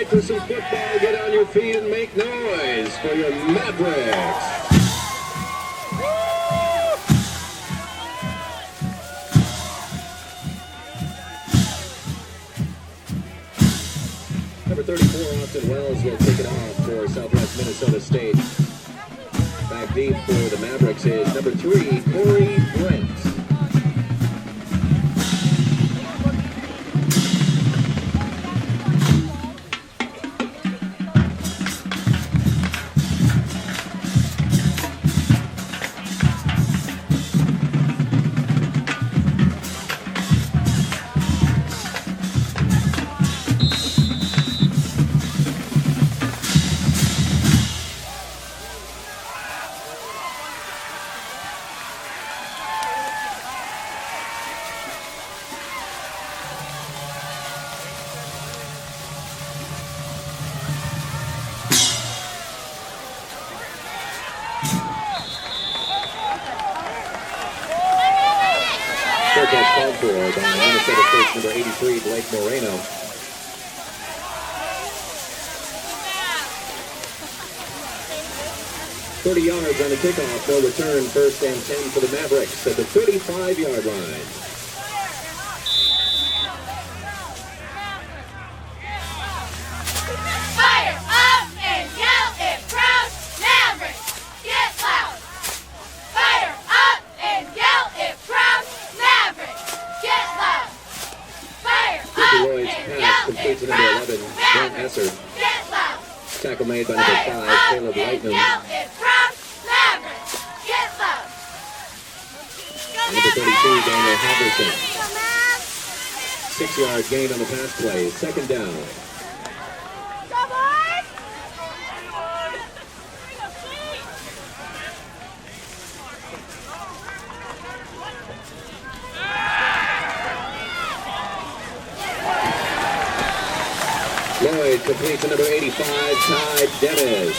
for some football, get on your feet and make noise for your Mavericks. Number 34, Austin Wells will take it off for Southwest Minnesota State. Back deep for the Mavericks is number 3, Corey Brent. Called for by Minnesota State's number 83, Blake Moreno. "30 yards on the kickoff for return, 1st and 10 for the Mavericks at the 35-yard line. Fire up and yell it proud, Mavericks, get loud. Fire up and yell it proud, Mavericks, get loud. Fire up Lloyd's and pass yell completes it to number proud, 11, Brent Mavericks, Esser. get loud. Tackle made by number 5, Caleb Lightman. Yell it proud, Mavericks, get loud. Number 32, Daniel Halverson. 6-yard gain on the pass play, 2nd down. Lloyd completes to number 85, Ty Dennis.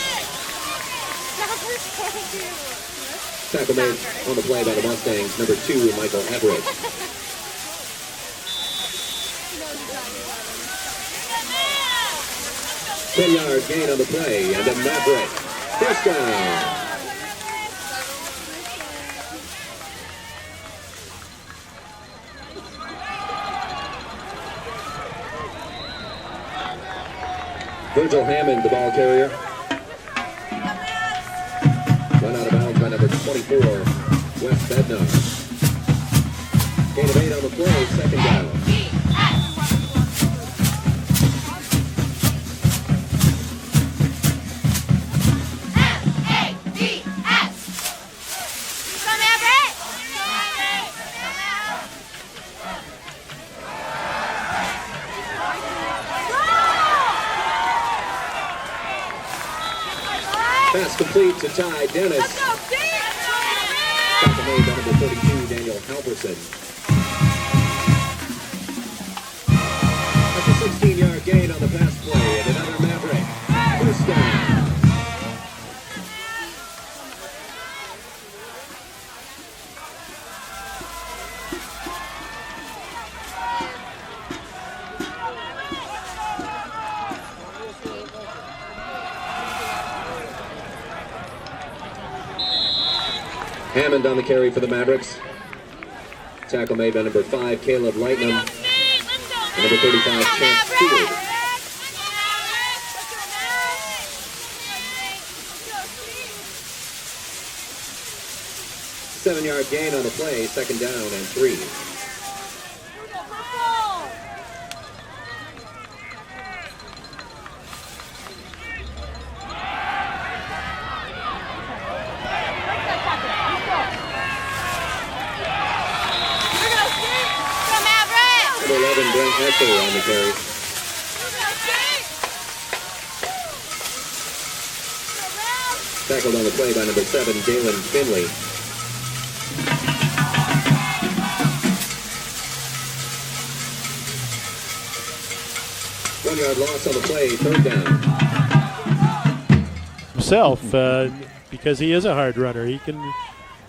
Tackle made on the play by the Mustangs, number 2, Michael Everett. 10-yard gain on the play, and a Maverick. 1st down. Virgil Hammond, the ball carrier. Run out of bounds by number 24, Wes Bednar. Gain of 8 on the play, 2nd down. Pass complete to Ty Dennis. Tackle made by number 32, Daniel Halverson. That's a 16-yard gain on the pass play, and another Maverick. 1st down. Hammond on the carry for the Mavericks. Tackle made by number 5, Caleb Lightman. And number 35, Chance Stewart. Seven-yard gain on the play, 2nd down and 3. Mankato on the carry. Tackled on the play by number 7, Jalen Finley. One-yard loss on the play, 3rd down. Himself, because he is a hard runner.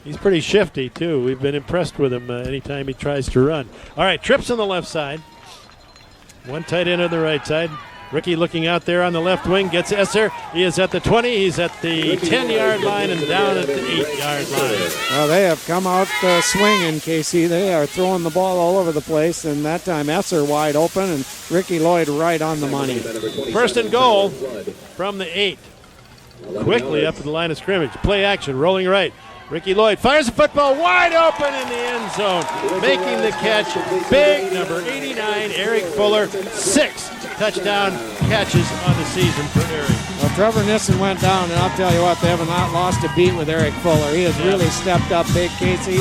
He's pretty shifty, too. We've been impressed with him anytime he tries to run. All right, trips on the left side. One tight end on the right side. Ricky looking out there on the left wing, gets Esser. He is at the 20, he's at the 10-yard line and down at the 8-yard line. Well, they have come out swinging, Casey. They are throwing the ball all over the place, and that time Esser wide open and Ricky Lloyd right on the money. First and goal from the 8. Quickly up to the line of scrimmage. Play action, rolling right. Ricky Lloyd fires the football wide open in the end zone. Making the catch, big number 89, Eric Fuller. 6 touchdown catches on the season for Eric. Well, Trevor Nissen went down, and I'll tell you what, they have not lost a beat with Eric Fuller. He has really stepped up big, Casey.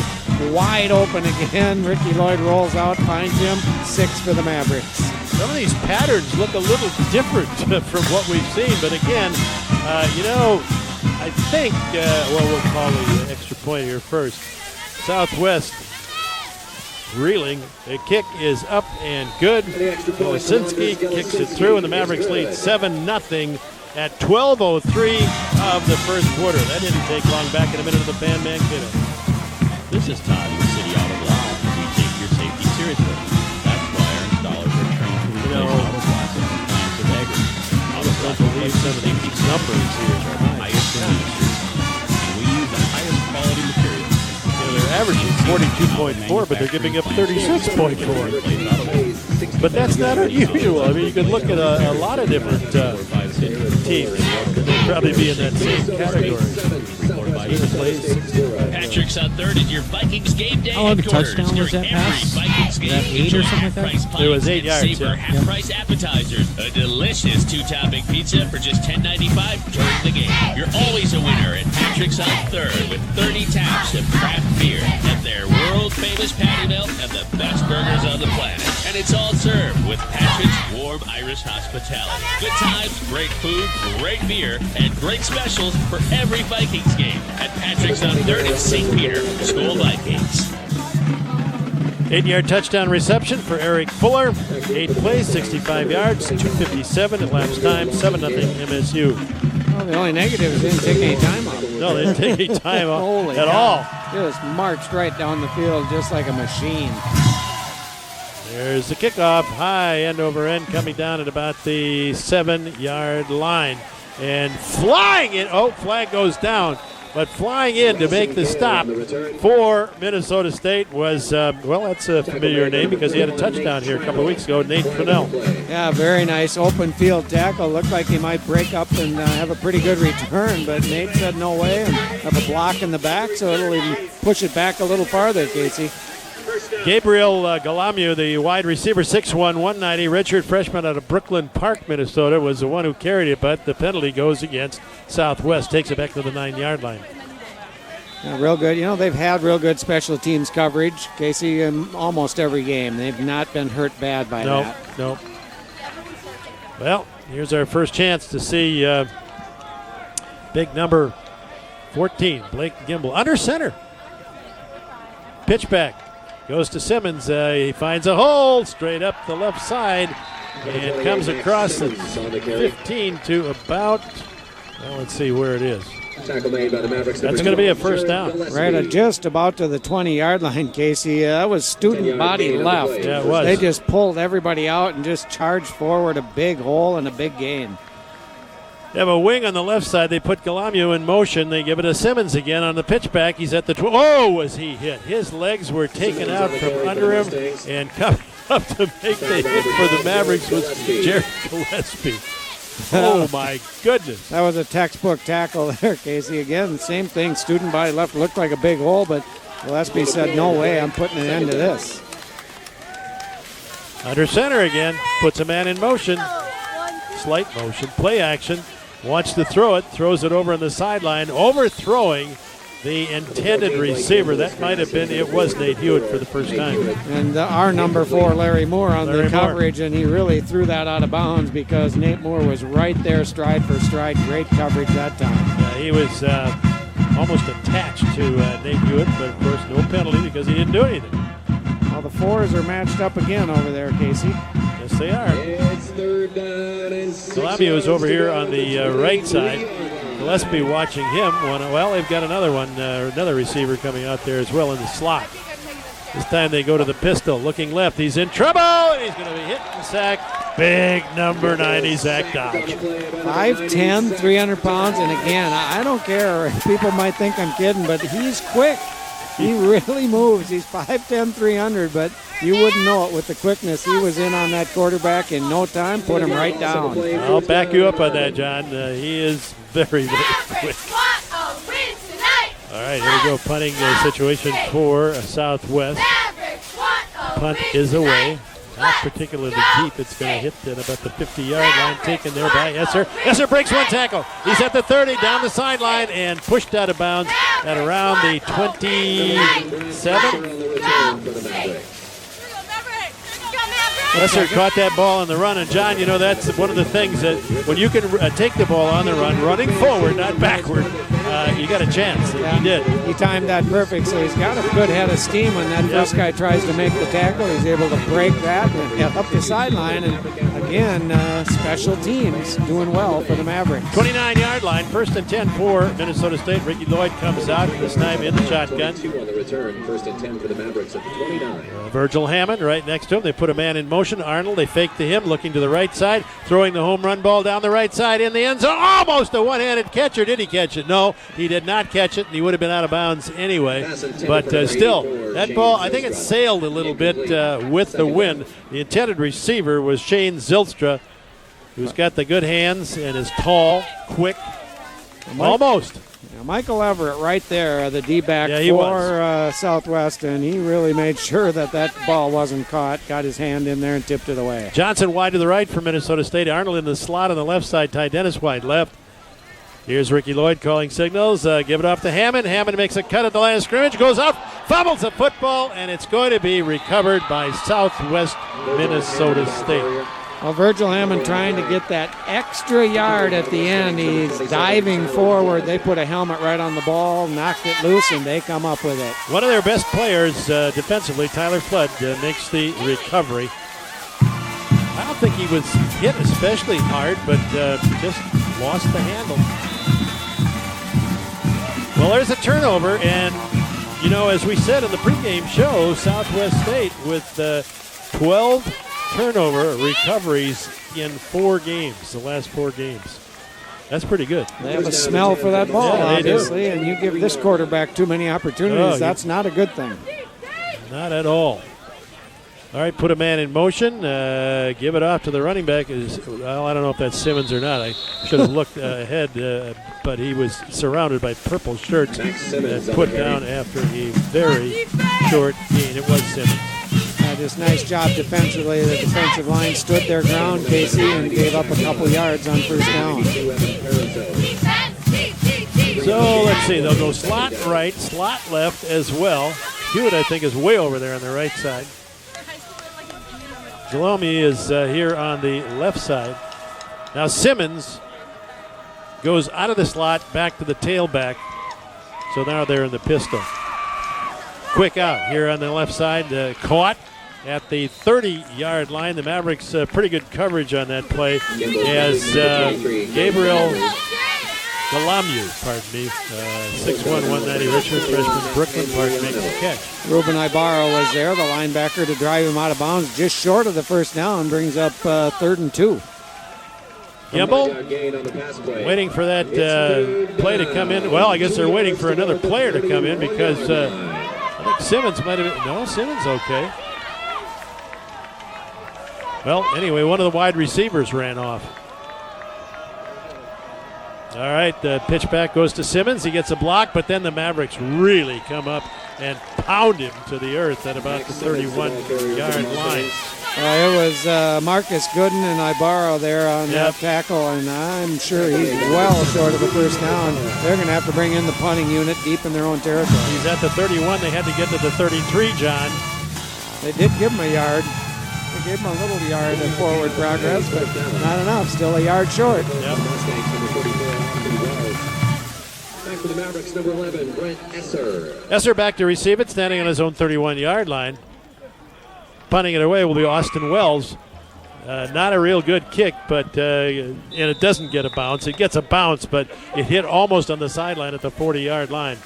Wide open again. Ricky Lloyd rolls out, finds him. 6 for the Mavericks. Some of these patterns look a little different from what we've seen, but again, I think, we'll call the extra point here first. Southwest reeling. The kick is up and good. Kosinski kicks it through, and the Mavericks lead 7-0 at 12:03 of the first quarter. That didn't take long. Back in a minute of the fan Mankato. This is Todd with City Auto Glass. We take your safety seriously. That's why our installers are trained to replace auto glass in compliance with Agri. Auto glass believe some of these numbers here are highest in the industry, and we use the highest quality materials. They're averaging 42.4, but they're giving up 36.4. But that's not unusual. I mean, you could look at a lot of different teams. They'd probably be in that same category. Patrick's on third is your Vikings game day. How long of a touchdown was that pass? Vikings game, That 8 or something like that? It was 8 yards. Savor half-price appetizers. A delicious 2-topping pizza for just $10.95 during the game. You're always a winner at Patrick's on third with 30 taps of craft beer and their world-famous patty melt and the best burgers on the planet. And it's all served with Patrick's warm Irish hospitality. Good times, great food, great beer, and great specials for every Vikings game at Patrick's on 3rd in St. Peter. School Vikings. 8-yard touchdown reception for Eric Fuller. 8 plays, 65 yards, 2:57 elapsed time, 7-0 MSU. Well, the only negative is they didn't take any time off. No, they didn't take any time off at all. Just marched right down the field just like a machine. There's the kickoff, high end over end, coming down at about the 7-yard line. And flying in, flag goes down. But flying in to make the stop for Minnesota State was, that's a familiar name because he had a touchdown here a couple of weeks ago, Nate Fennell. Yeah, very nice open field tackle. Looked like he might break up and have a pretty good return, but Nate said no way and have a block in the back, so it'll even push it back a little farther, Casey. Gabriel Galamu, the wide receiver, 6'1", 190, redshirt freshman out of Brooklyn Park, Minnesota, was the one who carried it, but the penalty goes against Southwest, takes it back to the 9-yard line. Yeah, real good. You know, they've had real good special teams coverage, Casey, in almost every game. They've not been hurt bad by that. Nope. Well, here's our first chance to see big number 14, Blake Gimble, under center. Pitch back. Goes to Simmons. He finds a hole straight up the left side and comes across the 15 to about, let's see where it is. That's going to be a first down. Right at just about to the 20-yard line, Casey. That was student body left. Yeah, it was. They just pulled everybody out and just charged forward a big hole and a big gain. They have a wing on the left side. They put Galamu in motion. They give it to Simmons again on the pitchback. He's at the was he hit? His legs were taken out from under him, and coming up to make the hit for the Mavericks was Jared Gillespie. Oh, my goodness. That was a textbook tackle there, Casey. Again, same thing. Student body left looked like a big hole, but Gillespie said, no way, I'm putting an end to this. Under center again. Puts a man in motion. Slight motion. Play action. Wants to throw it, throws it over on the sideline, overthrowing the intended receiver. That might have been, it was Nate Hewitt for the first time. And our number 4, Larry Moore, on the coverage, and he really threw that out of bounds because Nate Moore was right there, stride for stride. Great coverage that time. Yeah, he was almost attached to Nate Hewitt, but of course no penalty because he didn't do anything. Well, the 4s are matched up again over there, Casey. Yes, they are. It's 3rd down and 6. Gillespie is over here on the right side. Gillespie watching him. They've got another receiver coming out there as well in the slot. This time they go to the pistol. Looking left. He's in trouble, and he's going to be hit and sacked Big number 90, Zach Dodge. 5'10", 300 pounds, and again, I don't care. People might think I'm kidding, but he's quick. He really moves. He's 5'10", 300, but you wouldn't know it with the quickness. He was in on that quarterback in no time, put him right down. I'll back you up on that, John. He is very, very quick. All right, here we go. Punting situation for Southwest. Punt is away. Not particularly deep. It's going to hit at about the 50-yard line. Taken there by Esser. Esser breaks one tackle. He's at the 30, down the sideline, and pushed out of bounds at around the 27. Esser caught that ball on the run, and John, you know, that's one of the things that when you can take the ball on the run, running forward, not backward, you got a chance. Yeah. He did. He timed that perfect, so he's got a good head of steam when that first guy tries to make the tackle. He's able to break that and get up the sideline. And again, special teams doing well for the Mavericks. 29-yard line, 1st and 10 for Minnesota State. Ricky Lloyd comes out this time in the shotgun. 2 on the return, 1st and 10 for the Mavericks at the 29. Virgil Hammond right next to him. They put a man in motion. Arnold, they fake to him, looking to the right side, throwing the home run ball down the right side in the end zone. Almost a one-handed catch, or did he catch it? No, he did not catch it, and he would have been out of bounds anyway. But still, that ball, I think it sailed a little bit with the wind. The intended receiver was Shane Zylstra, who's got the good hands and is tall, quick, almost. Yeah, Michael Everett right there, the D-back Yeah, he for Southwest, and he really made sure that that ball wasn't caught, got his hand in there and tipped it away. Johnson wide to the right for Minnesota State. Arnold in the slot on the left side. Ty Dennis wide left. Here's Ricky Lloyd calling signals. Give it off to Hammond. Hammond makes a cut at the line of scrimmage, goes up, fumbles the football, and it's going to be recovered by Southwest Minnesota State. Well, Virgil Hammond trying to get that extra yard at the end. He's diving forward. They put a helmet right on the ball, knocked it loose, and they come up with it. One of their best players defensively, Tyler Flood, makes the recovery. I don't think he was hit especially hard, but just lost the handle. Well, there's a turnover, and, you know, as we said in the pregame show, Southwest State with 12 turnover recoveries in 4 games, the last 4 games. That's pretty good. They have a smell for that ball, Yeah, they do. obviously, and you give this quarterback too many opportunities, that's not a good thing. Not at all. All right, put a man in motion. Give it off to the running back. Well, I don't know if that's Simmons or not. I should have looked ahead, but he was surrounded by purple shirts and put down after a very short gain. It was Simmons. Just nice job defensively. The defensive line stood their ground, Casey, and gave up a couple yards on first down. So let's see. They'll go slot right, slot left as well. Hewitt, I think, is way over there on the right side. Jalome is here on the left side. Now Simmons goes out of the slot back to the tailback. So now they're in the pistol. Quick out here on the left side. Caught at the 30-yard line. The Mavericks pretty good coverage on that play as Gabriel Galamu, 6'1", 190 Richmond, freshman Brooklyn Park, makes the catch. Ruben Ibarra was there, the linebacker, to drive him out of bounds just short of the first down, brings up 3rd and 2. Gimbel waiting for that play to come in. Well, I guess they're waiting for another player to come in because I think Simmons might have been. No, Simmons okay. Well, anyway, one of the wide receivers ran off. All right, the pitch back goes to Simmons. He gets a block, but then the Mavericks really come up and pound him to the earth at about the 31-yard line. It was Marcus Gooden and Ibarra there on that tackle, and I'm sure he's well short of the first down. They're going to have to bring in the punting unit deep in their own territory. He's at the 31. They had to get to the 33, John. They did give him a yard. They gave him a little yard in forward progress, but not enough. Still a yard short. Yep. For the Mavericks, number 11, Brent Esser. Esser back to receive it, standing on his own 31-yard line. Punting it away will be Austin Wells. Not a real good kick, but and it doesn't get a bounce. It gets a bounce, but it hit almost on the sideline at the 40-yard line.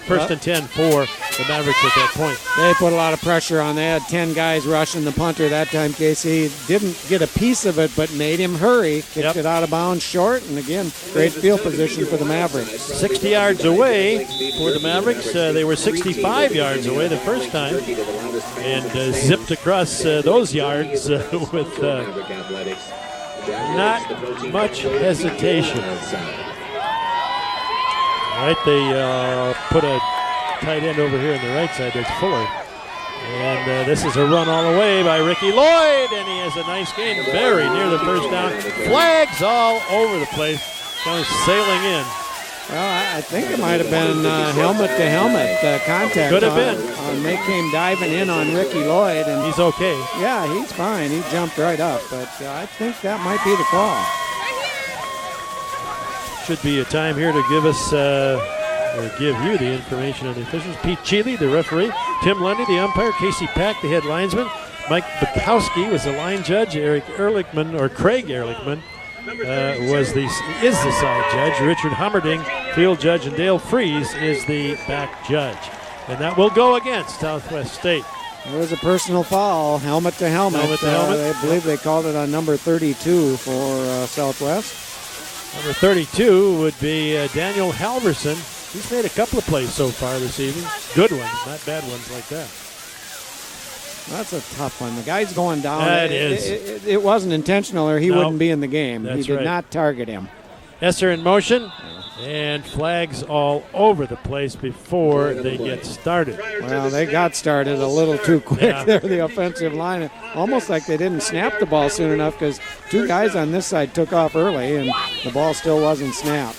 First and 10 for the Mavericks at that point. They put a lot of pressure on. They had 10 guys rushing the punter that time, Casey. Didn't get a piece of it, but made him hurry. Kicked it out of bounds short, and again, great field position for the Mavericks. 60 yards away for the Mavericks. They were 65 yards away the first time and zipped across those yards with not much hesitation. All right, they put a tight end over here on the right side. That's Fuller. And this is a run all the way by Ricky Lloyd, and he has a nice gain very near the first down. Flags all over the place. Comes sailing in. Well, I think it might have been helmet-to-helmet contact. Could have been. They came diving in on Ricky Lloyd. And he's okay. Yeah, he's fine. He jumped right up, but I think that might be the call. Should be a time here to give us, or give you the information on the officials. Pete Cheeley, the referee. Tim Lundy, the umpire. Casey Pack, the head linesman. Mike Bukowski was the line judge. Craig Ehrlichman is the side judge. Richard Hummerding, field judge, and Dale Fries is the back judge. And that will go against Southwest State. It was a personal foul, helmet to helmet. I believe they called it on number 32 for Southwest. Number 32 would be Daniel Halverson. He's made a couple of plays so far this evening. Good ones, not bad ones like that. That's a tough one. The guy's going down. That is. It wasn't intentional, or he wouldn't be in the game. That's He did right. not target him. Esser in motion, and flags all over the place before they get started. Well, they got started a little too quick there, the offensive line. Almost like they didn't snap the ball soon enough because two guys on this side took off early, and the ball still wasn't snapped.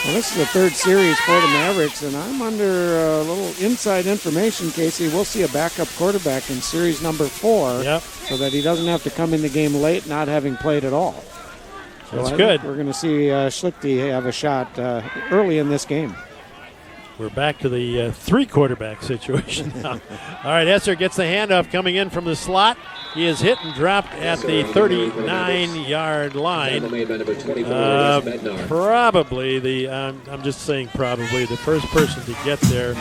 Well, this is the third series for the Mavericks, and I'm under a little inside information, Casey. We'll see a backup quarterback in series number 4 so that he doesn't have to come in the game late not having played at all. So That's good. We're going to see Schlichty have a shot early in this game. We're back to the three quarterback situation now. All right, Esser gets the handoff coming in from the slot. He is hit and dropped at the 39-yard line. Probably I'm just saying probably the first person to get there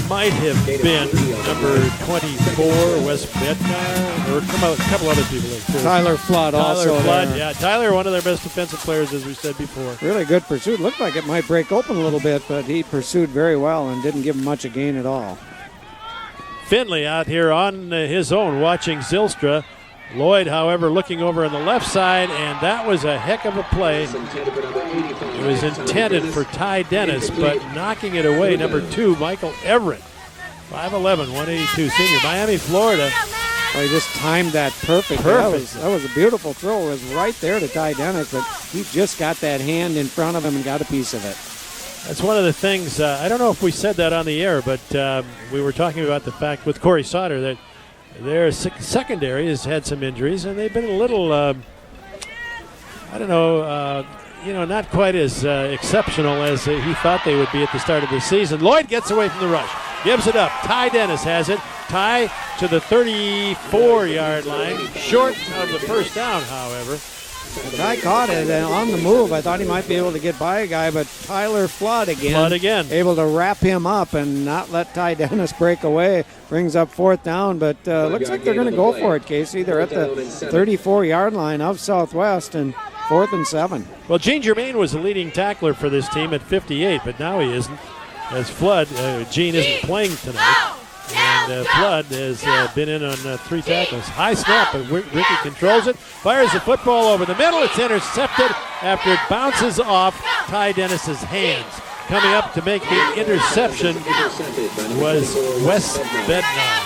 might have been number 24, Wes Bednar, or a couple other people. Tyler Flood also. Flood, yeah. Tyler, one of their best defensive players, as we said before. Really good pursuit. Looked like it might break open a little bit, but he pursued very well and didn't give him much a gain at all. Finley out here on his own watching Zylstra. Lloyd, however, looking over on the left side, and that was a heck of a play. It was intended for Ty Dennis, but knocking it away, number 2, Michael Everett. 5'11", 182 senior, Miami, Florida. Oh, he just timed that perfect. That was a beautiful throw. It was right there to Ty Dennis, but he just got that hand in front of him and got a piece of it. That's one of the things, I don't know if we said that on the air, but we were talking about the fact with Corey Sauter that their secondary has had some injuries, and they've been a little, not quite as exceptional as he thought they would be at the start of the season. Lloyd gets away from the rush, gives it up. Ty Dennis has it. Ty to the 34-yard line, short of the first down, however. The guy caught it and on the move. I thought he might be able to get by a guy, but Tyler Flood again. Able to wrap him up and not let Ty Dennis break away. Brings up fourth down, but looks like they're going to go for it, Casey. They're at the 34-yard line of Southwest and 4th and 7. Well, Gene Germain was the leading tackler for this team at 58, but now he isn't. As Flood, Gene isn't playing tonight. And Flood has been in on 3 tackles. High snap, but Ricky controls it. Fires the football over the middle. It's intercepted after it bounces off Ty Dennis's hands. Coming up to make the interception was Wes Bednar.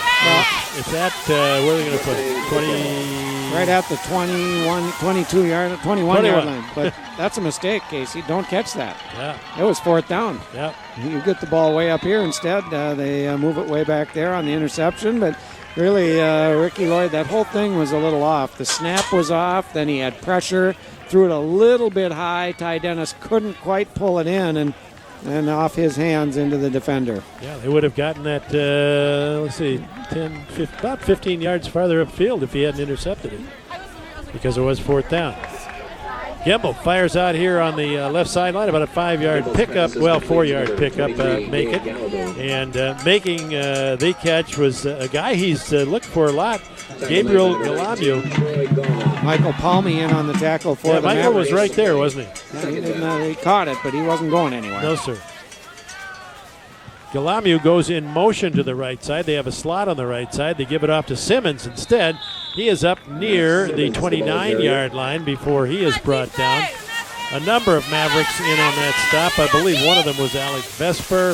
It's at, where are they going to put it? 20... Right at the 21-yard line. But that's a mistake, Casey. Don't catch that. Yeah. It was 4th down. Yeah. You get the ball way up here instead. They move it way back there on the interception. But really, Ricky Lloyd, that whole thing was a little off. The snap was off. Then he had pressure. Threw it a little bit high. Ty Dennis couldn't quite pull it in. And off his hands into the defender. Yeah, they would have gotten that, 10, about 15 yards farther upfield if he hadn't intercepted it, because it was 4th down. Gimbel fires out here on the left sideline, about a 5-yard pickup, well, 4-yard pickup, make it. And making the catch was a guy he's looked for a lot, Gabriel Galamu. Michael Palmy in on the tackle for the Michael Mavericks. was right there, wasn't he? Yeah, he caught it, but he wasn't going anywhere. No, sir. Galamu goes in motion to the right side. They have a slot on the right side. They give it off to Simmons instead. He is up near the 29-yard line before he is brought down. A number of Mavericks in on that stop. I believe one of them was Alec Vesper.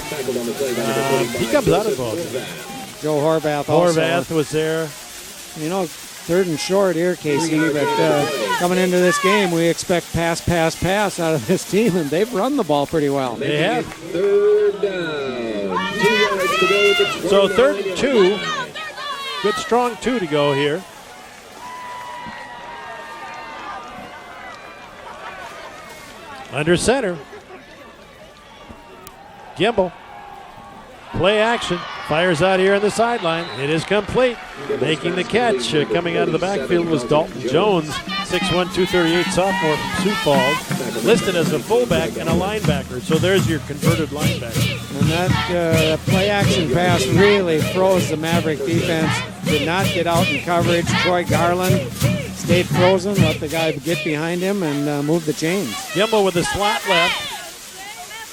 He comes out of the ball. Joe Horvath also. Horvath was there. You know, 3rd and short here, Casey, but coming into this game, we expect pass out of this team, and they've run the ball pretty well. They have. 3rd down. 2 yards to go. So 3rd and 2. Good strong 2 to go here. Under center. Gimbel. Play action. Fires out here on the sideline. It is complete. Making the catch coming out of the backfield was Dalton Jones, 6'1", 238 sophomore from Sioux Falls, listed as a fullback and a linebacker. So there's your converted linebacker. And that play action pass really froze the Maverick defense. Did not get out in coverage. Troy Garland stayed frozen, let the guy get behind him and move the chains. Gimbel with the slot left.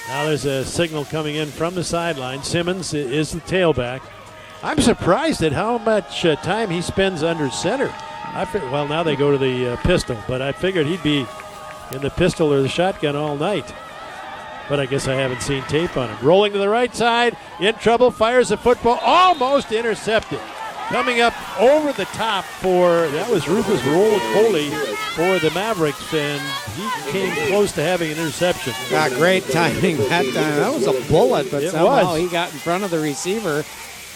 Now there's a signal coming in from the sideline. Simmons is the tailback. I'm surprised at how much time he spends under center. Well, now they go to the pistol, but I figured he'd be in the pistol or the shotgun all night. But I guess I haven't seen tape on him. Rolling to the right side, in trouble, fires the football, almost intercepted. Coming up over the top that was Rufus Roly for the Mavericks, and he came close to having an interception. Got great timing that time. That was a bullet, but somehow was. he got in front of the receiver.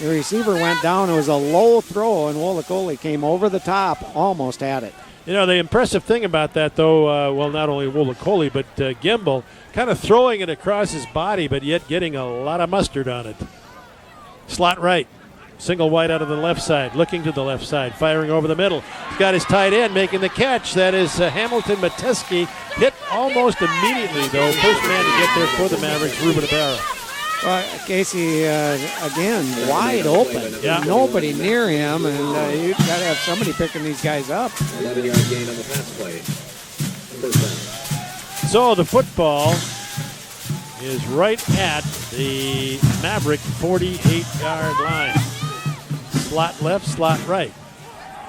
The receiver went down. It was a low throw, and Wolikoli came over the top, almost had it. You know, the impressive thing about that, though, well, not only Wolikoli, but Gimbel, kind of throwing it across his body, but yet getting a lot of mustard on it. Slot right. Single wide out of the left side, looking to the left side, firing over the middle. He's got his tight end making the catch. That is Hamilton Mateski. Hit almost immediately, though. First man to get there for the Mavericks, Ruben Ibarra. Well, Casey, again, wide open. Yeah. Nobody near him, and you've got to have somebody picking these guys up. 11-yard gain on the pass play. First down. So the football is right at the Maverick 48-yard line. Slot left, slot right.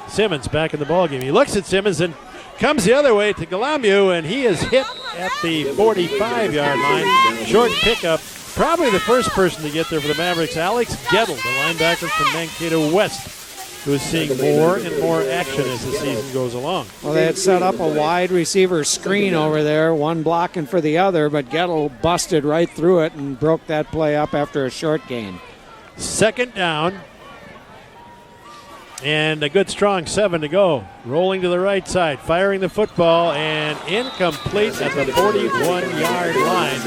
Simmons back in the ballgame. He looks at Simmons and comes the other way to Galamu, and he is hit at the 45-yard line. Short pickup. Probably the first person to get there for the Mavericks, Alex Gettle, the linebacker from Mankato West, who is seeing more and more action as the season goes along. Well, they had set up a wide receiver screen over there, one blocking for the other, but Gettle busted right through it and broke that play up after a short gain. 2nd down. And a good strong 7 to go. Rolling to the right side, firing the football, and incomplete at the 41-yard line.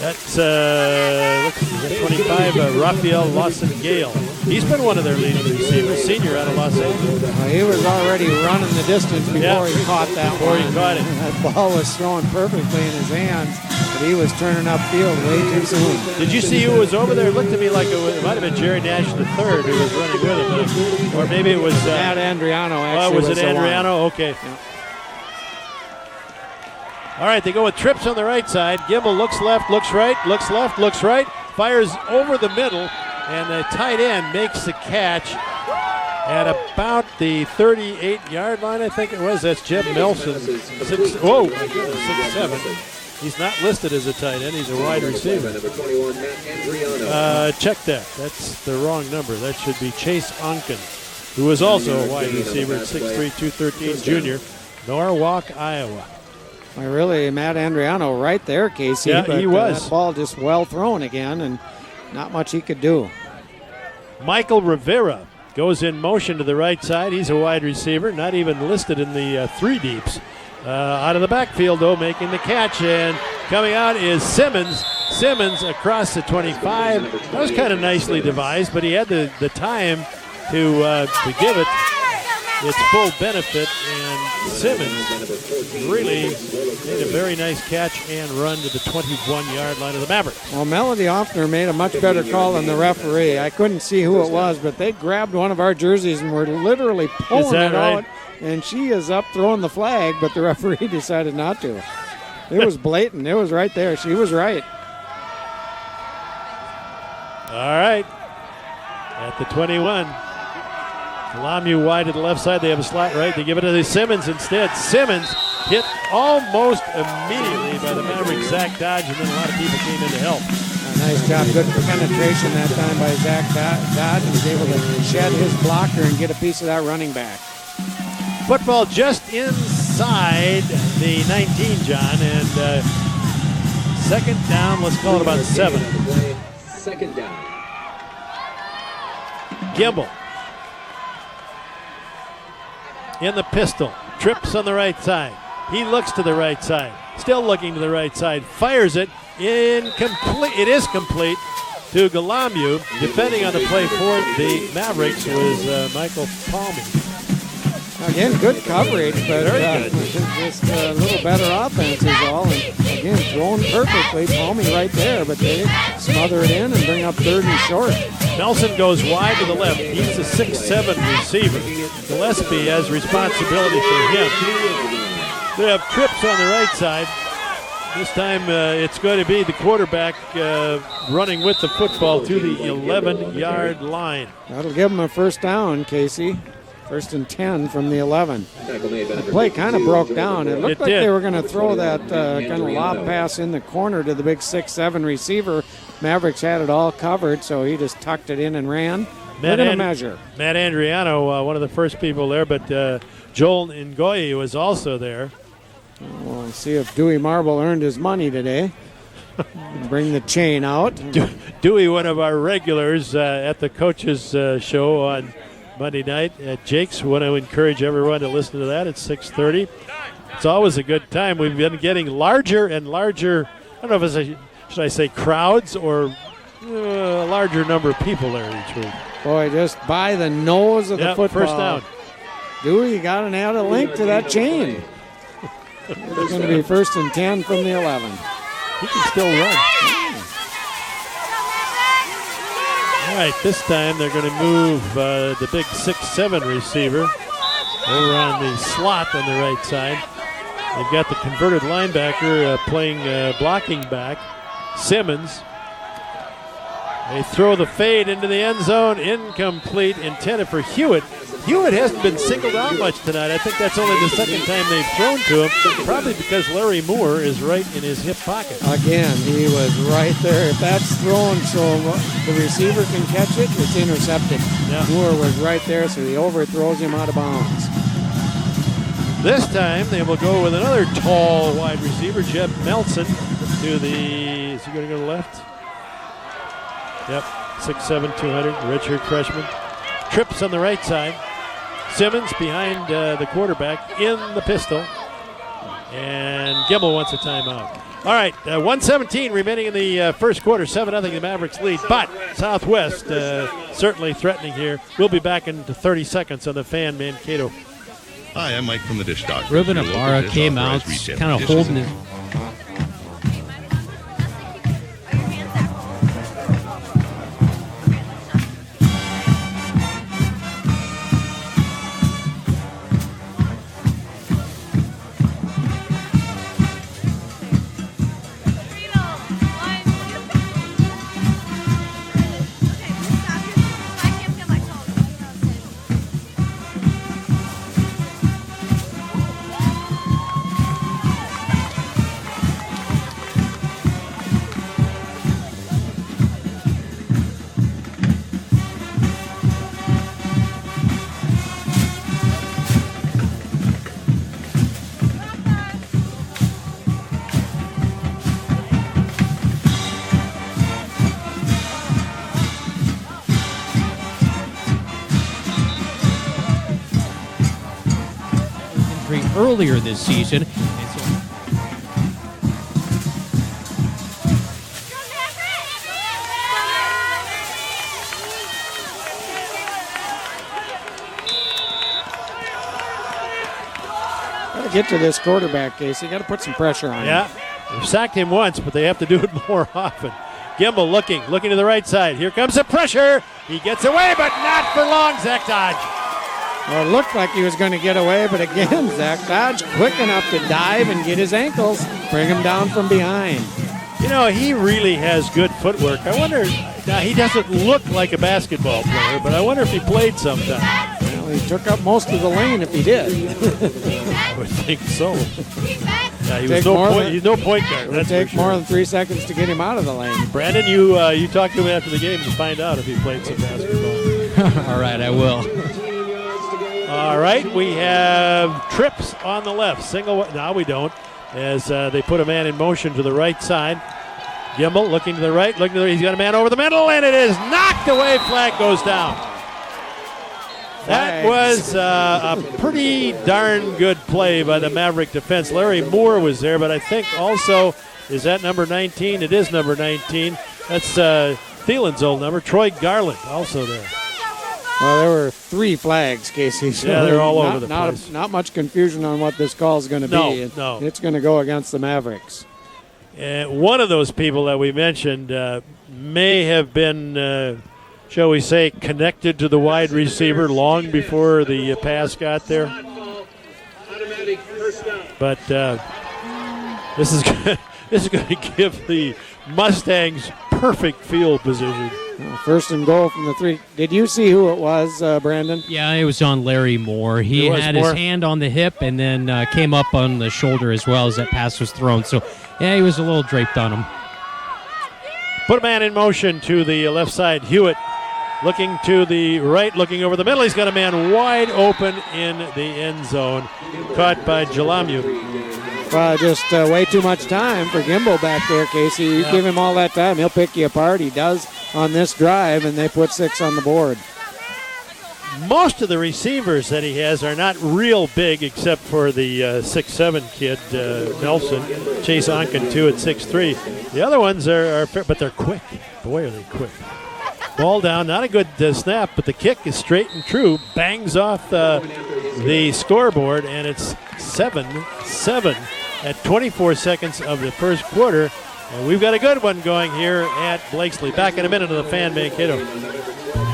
That's 25, Raphael Lawson-Gale. He's been one of their leading receivers, senior out of Los Angeles. He was already running the distance before he caught that Before one. he caught it. That ball was thrown perfectly in his hands, but he was turning upfield way too soon. Did you see who was over there? It looked to me like it might have been Jerry Nash III who was running with him. Or maybe it was... Matt Andriano, actually. was it Andriano? Okay. Yeah. All right, they go with trips on the right side. Gimbel looks left, looks right, looks left, looks right, fires over the middle, and the tight end makes the catch at about the 38-yard line, I think it was. That's Jeb Nelson. 6'7". He's not listed as a tight end. He's a wide receiver. Check that. That's the wrong number. That should be Chase Onken, who is also a wide receiver at 6'3", 213, junior, Norwalk, Iowa. Well, really, Matt Andriano right there, Casey. Yeah, but, he was. That ball just well thrown again, and not much he could do. Michael Rivera goes in motion to the right side. He's a wide receiver, not even listed in the 3 deeps. Out of the backfield, though, making the catch, and coming out is Simmons. Simmons across the 25. That was kind of nicely devised, but he had the time to give it its full benefit, and Simmons really made a very nice catch and run to the 21-yard line of the Mavericks. Well, Melody Offner made a much better call than the referee. I couldn't see who it was, but they grabbed one of our jerseys and were literally pulling it out. And she is up throwing the flag, but the referee decided not to. It was blatant. It was right there. She was right. All right. At the 21. Lamu wide to the left side. They have a slot right. They give it to Simmons instead. Simmons hit almost immediately by the Maverick Zach Dodge, and then a lot of people came in to help. Nice job. Good penetration that time by Zach Dodge. He was able to shed his blocker and get a piece of that running back. Football just inside the 19, John, and second down, let's call it about 7. Second down. Gimbel in the pistol, trips on the right side. He looks to the right side, still looking to the right side, fires it, incomplete. It is complete to Galamu. Defending on the play for the Mavericks was Michael Palmy. Again, good coverage, but just a little better offense is all. And again, thrown perfectly. Palmy right there, but they smother it in and bring up 3rd and short. Nelson goes wide to the left. He's a 6'7" receiver. Gillespie has responsibility for him. They have trips on the right side. This time it's going to be the quarterback running with the football to the 11-yard line. That'll give him a first down, Casey. 1st and 10 from the 11. The play kind of broke down. It looked like they were going to throw that kind of lob pass in the corner to the big 6'7" receiver. Mavericks had it all covered, so he just tucked it in and ran. They're going to measure. Matt Andriano, one of the first people there, but Joel Ngoyi was also there. We'll see if Dewey Marble earned his money today. Bring the chain out. Dewey, one of our regulars at the coaches show on Monday night at Jake's. Want to encourage everyone to listen to that at 6:30. It's always a good time. We've been getting larger and larger, I don't know if should I say crowds or a larger number of people there each week. Boy, just by the nose of the football. First down. Dewey got an added link to that chain. It's going to be 1st and 10 from the 11. He can still run. All right, this time they're going to move the big 6'7" receiver over on the slot on the right side. They've got the converted linebacker playing blocking back, Simmons. They throw the fade into the end zone, incomplete, intended for Hewitt. Hewitt hasn't been singled out much tonight. I think that's only the second time they've thrown to him, probably because Larry Moore is right in his hip pocket. Again, he was right there. If that's thrown so the receiver can catch it, it's intercepted. Yeah. Moore was right there, so he overthrows him out of bounds. This time they will go with another tall wide receiver, Jeb Melson, to the, is he going to go to the left? Yep, 6'7", 200, redshirt freshman. Trips on the right side. Simmons behind the quarterback in the pistol. And Gimbel wants a timeout. All right, 1:17 remaining in the first quarter. 7-0 the Mavericks lead. But Southwest certainly threatening here. We'll be back in 30 seconds on the Fan Mankato. Hi, I'm Mike from the Dish Doctor. Ruben Ibarra came out kind of holding his... earlier this season. get to this quarterback, Casey. You got to put some pressure on him. Yeah, they've sacked him once, but they have to do it more often. Gimbel looking to the right side. Here comes the pressure. He gets away, but not for long. Zach Dodge. Well, it looked like he was going to get away, but again, Zach Dodge quick enough to dive and get his ankles, bring him down from behind. You know, he really has good footwork. I wonder, now he doesn't look like a basketball player, but I wonder if he played sometime. Well, he took up most of the lane if he did. I would think so. Yeah, He's no point guard. It would take more than 3 seconds to get him out of the lane. Brandon, you talked to him after the game to find out if he played some basketball. All right, I will. All right, we have trips on the left. No, we don't. As they put a man in motion to the right side. Gimbel looking to the right, he's got a man over the middle, and it is knocked away. Flag goes down. That was a pretty darn good play by the Maverick defense. Larry Moore was there, but I think also, is that number 19? It is number 19. That's Thielen's old number. Troy Garland also there. Well, there were 3 flags, Casey. So yeah, they're all over the place. Not much confusion on what this call is going to be. No. It's going to go against the Mavericks. One of those people that we mentioned may have been, shall we say, connected to the wide receiver long before the pass got there. But this is going to give the Mustangs perfect field position. First and goal from the 3. Did you see who it was, Brandon? Yeah, it was on Larry Moore. He had his hand on the hip and then came up on the shoulder as well as that pass was thrown. So, yeah, he was a little draped on him. Put a man in motion to the left side. Hewitt looking to the right, looking over the middle. He's got a man wide open in the end zone. Caught by Jalamu. Well, just way too much time for Gimbel back there, Casey. You give him all that time, he'll pick you apart. He does on this drive, and they put 6 on the board. Most of the receivers that he has are not real big, except for the 6'7" kid, Nelson. Chase Onken, too, at 6'3". The other ones are, but they're quick. Boy, are they quick. Ball down, not a good snap, but the kick is straight and true. Bangs off the scoreboard, and it's 7-7 at 24 seconds of the first quarter. And we've got a good one going here at Blakesley. Back in a minute to the fan, Mankato.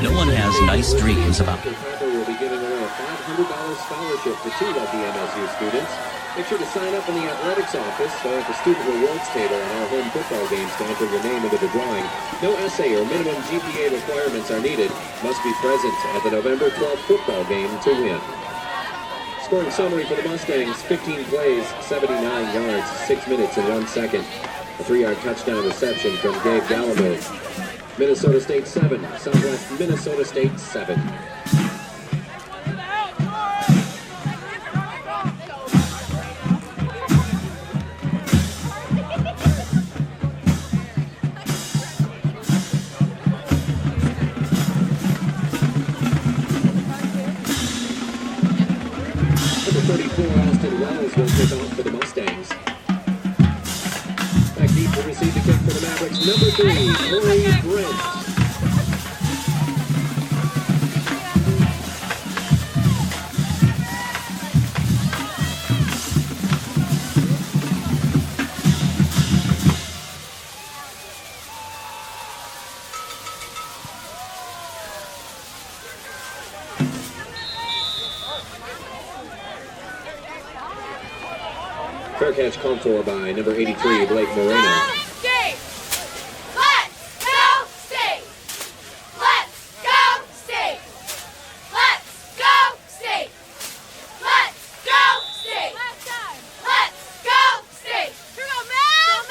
No one has nice dreams about it. We'll be giving away a $500 scholarship to 2 lucky MSU students. Make sure to sign up in the athletics office or at the student rewards table on our home football games to enter your name into the drawing. No essay or minimum GPA requirements are needed. Must be present at the November 12th football game to win. Scoring summary for the Mustangs: 15 plays, 79 yards, 6 minutes and 1 second. A 3-yard touchdown reception from Gabe Gallagher. Minnesota State 7, Southwest Minnesota State 7. Number 34, Austin Wells will kick off for the Mustangs. Back deep to receive the kick for the Mavericks. Number 3, Corey Brent. Fair catch called for by number 83, Blake Moreno. State! Let's go State! Let's go State! Let's go State! Let's go State! Let's go State! Here we go, Mel!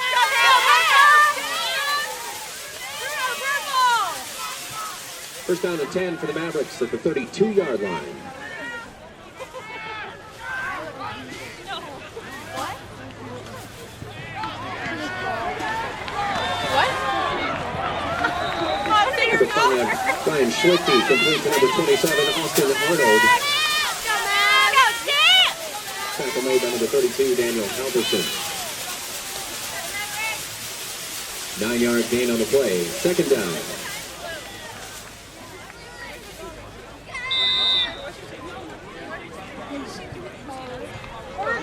First down and 10 for the Mavericks at the 32-yard line. Brian Schlichty completes to number 27, Austin Arnold. Tackle made by number 32, Daniel Halverson. 9-yard gain on the play. Second down.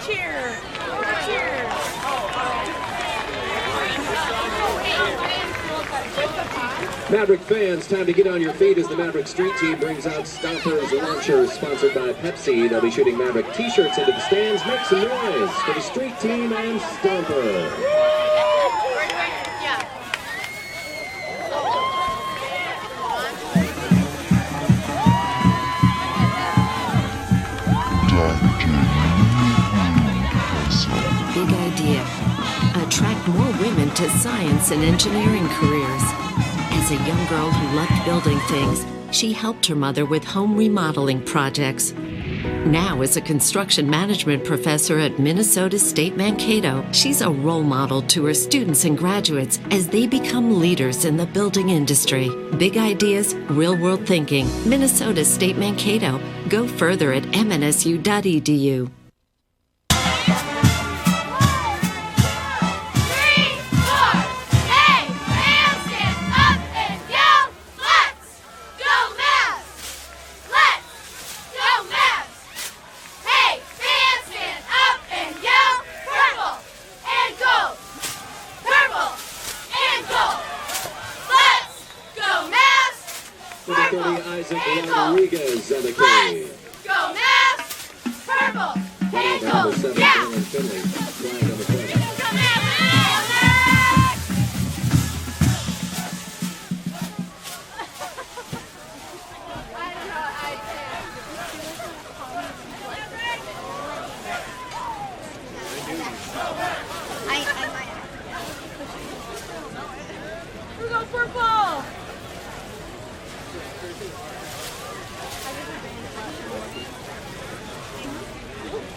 Cheer. Maverick fans, time to get on your feet as the Maverick Street Team brings out Stompers Launchers, sponsored by Pepsi. They'll be shooting Maverick t-shirts into the stands. Make some noise for the Street Team and Stomper. Big idea. Attract more women to science and engineering careers. As a young girl who loved building things, she helped her mother with home remodeling projects. Now, as a construction management professor at Minnesota State Mankato, she's a role model to her students and graduates as they become leaders in the building industry. Big ideas, real-world thinking. Minnesota State Mankato. Go further at mnsu.edu. Rodriguez on the carry. Go Mavs! Purple! And gold! Yeah! Finley flying on the play. Go Mavs! Who goes purple?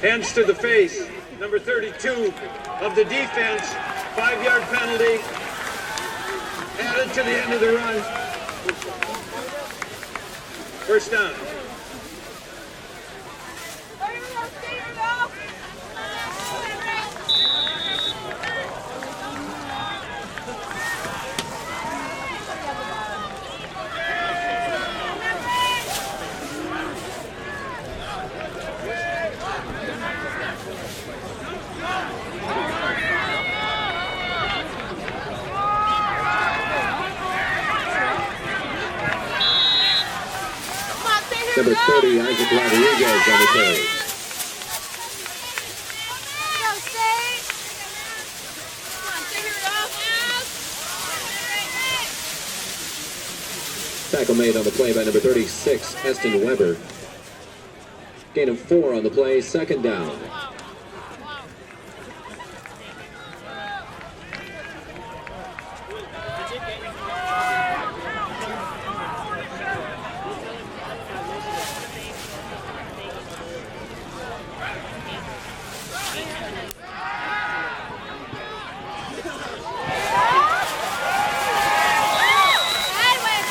Hands to the face, number 32 of the defense, 5-yard penalty, added to the end of the run. First down. Number 30, Isaac Rodriguez on the carry. Go State! Come on, figure it out, Tackle made on the play by number 36, Eston Weber. Gain of 4 on the play, second down.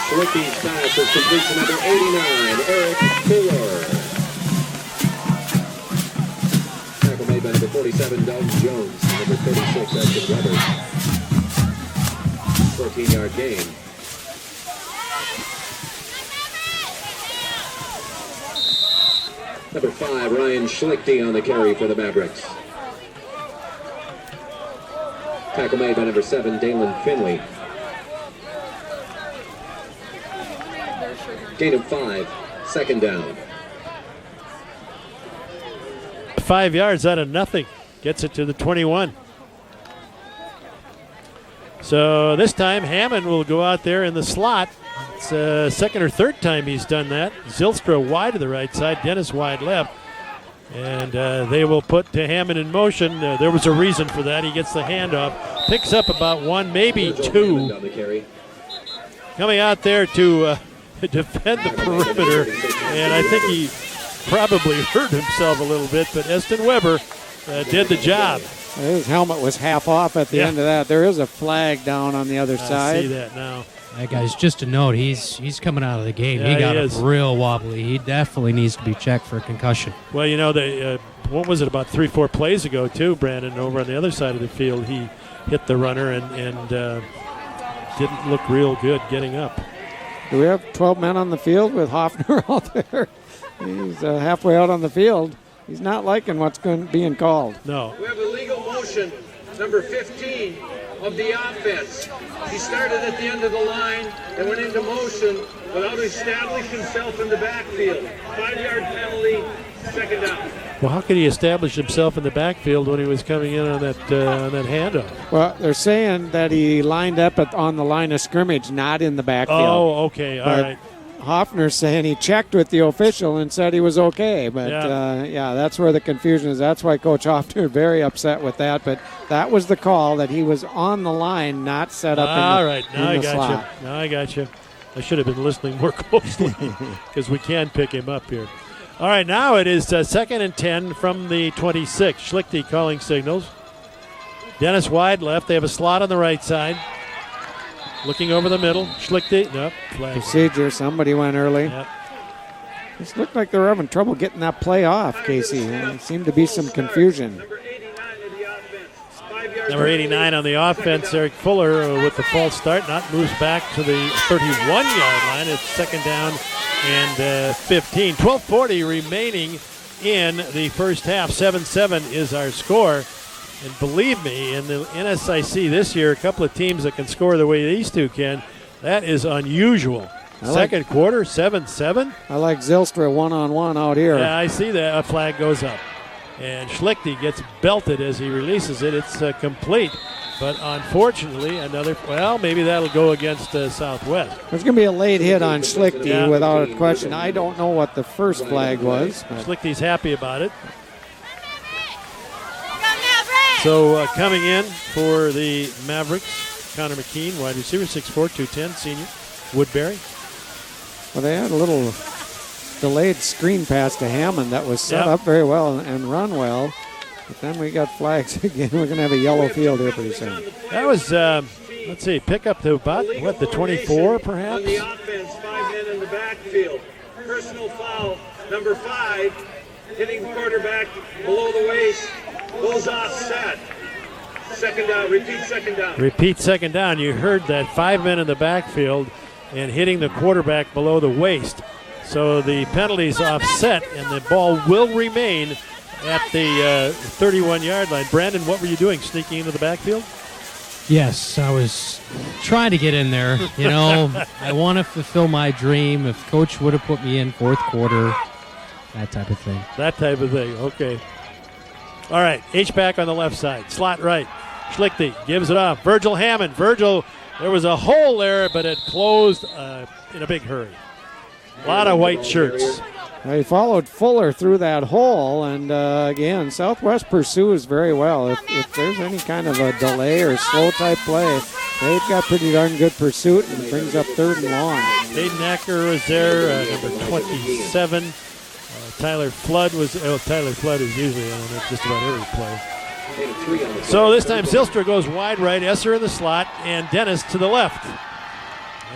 Schlicky's pass is complete to number 89, Eric Fuller. Tackle made by number 47, Dalton Jones. Number 36, Eston Weber. 14-yard gain. Number 5, Ryan Schlichty on the carry for the Mavericks. Tackle made by number 7, Dalen Finley. Gain of 5, second down. 5 yards out of nothing. Gets it to the 21. So this time Hammond will go out there in the slot. It's second or third time he's done that. Zylstra wide to the right side, Dennis wide left. And they will put to Hammond in motion. There was a reason for that. He gets the handoff. Picks up about 1, maybe 2. Coming out there to defend the perimeter, and I think he probably hurt himself a little bit, but Eston Weber did the job. His helmet was half off at the end of that. There is a flag down on the other side. I see that now. That guy's just a note. He's coming out of the game. Yeah, he got is. real wobbly. He definitely needs to be checked for a concussion. Well, you know, what was it, about 3-4 plays ago, too, Brandon, over on the other side of the field, he hit the runner and didn't look real good getting up. Do we have 12 men on the field with Hoffner out there? He's halfway out on the field. He's not liking what's being called. No. We have a legal motion, number 15, of the offense. He started at the end of the line and went into motion without establishing himself in the backfield. 5-yard penalty, second down. Well, how could he establish himself in the backfield when he was coming in on that handoff? Well, they're saying that he lined up on the line of scrimmage, not in the backfield. Oh, okay, all right. Hoffner's saying he checked with the official and said he was okay. But, that's where the confusion is. That's why Coach Hoffner is very upset with that. But that was the call, that he was on the line, not set up in the slot. Now I got you. I should have been listening more closely because we can pick him up here. All right, now it is 2nd and 10 from the 26. Schlichte calling signals. Dennis wide left. They have a slot on the right side. Looking over the middle. Schlichte, nope, flag. Procedure, somebody went early. Yep. This looked like they were having trouble getting that play off, Casey. There seemed to be some confusion. Number 89 on the offense, Eric Fuller with the false start. Not moves back to the 31-yard line. It's 2nd down and 15. 12:40 remaining in the first half. 7-7 is our score. And believe me, in the NSIC this year, a couple of teams that can score the way these two can, that is unusual. Second quarter, 7-7. I like Zylstra one-on-one out here. Yeah, I see that. A flag goes up. And Schlichte gets belted as he releases it. It's complete. But unfortunately, maybe that'll go against Southwest. There's going to be a late hit on Schlichte without a question. I don't know what the first flag was. Schlichte's happy about it. So coming in for the Mavericks, Connor McKean, wide receiver, 6'4", 210, senior. Woodbury. Well, they had a little delayed screen pass to Hammond that was set up very well and run well. But then we got flags again. We're going to have a yellow field here pretty soon. That was, let's see, pick up to about, the 24 perhaps? On the offense, 5 men in the backfield. Personal foul, number 5, hitting the quarterback below the waist. Goes offset. Second down. Repeat second down. Repeat second down. You heard that. 5 men in the backfield and hitting the quarterback below the waist. So the penalty's offset, and the ball will remain at the 31-yard line. Brandon, what were you doing? Sneaking into the backfield? Yes, I was trying to get in there. You know, I want to fulfill my dream. If Coach would have put me in fourth quarter, that type of thing. That type of thing. Okay. All right, H-back on the left side. Slot right. Schlichte gives it off. Virgil Hammond. Virgil, there was a hole there, but it closed in a big hurry. A lot of white shirts. He followed Fuller through that hole, and again, Southwest pursues very well. If there's any kind of a delay or slow type play, they've got pretty darn good pursuit, and it brings up 3rd and long. Hayden Acker was there, number 27. Tyler Flood was. Tyler Flood is usually on just about every play. So this time Zylstra goes wide right, Esser in the slot, and Dennis to the left.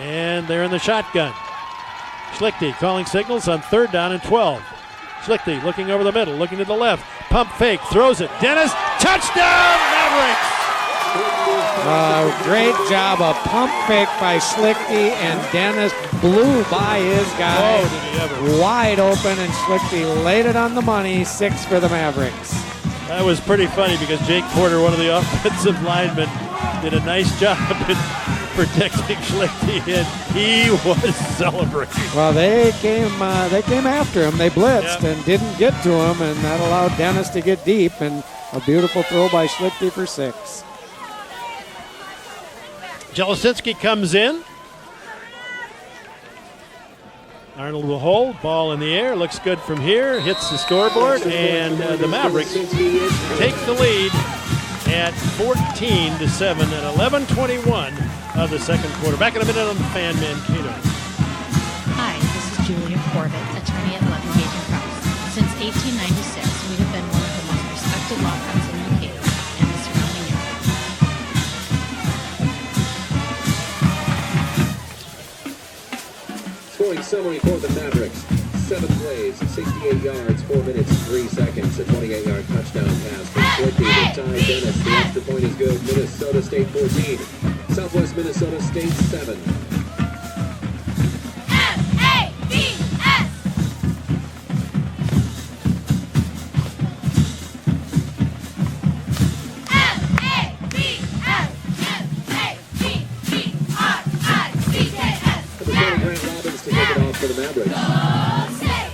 And they're in the shotgun. Schlichte calling signals on 3rd down and 12. Schlichte looking over the middle, looking to the left. Pump fake, throws it. Dennis, touchdown, Mavericks! Great job, a pump fake by Schlichte, and Dennis blew by his guy. Oh, did he ever. Wide open, and Schlichte laid it on the money. 6 for the Mavericks. That was pretty funny because Jake Porter, one of the offensive linemen, did a nice job in protecting Schlichte, and he was celebrating. Well, they came after him. They blitzed and didn't get to him, and that allowed Dennis to get deep, and a beautiful throw by Schlichte for 6. Jelisinski comes in. Arnold will hold. Ball in the air. Looks good from here. Hits the scoreboard. And the Mavericks take the lead at 14-7 at 11:21 of the second quarter. Back in a minute on the fan, Mankato. Hi, this is Julia Corbett, attorney at Love Gage & Krause. Since 1896, we have been one of the most respected law firms in Mankato and the surrounding area. Scoring summary for the Mavericks. 7 plays, 68 yards, 4 minutes, 3 seconds. A 28-yard touchdown pass from Schlichte to Ty Dennis. The extra point is good. Minnesota State 14. Southwest Minnesota State 7. for the Mavericks. Go State!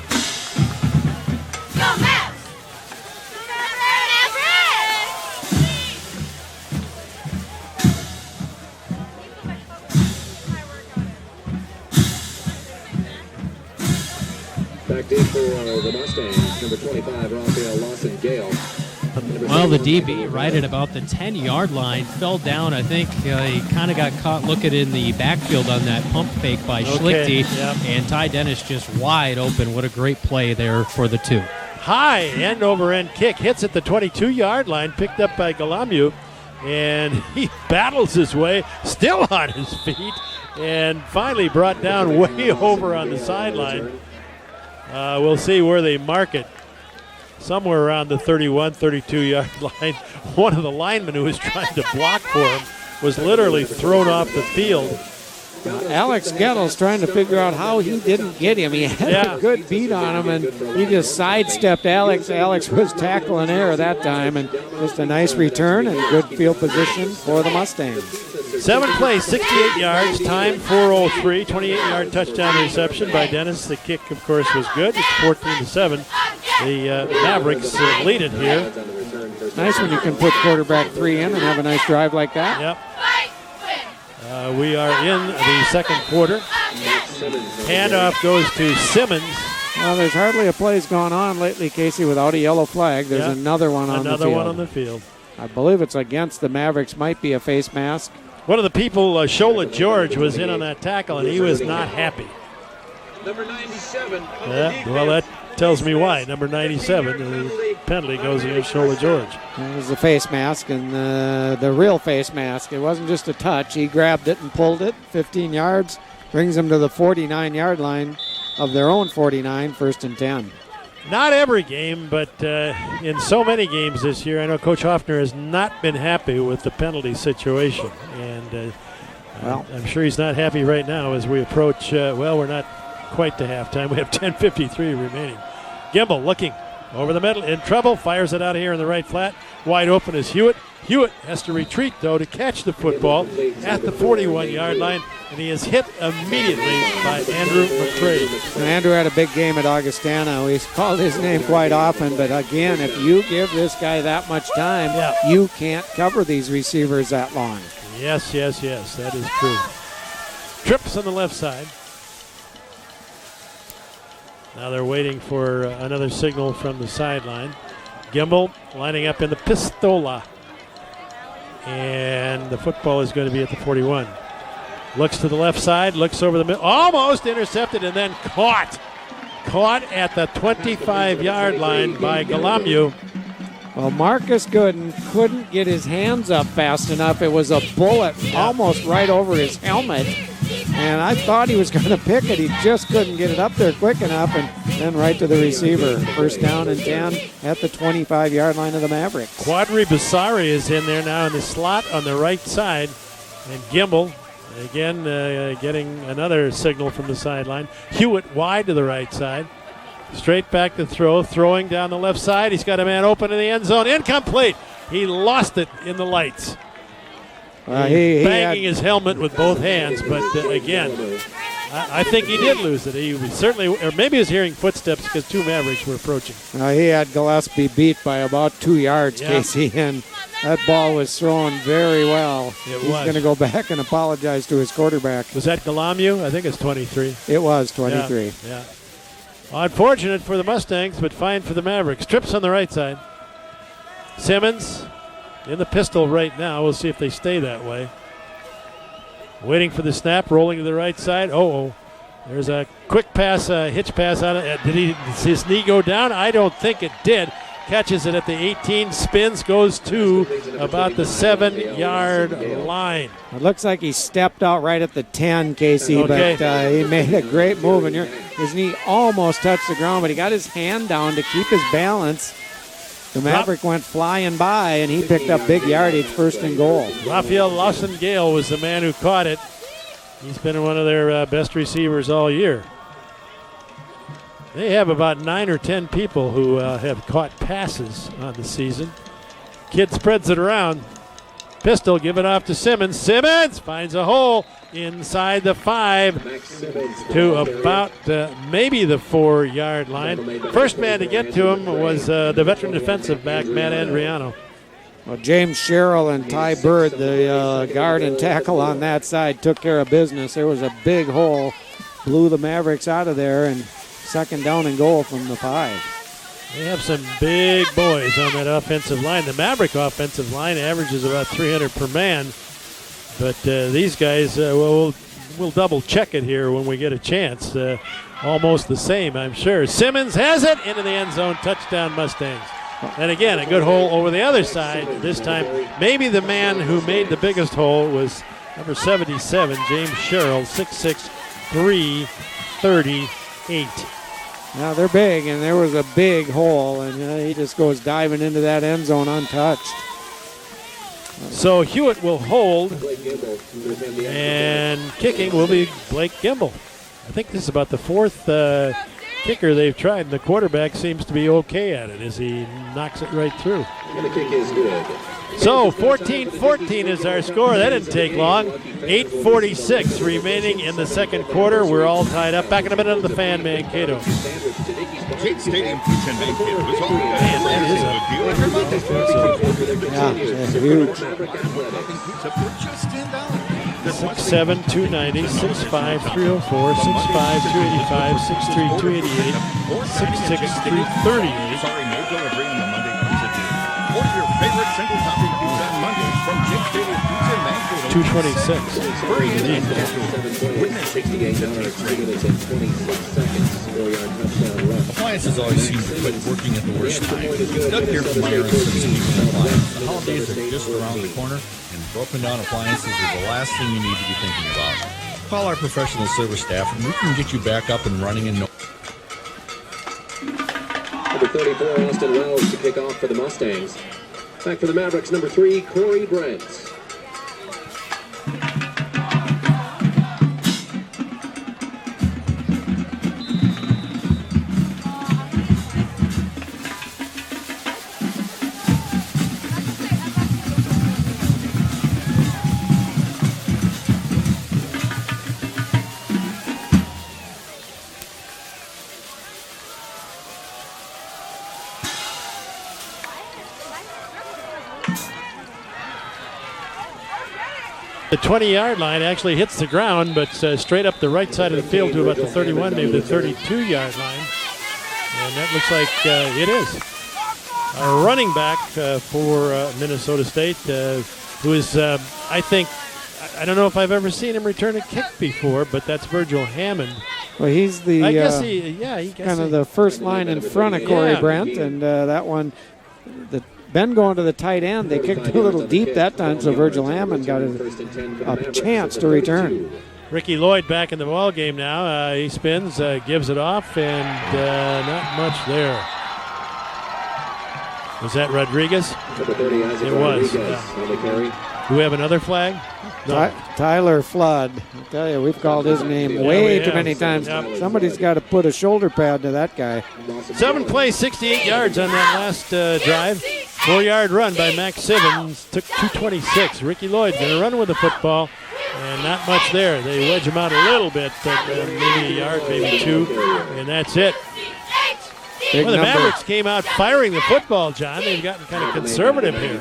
Go Mavs! Back in for the Mustangs, number 25, Raphael Lawson-Gale. Well, the DB right at about the 10-yard line fell down. I think he kind of got caught looking in the backfield on that pump fake by Schlichty. Yep. And Ty Dennis just wide open. What a great play there for the two. High end-over-end kick hits at the 22-yard line, picked up by Galamu, and he battles his way, still on his feet, and finally brought down way over on the sideline. We'll see where they mark it. Somewhere around the 31, 32-yard line. One of the linemen who was trying to block for him was literally thrown off the field. Alex Gettle's trying to figure out how he didn't get him. He had a good beat on him, and he just sidestepped Alex. Alex was tackling air that time, and just a nice return and good field position for the Mustangs. 7 plays, 68 yards, time 4:03, 28-yard touchdown reception by Dennis. The kick, of course, was good. It's 14-7. The Mavericks lead it here. Nice when you can put quarterback 3 in and have a nice drive like that. Yep. We are in the second quarter. Handoff goes to Simmons. Well, there's hardly a play's gone on lately, Casey, without a yellow flag. There's another one on the field. Another one on the field. I believe it's against the Mavericks. Might be a face mask. One of the people, Shola George, was in on that tackle, and he was not happy. Number 97. Well, that tells me why. Number 97, the penalty goes against Shola George. It was the face mask, and the real face mask. It wasn't just a touch. He grabbed it and pulled it. 15 yards, brings them to the 49-yard line of their own 49, 1st and 10. Not every game, but in so many games this year, I know Coach Hoffner has not been happy with the penalty situation. And I'm sure he's not happy right now as we approach, we're not quite to halftime. We have 10:53 remaining. Gimbel looking over the middle, in trouble, fires it out of here in the right flat. Wide open is Hewitt. Hewitt has to retreat, though, to catch the football at the 41-yard line, and he is hit immediately by Andrew McCrae. Andrew had a big game at Augustana. He's called his name quite often, but again, if you give this guy that much time, you can't cover these receivers that long. Yes, that is true. Trips on the left side. Now they're waiting for another signal from the sideline. Gimbel lining up in the pistola. And the football is going to be at the 41. Looks to the left side, looks over the middle. Almost intercepted and then caught. Caught at the 25-yard line by Galamu. Well, Marcus Gooden couldn't get his hands up fast enough. It was a bullet almost right over his helmet. And I thought he was going to pick it. He just couldn't get it up there quick enough, and then right to the receiver. 1st down and 10 at the 25-yard line of the Mavericks. Quadri Basari is in there now in the slot on the right side. And Gimbel, again, getting another signal from the sideline. Hewitt wide to the right side. Straight back to throw, throwing down the left side. He's got a man open in the end zone. Incomplete. He lost it in the lights. He banging his helmet with both hands, but again, I think he did lose it. He was certainly, or maybe he was hearing footsteps because 2 Mavericks were approaching. He had Gillespie beat by about 2 yards, Casey, and that ball was thrown very well. He's going to go back and apologize to his quarterback. Was that Galamu? I think it's 23. It was 23. Yeah. Unfortunate for the Mustangs, but fine for the Mavericks. Trips on the right side. Simmons in the pistol right now. We'll see if they stay that way. Waiting for the snap, rolling to the right side. There's a quick pass, hitch pass on it. Did his knee go down? I don't think it did. Catches it at the 18, spins, goes to about the 7-yard line. It looks like he stepped out right at the 10, Casey, but he made a great move. And his knee almost touched the ground, but he got his hand down to keep his balance. The Maverick went flying by, and he picked up big yardage, 1st and goal. Raphael Lawson-Gale was the man who caught it. He's been one of their best receivers all year. They have about 9 or 10 people who have caught passes on the season. Kid spreads it around, pistol, give it off to Simmons. Simmons finds a hole inside the 5 to about maybe the 4-yard line. First man to get to him was the veteran defensive back, Matt Andriano. Well, James Sherrill and Ty Bird, the guard and tackle on that side, took care of business. There was a big hole, blew the Mavericks out of there, and second down and goal from the 5. They have some big boys on that offensive line. The Maverick offensive line averages about 300 per man, but these guys, we'll double check it here when we get a chance. Almost the same, I'm sure. Simmons has it into the end zone. Touchdown, Mustangs. And again, a good hole over the other side. This time, maybe the man who made the biggest hole was number 77, James Sherrill, 6'6", 338. Now they're big, and there was a big hole, and he just goes diving into that end zone untouched. So Hewitt will hold, and kicking will be Blake Gimble. I think this is about the 4th kicker they've tried, and the quarterback seems to be okay at it as he knocks it right through. And the kick is good. So 14-14 is our score. That didn't take long. 8:46 remaining in the second quarter. We're all tied up. Back in a minute on the Fan, Mankato. Jake Stadium Pizza in Mankato is all Man, that is a deal every Monday. Yeah, it's huge. Pizza for just $10. 6'7", 290, 6'5", 304, 6'5", 285, 6'3", 288, 6'6", 338. Sorry, no delivery on the Monday pizza deal. Order your favorite single topping pizza on Mondays from Jake Stadium Pizza in Mankato. 226. Wouldn't it take the 68 yards, 3 minutes and 26 seconds. 4-yard touchdown run. Appliances always seem to quit working at the worst time. Doug here from Myron Simpson Appliance. The holidays are just around the corner, and broken down appliances is the last thing you need to be thinking about. Call our professional service staff, and we can get you back up and running in no. Number 34, Austin Wells to kick off for the Mustangs. Back for the Mavericks, number 3, Corey Brent. The 20-yard line actually hits the ground, but straight up the right side of the field to about the 31, maybe the 32-yard line. And that looks like it is. Our running back for Minnesota State, who is, I think, I don't know if I've ever seen him return a kick before, but that's Virgil Hammond. Well, he's the I guess he kind of the first line in front of Corey Brent, and that one, Ben going to the tight end. They kicked a little deep that time, so Virgil Hammond got a chance to return. Ricky Lloyd back in the ball game now. He spins, gives it off, and not much there. Was that Rodriguez? It was. Do we have another flag? No. Tyler Flood. I tell you, we've called his name way too many times. Yep. Somebody's got to put a shoulder pad to that guy. 7 plays, 68 yards on that last drive. 4-yard run by Max Simmons. Took 2:26. Ricky Lloyd going to run with the football, and not much there. They wedge him out a little bit, but maybe a yard, maybe 2, and that's it. Well, the Mavericks came out firing the football, John. They've gotten kind of conservative here.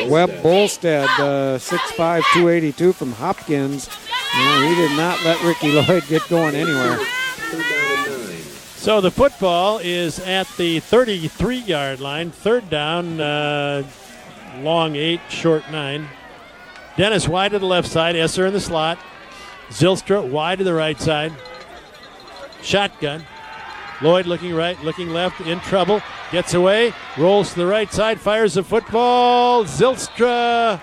Webb Bolstead, 6'5", 282 from Hopkins. He did not let Ricky Lloyd get going anywhere. So the football is at the 33-yard line. Third down, long 8, short 9. Dennis wide to the left side. Esser in the slot. Zylstra wide to the right side. Shotgun. Lloyd looking right, looking left, in trouble. Gets away, rolls to the right side, fires the football. Zylstra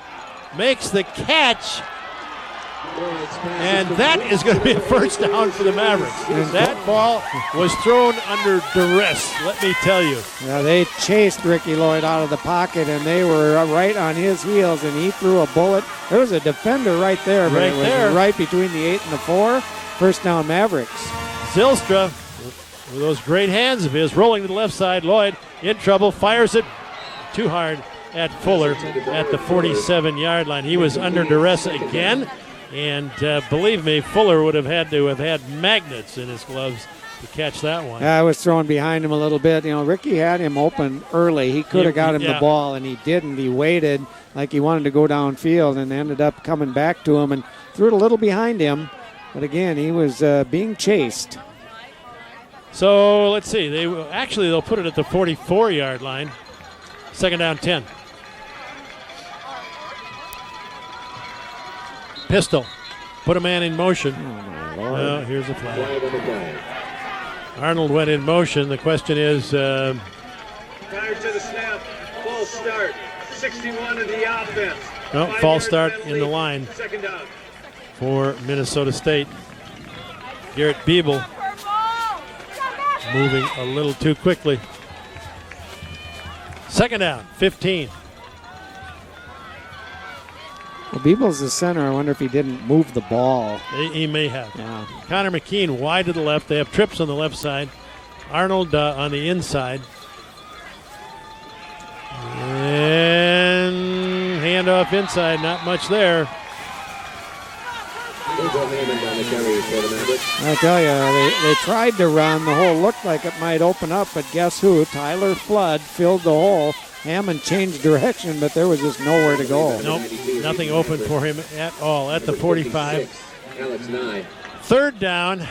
makes the catch. And that is going to be a first down for the Mavericks. That ball was thrown under duress, let me tell you. Yeah, they chased Ricky Lloyd out of the pocket, and they were right on his heels, and he threw a bullet. There was a defender right there, but it was right between the 8 and the 4. First down, Mavericks. Zylstra, with those great hands of his, rolling to the left side. Lloyd in trouble, fires it too hard. at Fuller at the 47-yard line. He was under duress again, and believe me, Fuller would have had to have had magnets in his gloves to catch that one. Yeah, I was throwing behind him a little bit. You know, Ricky had him open early. He could have got him the ball, and he didn't. He waited like he wanted to go downfield and ended up coming back to him and threw it a little behind him. But again, he was being chased. So let's see. They'll put it at the 44-yard line. Second down, 10. Pistol. Put a man in motion. Oh, here's a flag. Arnold went in motion. The question is... Prior to the snap, false start. 61 of the offense. No, false start in the line Second down. for Minnesota State. Garrett Beeble moving a little too quickly. Second down, 15. Well, Beeble's the center. I wonder if he didn't move the ball. He may have. Yeah. Connor McKean wide to the left. They have trips on the left side. Arnold on the inside. And handoff inside. Not much there. I tell you, they tried to run. The hole looked like it might open up, but guess who? Tyler Flood filled the hole. Hammond changed direction, but there was just nowhere to go. Nope, nothing open for him at all at the 45. Alex Nye. Third down.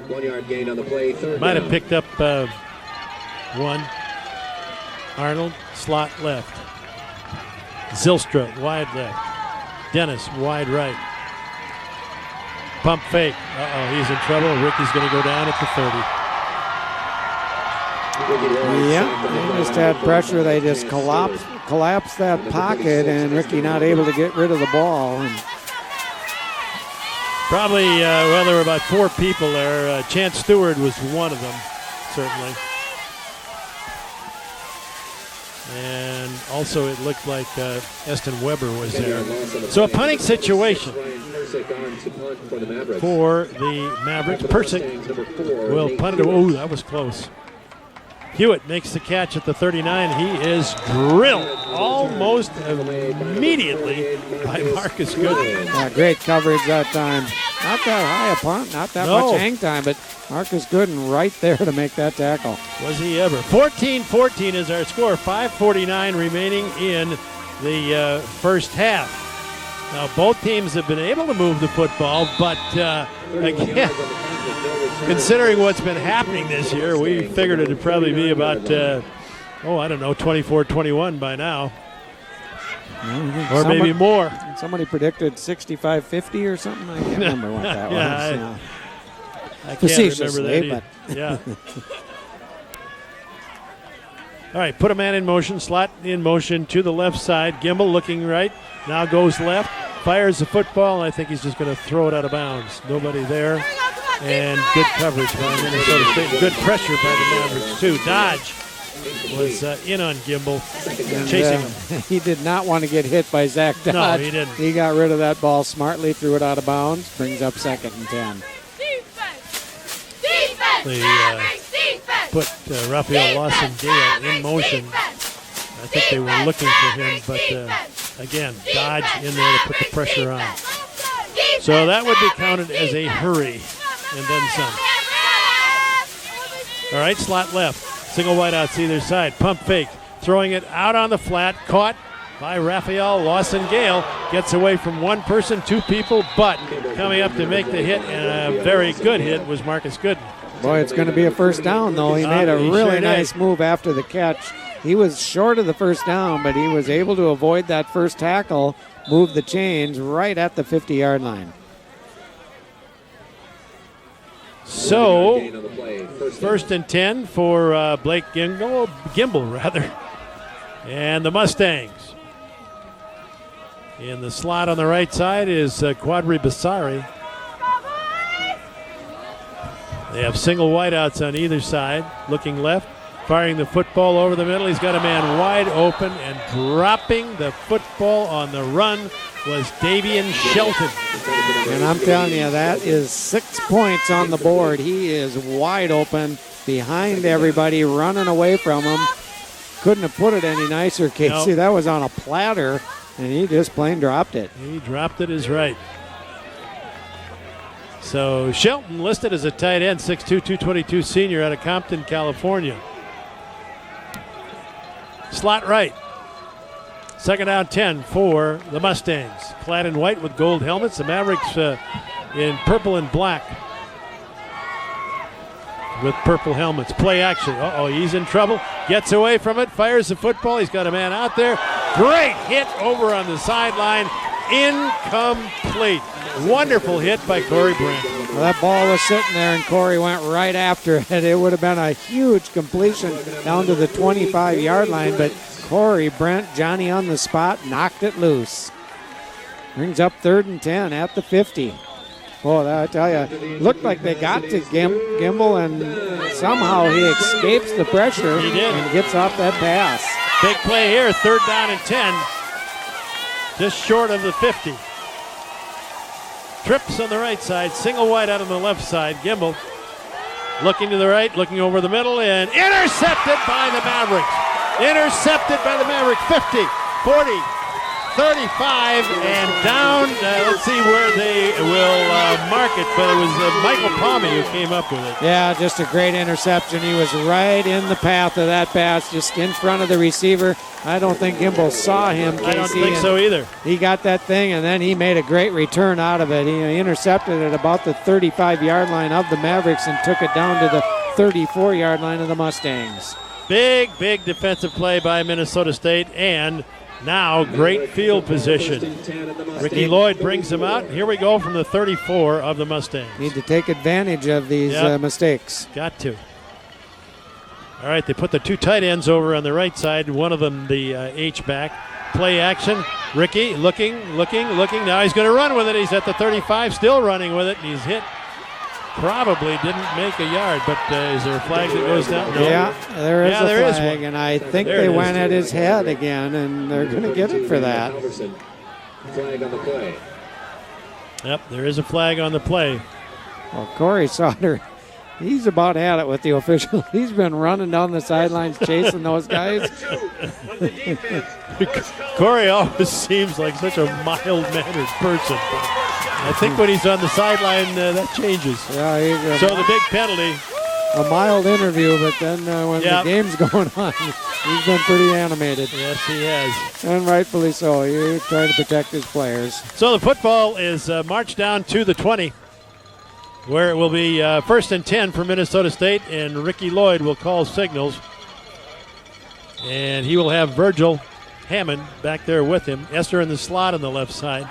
1 yard gain on the play. Third Might down. have picked up one. Arnold, slot left. Zylstra, wide left. Dennis, wide right. Pump fake. Uh-oh, he's in trouble. Ricky's going to go down at the 30. Yeah, they just had pressure. They just collapsed that pocket, and Ricky not able to get rid of the ball. And probably, there were about 4 people there. Chance Stewart was one of them, certainly. And also it looked like Eston Weber was there. So a punting situation for the Mavericks. Persick will punt it. Oh, that was close. Hewitt makes the catch at the 39. He is drilled almost immediately by Marcus Goodwin. Yeah, great coverage that time. Not that high a punt, not that much hang time, but Marcus Gooden right there to make that tackle. Was he ever. 14-14 is our score. 5:49 remaining in the first half. Now, both teams have been able to move the football, but again, considering what's been happening this year, we figured it would probably be about, 24-21 by now. Or maybe more. Somebody predicted 65-50 or something. I can't remember what that was. I can't remember that either. Yeah. All right, put a man in motion, slot in motion to the left side. Gimbel looking right, now goes left, fires the football, and I think he's just going to throw it out of bounds. Nobody there, and good coverage by Minnesota State. Good pressure by the Mavericks, too. Dodge was in on Gimbel, chasing him. He did not want to get hit by Zach Dodge. No, he didn't. He got rid of that ball smartly, threw it out of bounds, brings up 2nd and 10. They put Raphael Lawson-Gale in motion. I think they were looking for him, but again, Dodge in there to put the pressure on. So that would be counted as a hurry, and then some. All right, slot left. Single wideouts either side. Pump fake. Throwing it out on the flat. Caught by Raphael Lawson-Gale. Gets away from one person, 2 people, but coming up to make the hit, and a very good hit, was Marcus Gooden. Boy, it's going to be a first down, though. He made a really nice move after the catch. He was short of the first down, but he was able to avoid that first tackle, move the chains right at the 50-yard line. So, 1st and 10 for Blake Gimbel, and the Mustangs. In the slot on the right side is Quadri Basari. They have single wideouts on either side. Looking left, firing the football over the middle. He's got a man wide open, and dropping the football on the run was Davian Shelton. And I'm telling you, that is 6 points on the board. He is wide open behind everybody, running away from him. couldn't have put it any nicer, Casey. Nope. That was on a platter, and he just plain dropped it. He dropped it is right. So Shelton listed as a tight end, 6'2", 222 senior out of Compton, California. Slot right. Second down 10 for the Mustangs. Clad in white with gold helmets. The Mavericks in purple and black with purple helmets. Play action. He's in trouble. Gets away from it. Fires the football. He's got a man out there. Great hit over on the sideline. Incomplete. Wonderful hit by Corey Brent. Well, that ball was sitting there, and Corey went right after it. It would have been a huge completion down to the 25-yard line, but Corey Brent, Johnny on the spot, knocked it loose. Brings up 3rd and 10 at the 50. Boy, I tell you, looked like they got to Gimbel, and somehow he escapes the pressure. He did. And gets off that pass. Big play here, 3rd down and 10. Just short of the 50. Trips on the right side, single wide out on the left side. Gimbel looking to the right, looking over the middle, and intercepted by the Mavericks. Intercepted by the Mavericks. 50, 40, 35, and down. Let's see where they will mark it, but it was Michael Palmy who came up with it. Yeah, just a great interception. He was right in the path of that pass, just in front of the receiver. I don't think Gimbel saw him, Casey. I don't think so either. He got that thing, and then he made a great return out of it. He intercepted it about the 35-yard line of the Mavericks and took it down to the 34-yard line of the Mustangs. Big defensive play by Minnesota State, and now great field position. Ricky Lloyd brings him out. Here we go from the 34 of the Mustangs. Need to take advantage of these mistakes. Got to. All right, they put the two tight ends over on the right side, one of them the H-back. Play action. Ricky looking. Now he's going to run with it. He's at the 35, still running with it. He's hit. Probably didn't make a yard, but is there a flag that goes down? No. Yeah, there is a flag, one. and I think they went at his head again, and they're going to get it for that. Flag on the play. Yep, there is a flag on the play. Well, Corey Sauter, he's about had it with the official. He's been running down the sidelines chasing those guys. Corey always seems like such a mild-mannered person. I think when he's on the sideline, that changes. Yeah, so the big penalty. A mild interview, but then when the game's going on, he's been pretty animated. Yes, he has. And rightfully so. He's trying to protect his players. So the football is marched down to the 20, where it will be 1st and 10 for Minnesota State, and Ricky Lloyd will call signals. And he will have Virgil Hammond back there with him. Esther in the slot on the left side.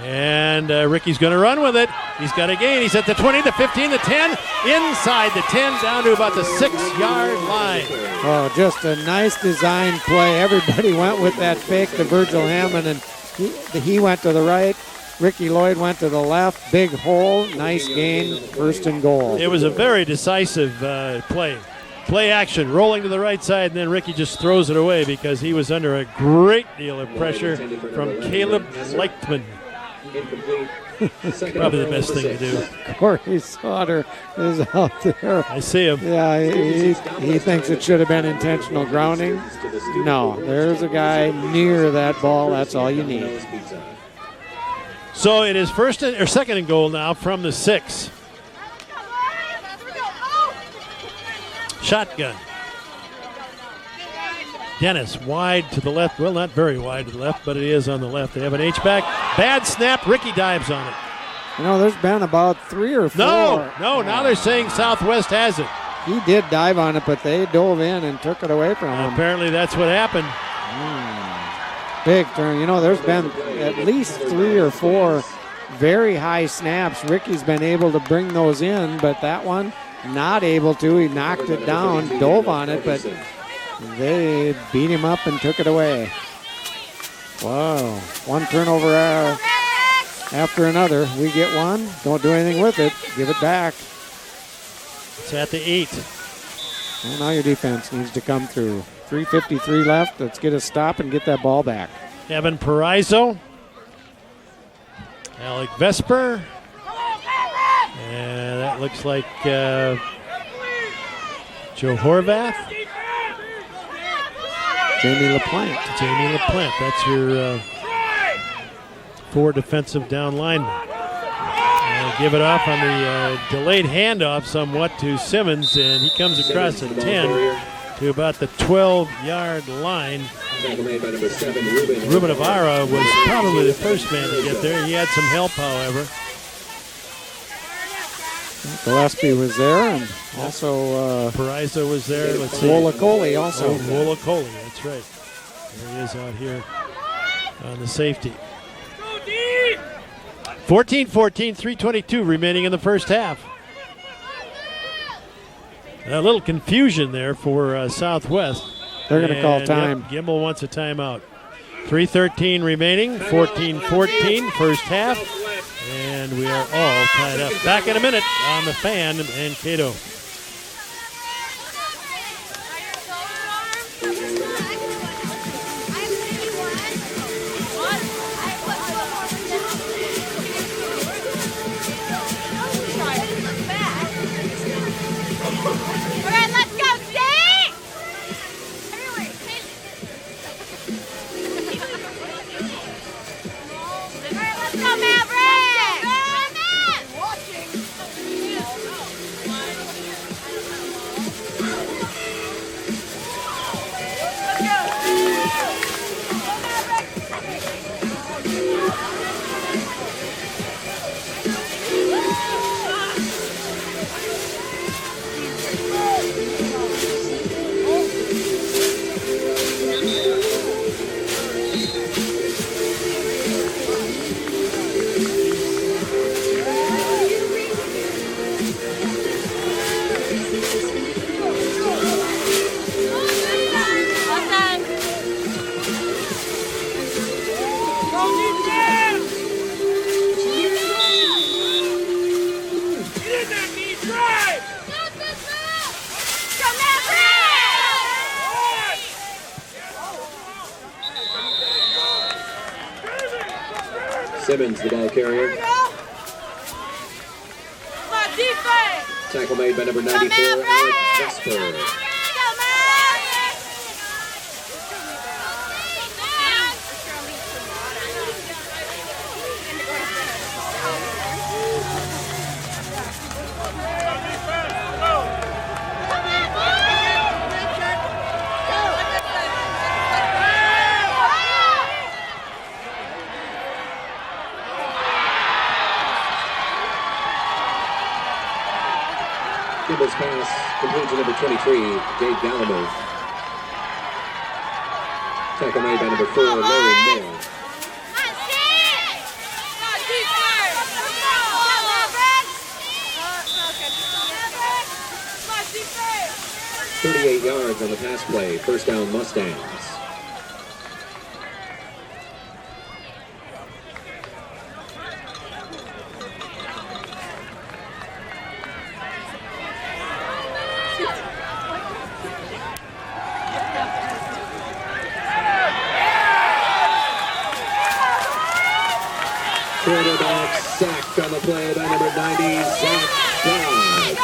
And Ricky's going to run with it. He's got a gain. He's at the 20, the 15, the 10. Inside the 10, down to about the 6-yard line. Oh, just a nice design play. Everybody went with that fake to Virgil Hammond, and he went to the right. Ricky Lloyd went to the left. Big hole. Nice gain. 1st and goal. It was a very decisive play. Play action, rolling to the right side, and then Ricky just throws it away because he was under a great deal of pressure from Caleb Leichtman. Probably the best thing to do. Corey Sauter is out there. I see him. Yeah, he thinks it should have been intentional grounding. No, there's a guy near that ball. That's all you need. So it is 2nd and goal now from the 6. Shotgun. Dennis wide to the left. Well, not very wide to the left, but it is on the left. They have an H-back. Bad snap. Ricky dives on it. You know, there's been about 3 or 4. No. Now they're saying Southwest has it. He did dive on it, but they dove in and took it away from him. Apparently that's what happened. Big turn. You know, there's been at least 3 or 4 very high snaps. Ricky's been able to bring those in, but that one, not able to. He knocked it down, dove on it, but they beat him up and took it away. Wow. One turnover after another. We get one. Don't do anything with it. Give it back. It's at the 8. Well, now your defense needs to come through. 3:53 left. Let's get a stop and get that ball back. Evan Parizzo. Alec Vesper. And that looks like Joe Horvath. Jamie LaPlante. Jamie LaPlante, that's your 4 defensive down linemen. Give it off on the delayed handoff somewhat to Simmons, and he comes across the 10 to about the 12-yard line. Ruben Ibarra was probably the first man to get there. He had some help, however. Gillespie was there, and also Pariza was there. Let's see. Wolacoli also. Wolacoli, that's right. There he is out here on the safety. 14-14, 3:22 remaining in the first half. A little confusion there for Southwest. They're going to call time. Yep, Gimbel wants a timeout. 3:13 remaining, 14-14, first half. And we are all tied up. Back in a minute on the Fan and Mankato. Simmons, the ball carrier. Tackle made by number 94, Alex Vesper. Gimbel's pass complete to number 23, Dave Gallimore. Tackle made by number 4, Larry Moore. "38 yards on the pass play. First down, Mustangs." Quarterback sacked on the play by number 90, Zach Dodge.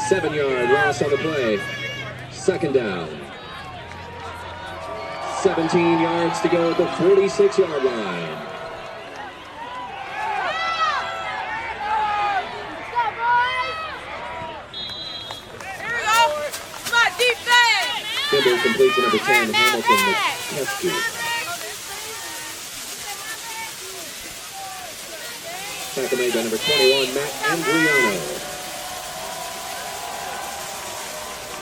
Seven-yard loss on the play. Second down. 17 yards to go at the 46-yard line. Gimbel complete to number 10, Hamilton McCaskey. Tackle made by number 21, Matt Andriano.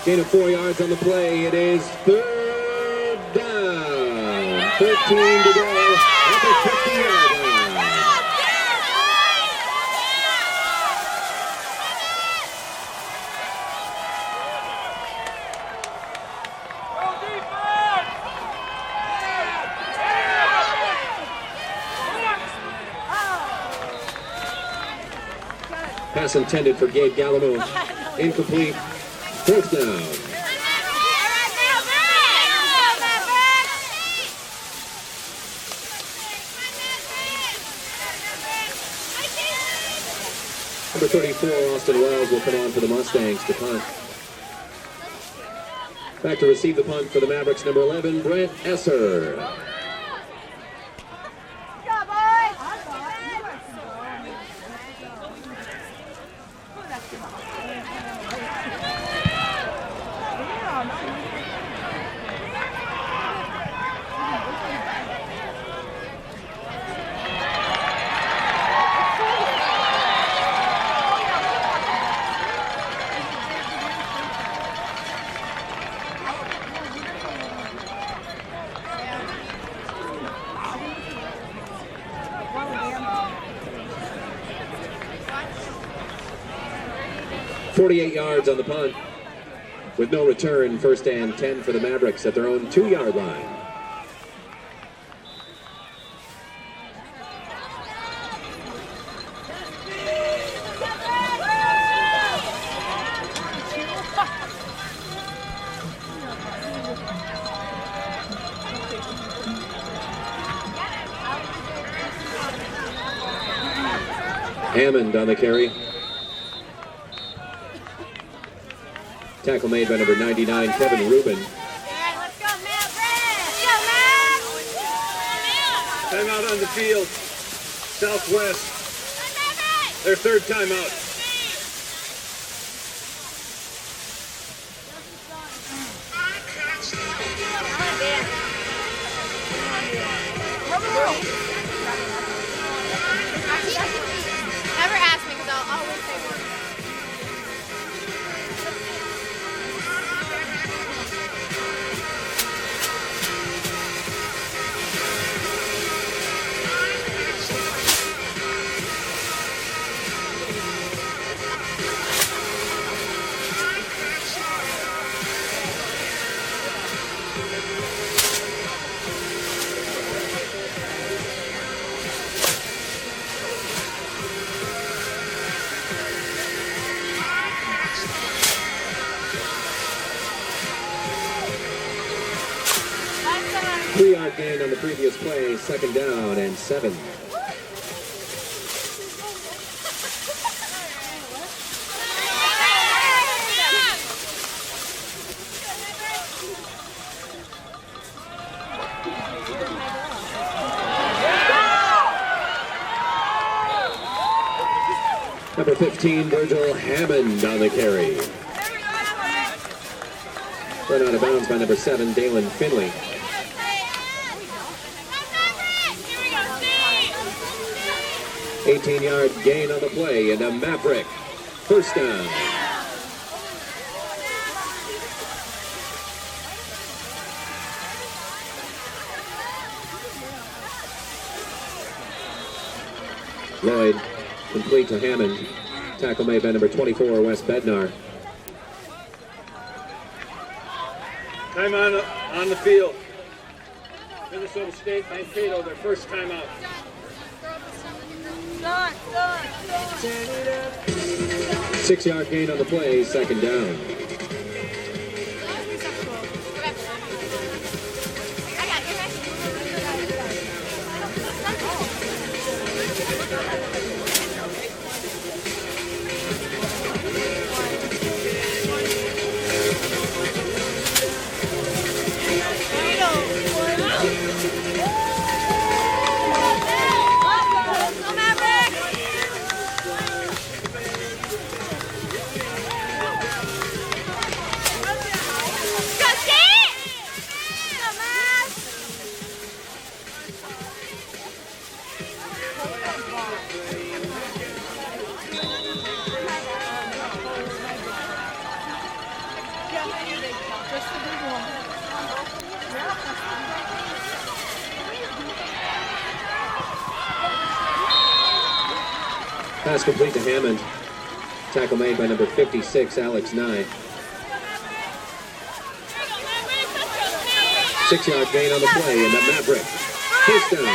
Gain of 4 yards on the play. It is third down. 13 to go at the 50-yard line. Pass intended for Gabe Gallimore. Incomplete. Fourth down. Number 34, Austin Wells, will come on for the Mustangs to punt. Back to receive the punt for the Mavericks, number 11, Brent Esser. Go, boys! 48 yards on the punt. With no return, first and 10 for the Mavericks at their own 2-yard line. Hammond on the carry. Tackle made by number 99, Kevin Rubin. Let's go, Matt! Let's go, Matt! Timeout on the field. Southwest. Their third timeout. Never ask me because I'll always say one. Three-yard gain on the previous play, second down and 7. Number 15, Virgil Hammond on the carry. Run out of bounds by number 7, Dalen Finley. 18-yard gain on the play, and a Maverick first down. Lloyd, complete to Hammond. Tackle made by number 24, Wes Bednar. Time on the field. Minnesota State, Mankato, their first timeout. 6-yard gain on the play, second down. Pass complete to Hammond. Tackle made by number 56, Alex Nye. 6-yard gain on the play, and the Maverick first down.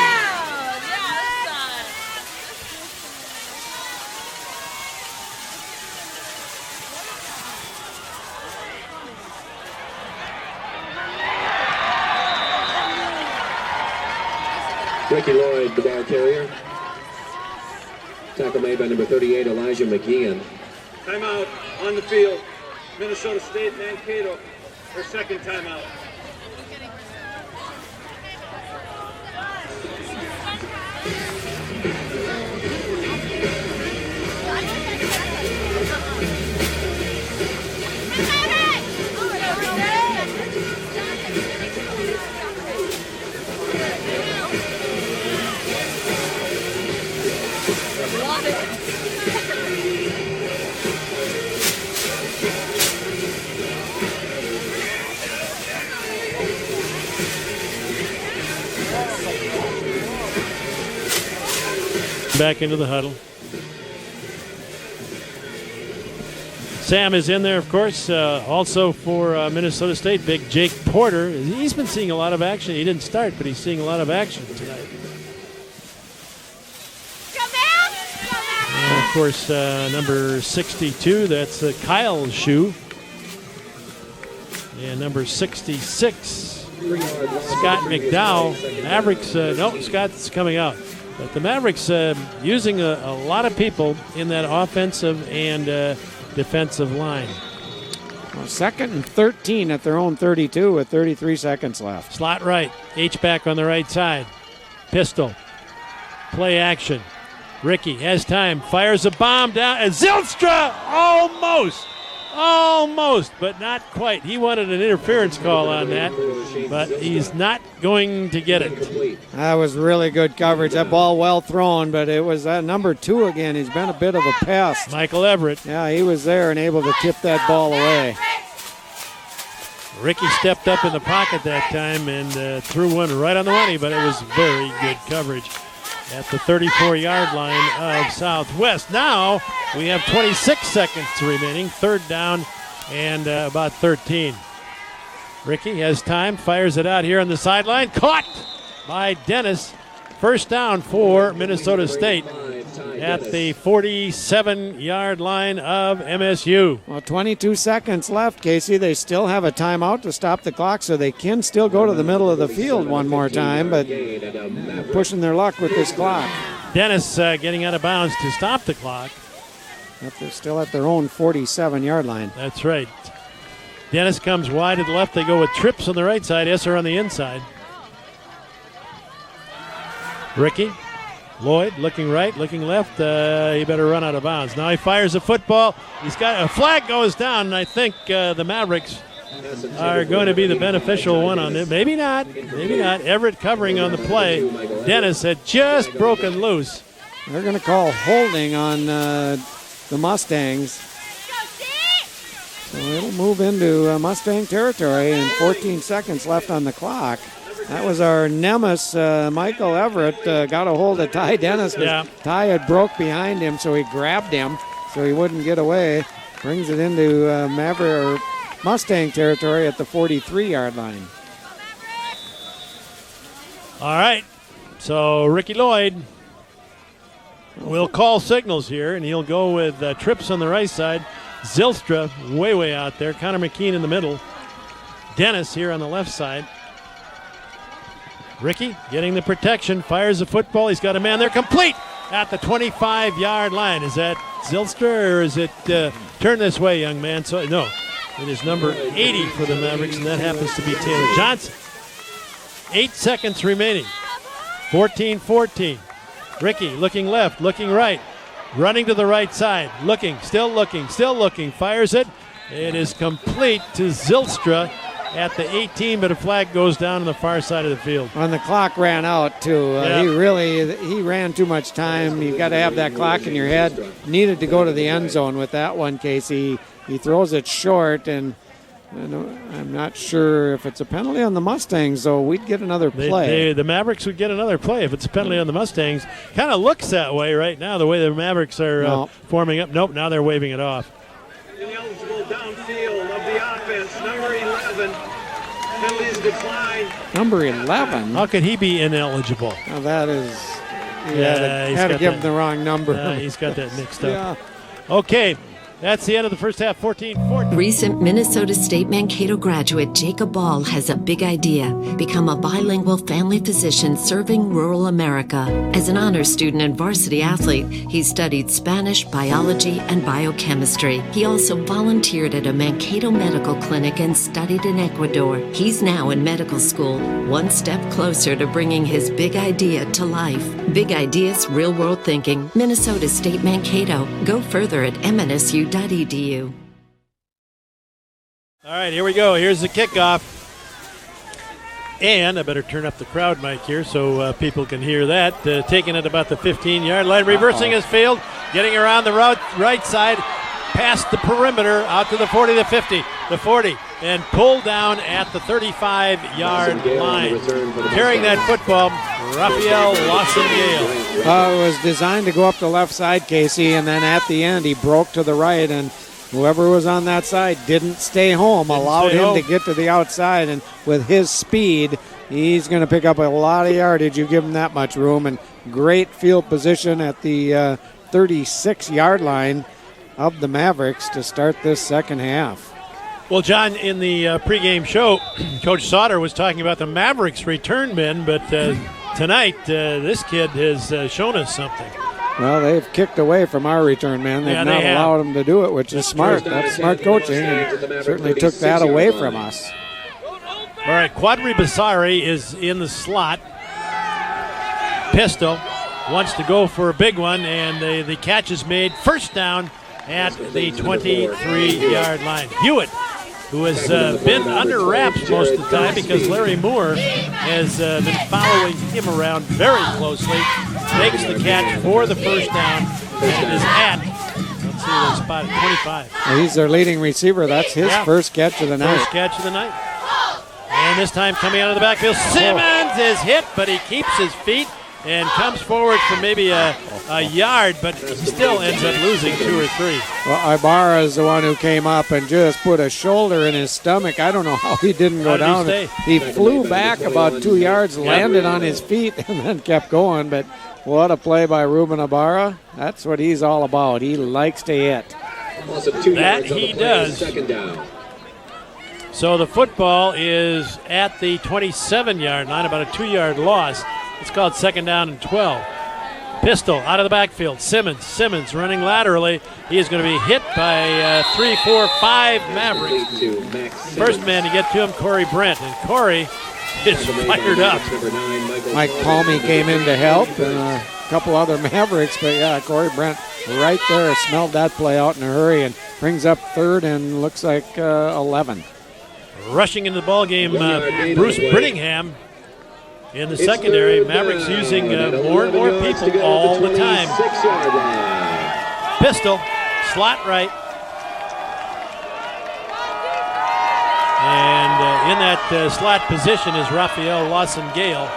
Ricky Lloyd, the ball carrier. Tackle made by number 38, Elijah McGeehan. Timeout on the field. Minnesota State, Mankato, their second timeout. Back into the huddle. Sam is in there, of course. Also for Minnesota State, big Jake Porter. He's been seeing a lot of action. He didn't start, but he's seeing a lot of action tonight. And of course, number 62, that's Kyle Shue. And number 66, Scott McDowell. Mavericks, no, Scott's coming out. But the Mavericks using a lot of people in that offensive and defensive line. Well, 2nd and 13 at their own 32 with 33 seconds left. Slot right. H-back on the right side. Pistol. Play action. Ricky has time. Fires a bomb down. And Zylstra almost, but not quite. He wanted an interference call on that, but he's not going to get it. That was really good coverage. That ball well thrown, but it was number 2 again. He's been a bit of a pest. Michael Everett. Yeah, he was there and able to tip that ball away. Ricky stepped up in the pocket that time and threw one right on the money, but it was very good coverage at the 34-yard line of Southwest. Now we have 26 seconds remaining. 3rd down and about 13. Ricky has time, fires it out here on the sideline. Caught by Dennis. 1st down for Minnesota State at the 47-yard line of MSU. Well, 22 seconds left, Casey. They still have a timeout to stop the clock, so they can still go to the middle of the field one more time, but pushing their luck with this clock. Dennis getting out of bounds to stop the clock. But they're still at their own 47-yard line. That's right. Dennis comes wide to the left. They go with Trips on the right side, Esser on the inside. Ricky. Lloyd looking right, looking left. He better run out of bounds. Now he fires a football. He's got a flag goes down, and I think the Mavericks are going to be the beneficial one on it. Maybe not. Maybe not. Everett covering on the play. Dennis had just broken loose. They're going to call holding on the Mustangs. So it'll move into Mustang territory, and 14 seconds left on the clock. That was our nemesis, Michael Everett, got a hold of Ty Dennis. Yeah. Ty had broke behind him, so he grabbed him so he wouldn't get away. Brings it into Maverick or Mustang territory at the 43-yard line. All right. So Ricky Lloyd will call signals here, and he'll go with Trips on the right side. Zylstra way out there. Connor McKean in the middle. Dennis here on the left side. Ricky getting the protection, fires the football. He's got a man there, complete at the 25-yard line. Is that Zylstra or is it turn this way, young man? So no, it is number 80 for the Mavericks, and that happens to be Taylor Johnson. 8 seconds remaining. 14-14. Ricky looking left, looking right, running to the right side, still looking, fires it. It is complete to Zylstra at the 18, but a flag goes down on the far side of the field. And the clock ran out, too. He ran too much time. You've got to have that clock in your head. Needed to go to the end zone with that one, Casey. He throws it short, and I'm not sure if it's a penalty on the Mustangs, so we'd get another play. The Mavericks would get another play if it's a penalty on the Mustangs. Kind of looks that way right now, the way the Mavericks are forming up. Nope, now they're waving it off. Ineligible downfield of the offense, number 11. Penalties decline. Number 11? How could he be ineligible? Well, that is... He had to give him the wrong number. He's got that mixed up. Yeah. Okay, that's the end of the first half, 14-14. Recent Minnesota State Mankato graduate Jacob Ball has a big idea: become a bilingual family physician serving rural America. As an honors student and varsity athlete, he studied Spanish, biology, and biochemistry. He also volunteered at a Mankato medical clinic and studied in Ecuador. He's now in medical school, one step closer to bringing his big idea to life. Big ideas, real world thinking. Minnesota State Mankato. Go further at mnsu.edu. All right, here we go. Here's the kickoff. And I better turn up the crowd mic here so people can hear that. Taking it about the 15-yard line, reversing his field, getting around the right side, past the perimeter, out to the 40, the 50, the 40, and pulled down at the 35-yard line. Carrying that football, Raphael Lawson-Gale. It was designed to go up the left side, Casey, and then at the end he broke to the right, and whoever was on that side didn't stay home, allowed him to get to the outside, and with his speed, he's going to pick up a lot of yardage. You give him that much room, and great field position at the 36-yard line of the Mavericks to start this second half. Well, John, in the pregame show, Coach Sauter was talking about the Mavericks return men, but tonight this kid has shown us something. Well, they've kicked away from our return man. They've not allowed them to do it, which is smart. That's smart coaching, and certainly took that away from us. All right, Quadri Basari is in the slot. Pistol wants to go for a big one, and the catch is made. First down at the 23-yard line. Hewitt, who has been under wraps most of the time because Larry Moore has been following him around very closely, makes the catch for the first down and is at, let's see what spot, 25. Well, he's their leading receiver. That's his first catch of the night. First catch of the night. And this time coming out of the backfield, Simmons is hit, but he keeps his feet and comes forward for maybe a yard, but he still ends up losing 2 or 3. Well, Ibarra is the one who came up and just put a shoulder in his stomach. I don't know how he didn't go down. He flew back about 2 yards, landed on his feet, and then kept going. But what a play by Ruben Ibarra. That's what he's all about. He likes to hit. That he does. So the football is at the 27-yard line, about a 2-yard loss. It's called second down and 12. Pistol out of the backfield. Simmons running laterally. He is going to be hit by 3, 4, 5 Mavericks. First man to get to him, Corey Brent. And Corey is fired up. Mike Palmy came in to help, and a couple other Mavericks. But, yeah, Corey Brent right there smelled that play out in a hurry and brings up third and looks like 11. Rushing into the ball game, Bruce Brittingham. In the secondary, Mavericks using more and more people all the time. Pistol, slot right. And in that slot position is Raphael Lawson-Gale.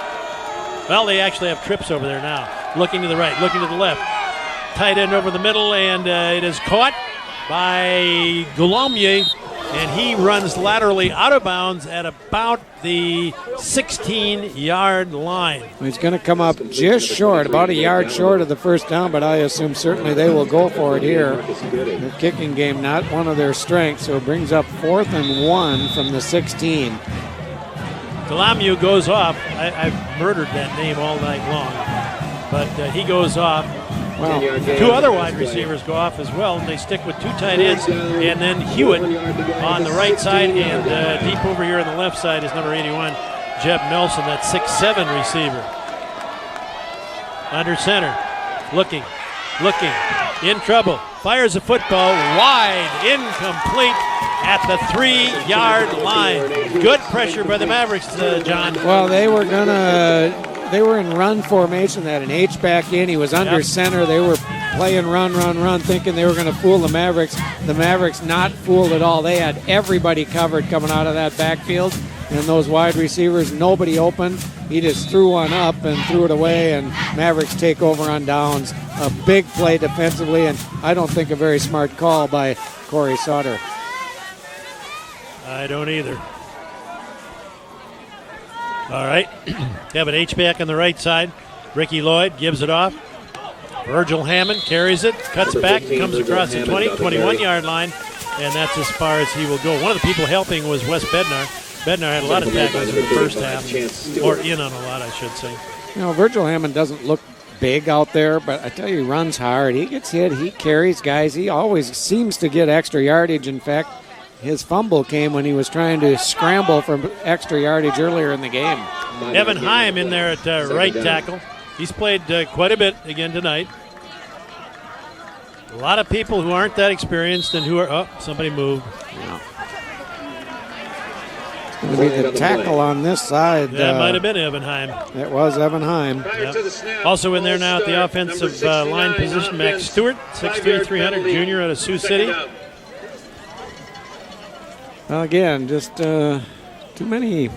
Well, they actually have trips over there now. Looking to the right, looking to the left. Tight end over the middle, and it is caught by Goulommier. And he runs laterally out of bounds at about the 16-yard line. He's going to come up just short, about a yard short of the first down, but I assume certainly they will go for it here. The kicking game, not one of their strengths, so it brings up 4th and 1 from the 16. Goulommier goes off. I've murdered that name all night long. But he goes off. Well, 2 other wide receivers go off as well, and they stick with 2 tight ends, and then Hewitt on the right side, and deep over here on the left side is number 81, Jeb Nelson, that 6'7" receiver. Under center, looking, in trouble, fires a football wide, incomplete at the 3-yard line. Good pressure by the Mavericks, John. Well, they were in run formation. They had an H-back in. He was under center. They were playing run, thinking they were going to fool the Mavericks. The Mavericks not fooled at all. They had everybody covered coming out of that backfield. And those wide receivers, nobody open. He just threw one up and threw it away, and Mavericks take over on downs. A big play defensively, and I don't think a very smart call by Corey Sauter. I don't either. All right, have an H-back on the right side. Ricky Lloyd gives it off. Virgil Hammond carries it, cuts back, comes across the 20, 21-yard line, and that's as far as he will go. One of the people helping was Wes Bednar. Bednar had a lot of tackles in the first half, or in on a lot, I should say. You know, Virgil Hammond doesn't look big out there, but I tell you, he runs hard. He gets hit. He carries guys. He always seems to get extra yardage. In fact, his fumble came when he was trying to scramble for extra yardage earlier in the game. Evan Heim in there at right tackle. He's played quite a bit again tonight. A lot of people who aren't that experienced and who are... Oh, somebody moved. Yeah. It's going to be the tackle on this side. That might have been Evan Heim. It was Evan Heim. Yep. Also in there now at the offensive line position, Max Stewart, 6'3", 300 junior out of Sioux City. Well, again, just too many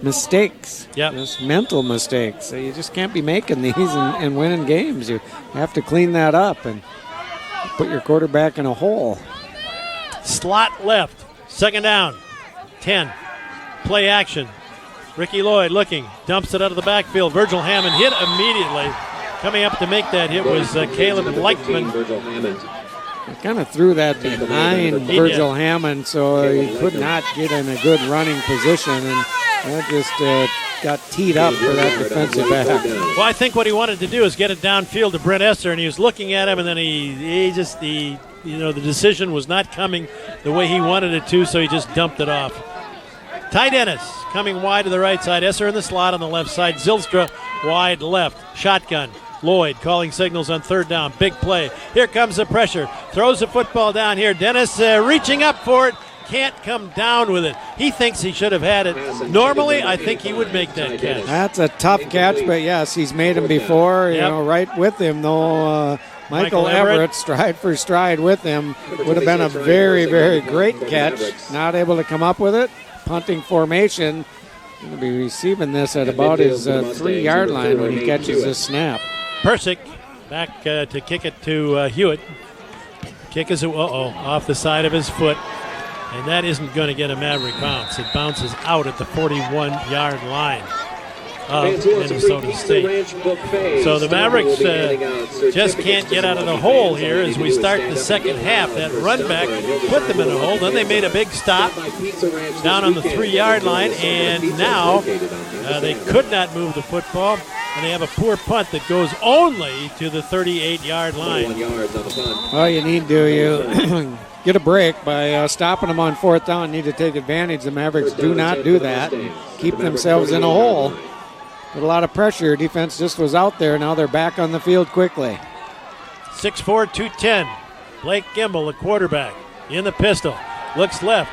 mistakes. Yep. Just mental mistakes. So you just can't be making these and winning games. You have to clean that up and put your quarterback in a hole. Slot left. Second down. 10. Play action. Ricky Lloyd looking. Dumps it out of the backfield. Virgil Hammond hit immediately. Coming up to make that hit was Caleb Leichtman. He kind of threw that behind Virgil Hammond, so he could not get in a good running position, and that just got teed up for that defensive back. Well, I think what he wanted to do is get it downfield to Brent Esser, and he was looking at him, and then the decision was not coming the way he wanted it to, so he just dumped it off. Ty Dennis coming wide to the right side. Esser in the slot on the left side. Zylstra wide left. Shotgun. Lloyd calling signals on third down. Big play. Here comes the pressure. Throws the football down here. Dennis reaching up for it. Can't come down with it. He thinks he should have had it. Normally, I think he would make that catch. That's a tough catch, but yes, he's made him before. You know, right with him, though. Michael Everett, stride for stride with him, would have been a very, very great catch. Not able to come up with it. Punting formation. Going to be receiving this at about his 3-yard line when he catches this snap. Persick back to kick it to Hewitt. Kick is off the side of his foot, and that isn't going to get a Maverick bounce. It bounces out at the 41-yard line of Minnesota State. So the Mavericks just can't get out of the hole here as we start the second half. That run back put them in a hole. Then they made a big stop down on the 3-yard line, and now they could not move the football. And they have a poor punt that goes only to the 38-yard line. Well, you need to get a break by stopping them on fourth down. Need to take advantage. The Mavericks do not do that. Keep themselves in a hole. With a lot of pressure. Defense just was out there. Now they're back on the field quickly. 6'4", 210. Blake Gimbel, the quarterback, in the pistol. Looks left.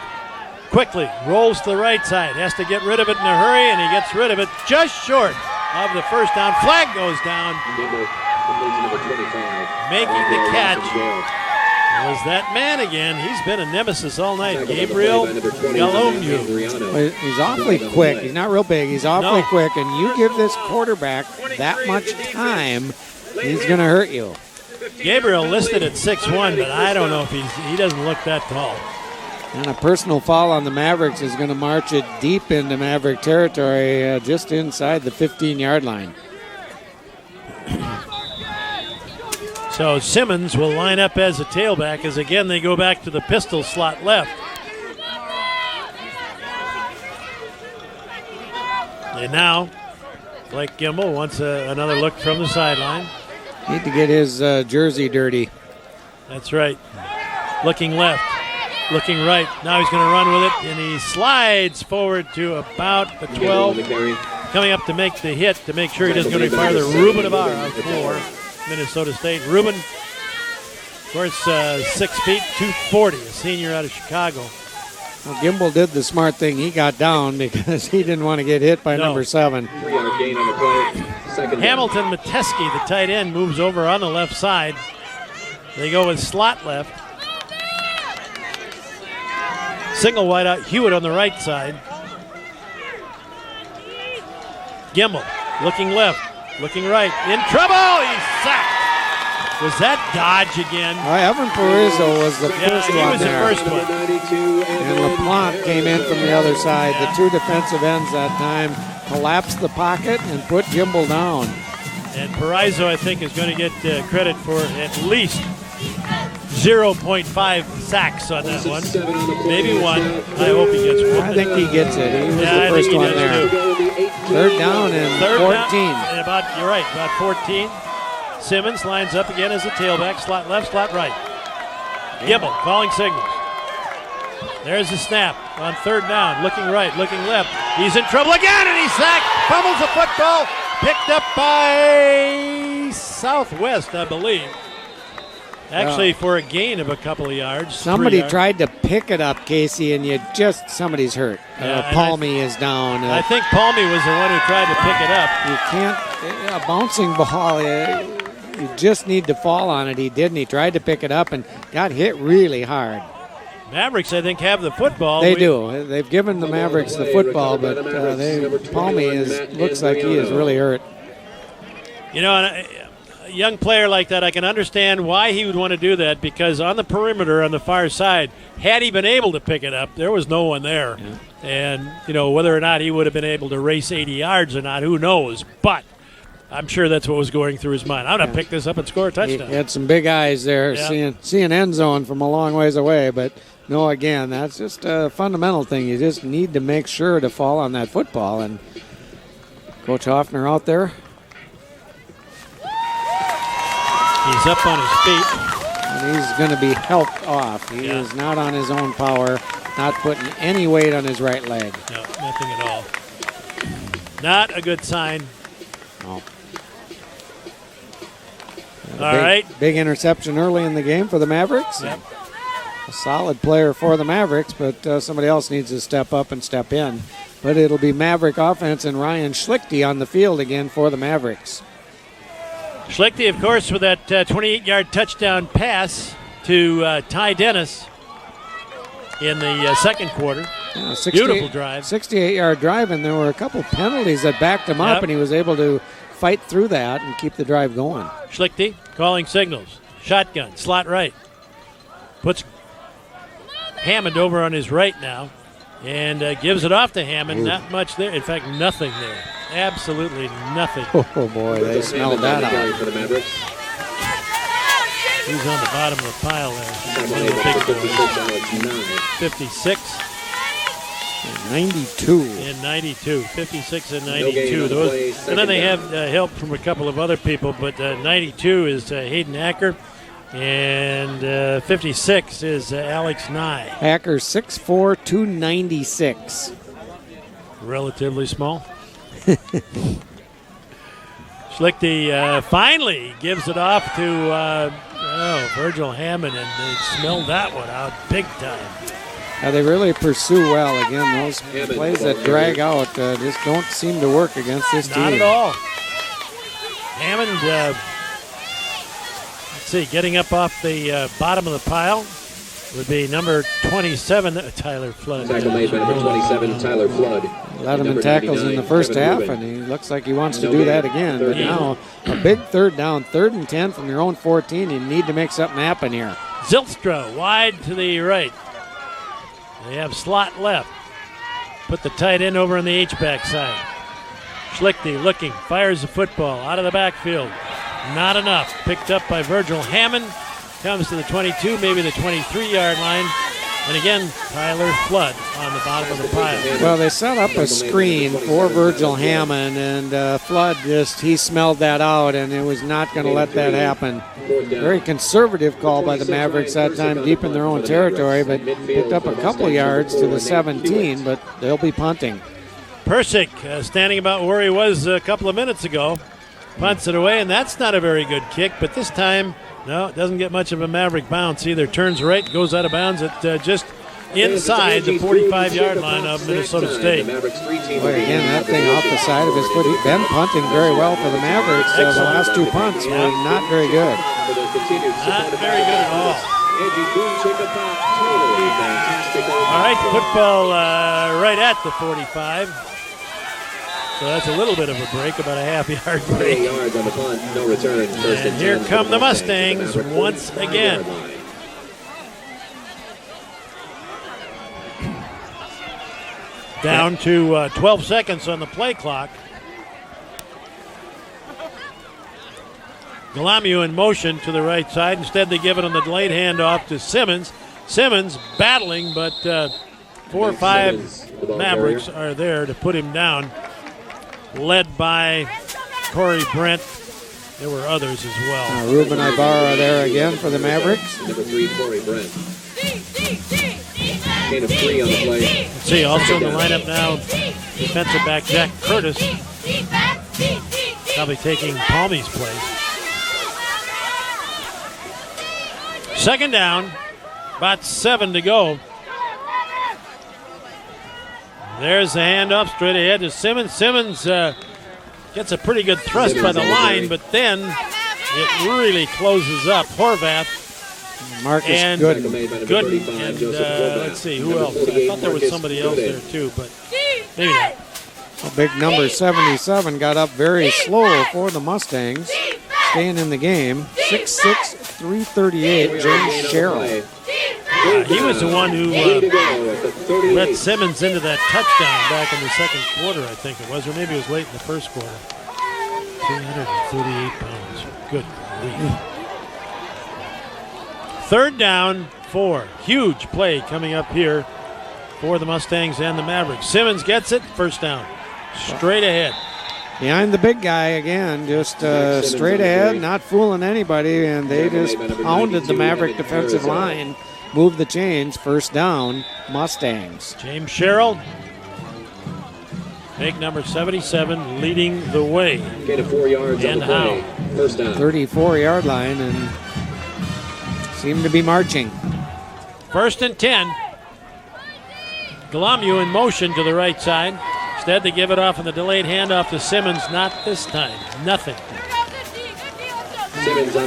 Quickly rolls to the right side. Has to get rid of it in a hurry, and he gets rid of it just short of the first down. Flag goes down. Making the catch was that man again. He's been a nemesis all night. Gabriel Galomeu. Well, he's awfully quick. He's not real big. He's awfully quick, and you give this quarterback that much time, he's going to hurt you. Gabriel listed at 6'1", but I don't know if he doesn't look that tall. And a personal foul on the Mavericks is going to march it deep into Maverick territory, just inside the 15-yard line. So Simmons will line up as a tailback as again they go back to the pistol slot left. And now Blake Gimbel wants another look from the sideline. Need to get his jersey dirty. That's right. Looking left. Looking right. Now he's going to run with it, and he slides forward to about the 12. Coming up to make the hit to make sure he doesn't go any farther. Ruben Ibarra for Minnesota State. Ruben, of course, 6 feet, 240, a senior out of Chicago. Well, Gimbel did the smart thing. He got down because he didn't want to get hit by number 7. Hamilton Mateski, the tight end, moves over on the left side. They go with slot left. Single wide out, Hewitt on the right side. Gimbel looking left, looking right. In trouble, he's sacked. Was that Dodge again? Evan Parizo was the first one. He was there. the first one. And LaPlante came in from the other side. The 2 defensive ends that time collapsed the pocket and put Gimbel down. And Parizo, I think, is going to get credit for at least 0.5 sacks on that one. Maybe one. I hope he gets one. I think he gets it. He was the first one there. Third down and 14. And you're right, about 14. Simmons lines up again as a tailback. Slot left, slot right. Gibble calling signals. There's the snap on third down. Looking right, looking left. He's in trouble again, and he's sacked. Fumbles the football. Picked up by Southwest, I believe. Actually, for a gain of a couple of yards. Somebody tried to pick it up, Casey, and somebody's hurt. Palmy is down. I think Palmy was the one who tried to pick it up. You can't, a bouncing ball, you just need to fall on it. He didn't. He tried to pick it up and got hit really hard. Mavericks, I think, have the football. They do. They've given the Mavericks the football, but Palmy looks like he is really hurt. You know, a young player like that, I can understand why he would want to do that, because on the perimeter on the far side, had he been able to pick it up, there was no one there. Yeah. And, whether or not he would have been able to race 80 yards or not, who knows. But I'm sure that's what was going through his mind. I'm going to pick this up and score a touchdown. He had some big eyes there, seeing end zone from a long ways away. But, no, again, that's just a fundamental thing. You just need to make sure to fall on that football. And Coach Hoffner out there. He's up on his feet. And he's going to be helped off. He is not on his own power, not putting any weight on his right leg. No, nothing at all. Not a good sign. No. All right. Big interception early in the game for the Mavericks. Yep. A solid player for the Mavericks, but somebody else needs to step up and step in. But it'll be Maverick offense and Ryan Schlichte on the field again for the Mavericks. Schlichte, of course, with that 28-yard touchdown pass to Ty Dennis in the second quarter. Yeah, beautiful drive. 68-yard drive, and there were a couple penalties that backed him up, and he was able to fight through that and keep the drive going. Schlichte calling signals. Shotgun, slot right. Puts Hammond over on his right now and gives it off to Hammond. Ooh. Not much there. In fact, nothing there. Absolutely nothing. Oh, boy, they smelled that out. He's on the bottom of the pile there. 56. And 92. And 92. 56 and 92. Those, and then they have help from a couple of other people, but 92 is Hayden Acker. And 56 is Alex Nye. Acker 6'4", 296. Relatively small. Schlichte finally gives it off to Virgil Hammond, and they smelled that one out big time. They really pursue well. Again, those plays that drag out just don't seem to work against this team. Not at all. Hammond, getting up off the bottom of the pile would be number 27, Tyler Flood. Tackle made by number 27, Tyler Flood. Letterman tackles in the first half, and he looks like he wants to do that again. But now, a big third down, 3rd and 10 from your own 14. You need to make something happen here. Zylstra wide to the right. They have slot left. Put the tight end over on the H-back side. Schlichte looking, fires the football out of the backfield. Not enough. Picked up by Virgil Hammond. Comes to the 22, maybe the 23-yard line. And again, Tyler Flood on the bottom of the pile. Well, they set up a screen for Virgil Hammond, and Flood he smelled that out, and it was not going to let that happen. Very conservative call by the Mavericks that time, deep in their own territory, but picked up a couple yards to the 17, but they'll be punting. Persick standing about where he was a couple of minutes ago. Punts it away, and that's not a very good kick, but this time, no, it doesn't get much of a Maverick bounce either. Turns right, goes out of bounds at just inside the 45-yard line of Minnesota State. Boy, again, that thing off the side of his foot. He's been punting very well for the Mavericks. The last 2 punts were not very good. Not very good at all. All right, football right at the 45. So that's a little bit of a break, about a half-yard break. 8 yards on the punt, no return. And here come the Mustangs once again. Down to 12 seconds on the play clock. Galamu in motion to the right side. Instead, they give it on the delayed handoff to Simmons. Simmons battling, but 4 or 5 Mavericks are there to put him down, led by Corey Brent. There were others as well. Ruben Ibarra there again for the Mavericks. Number 3, Corey Brent. Gain of 3 on the play. Let's see, also in the lineup now, defensive back Jack Curtis, probably taking Palmy's place. Second down, about 7 to go. There's the handoff straight ahead to Simmons. Simmons gets a pretty good thrust by the line, but then it really closes up. Horvath. Marcus and Gooden. And let's see, who else? I thought there was somebody else there too, but maybe not. A big number 77 got up very slow for the Mustangs, staying in the game. 6'6", 338, James Sherrill. He was the one who let Simmons into that touchdown back in the second quarter, I think it was, or maybe it was late in the first quarter. 338 pounds. Good grief. Third down, 4. Huge play coming up here for the Mustangs and the Mavericks. Simmons gets it, first down. Straight ahead. Behind the big guy again, just straight ahead, not fooling anybody, and they just pounded the Maverick defensive line, moved the chains, first down, Mustangs. James Sherrill, make number 77, leading the way. Gain of 4 yards and on the play. how? First down. 34-yard line, and seem to be marching. First and 10. Galamu in motion to the right side. Instead, they give it off in the delayed handoff to Simmons. Not this time. Nothing.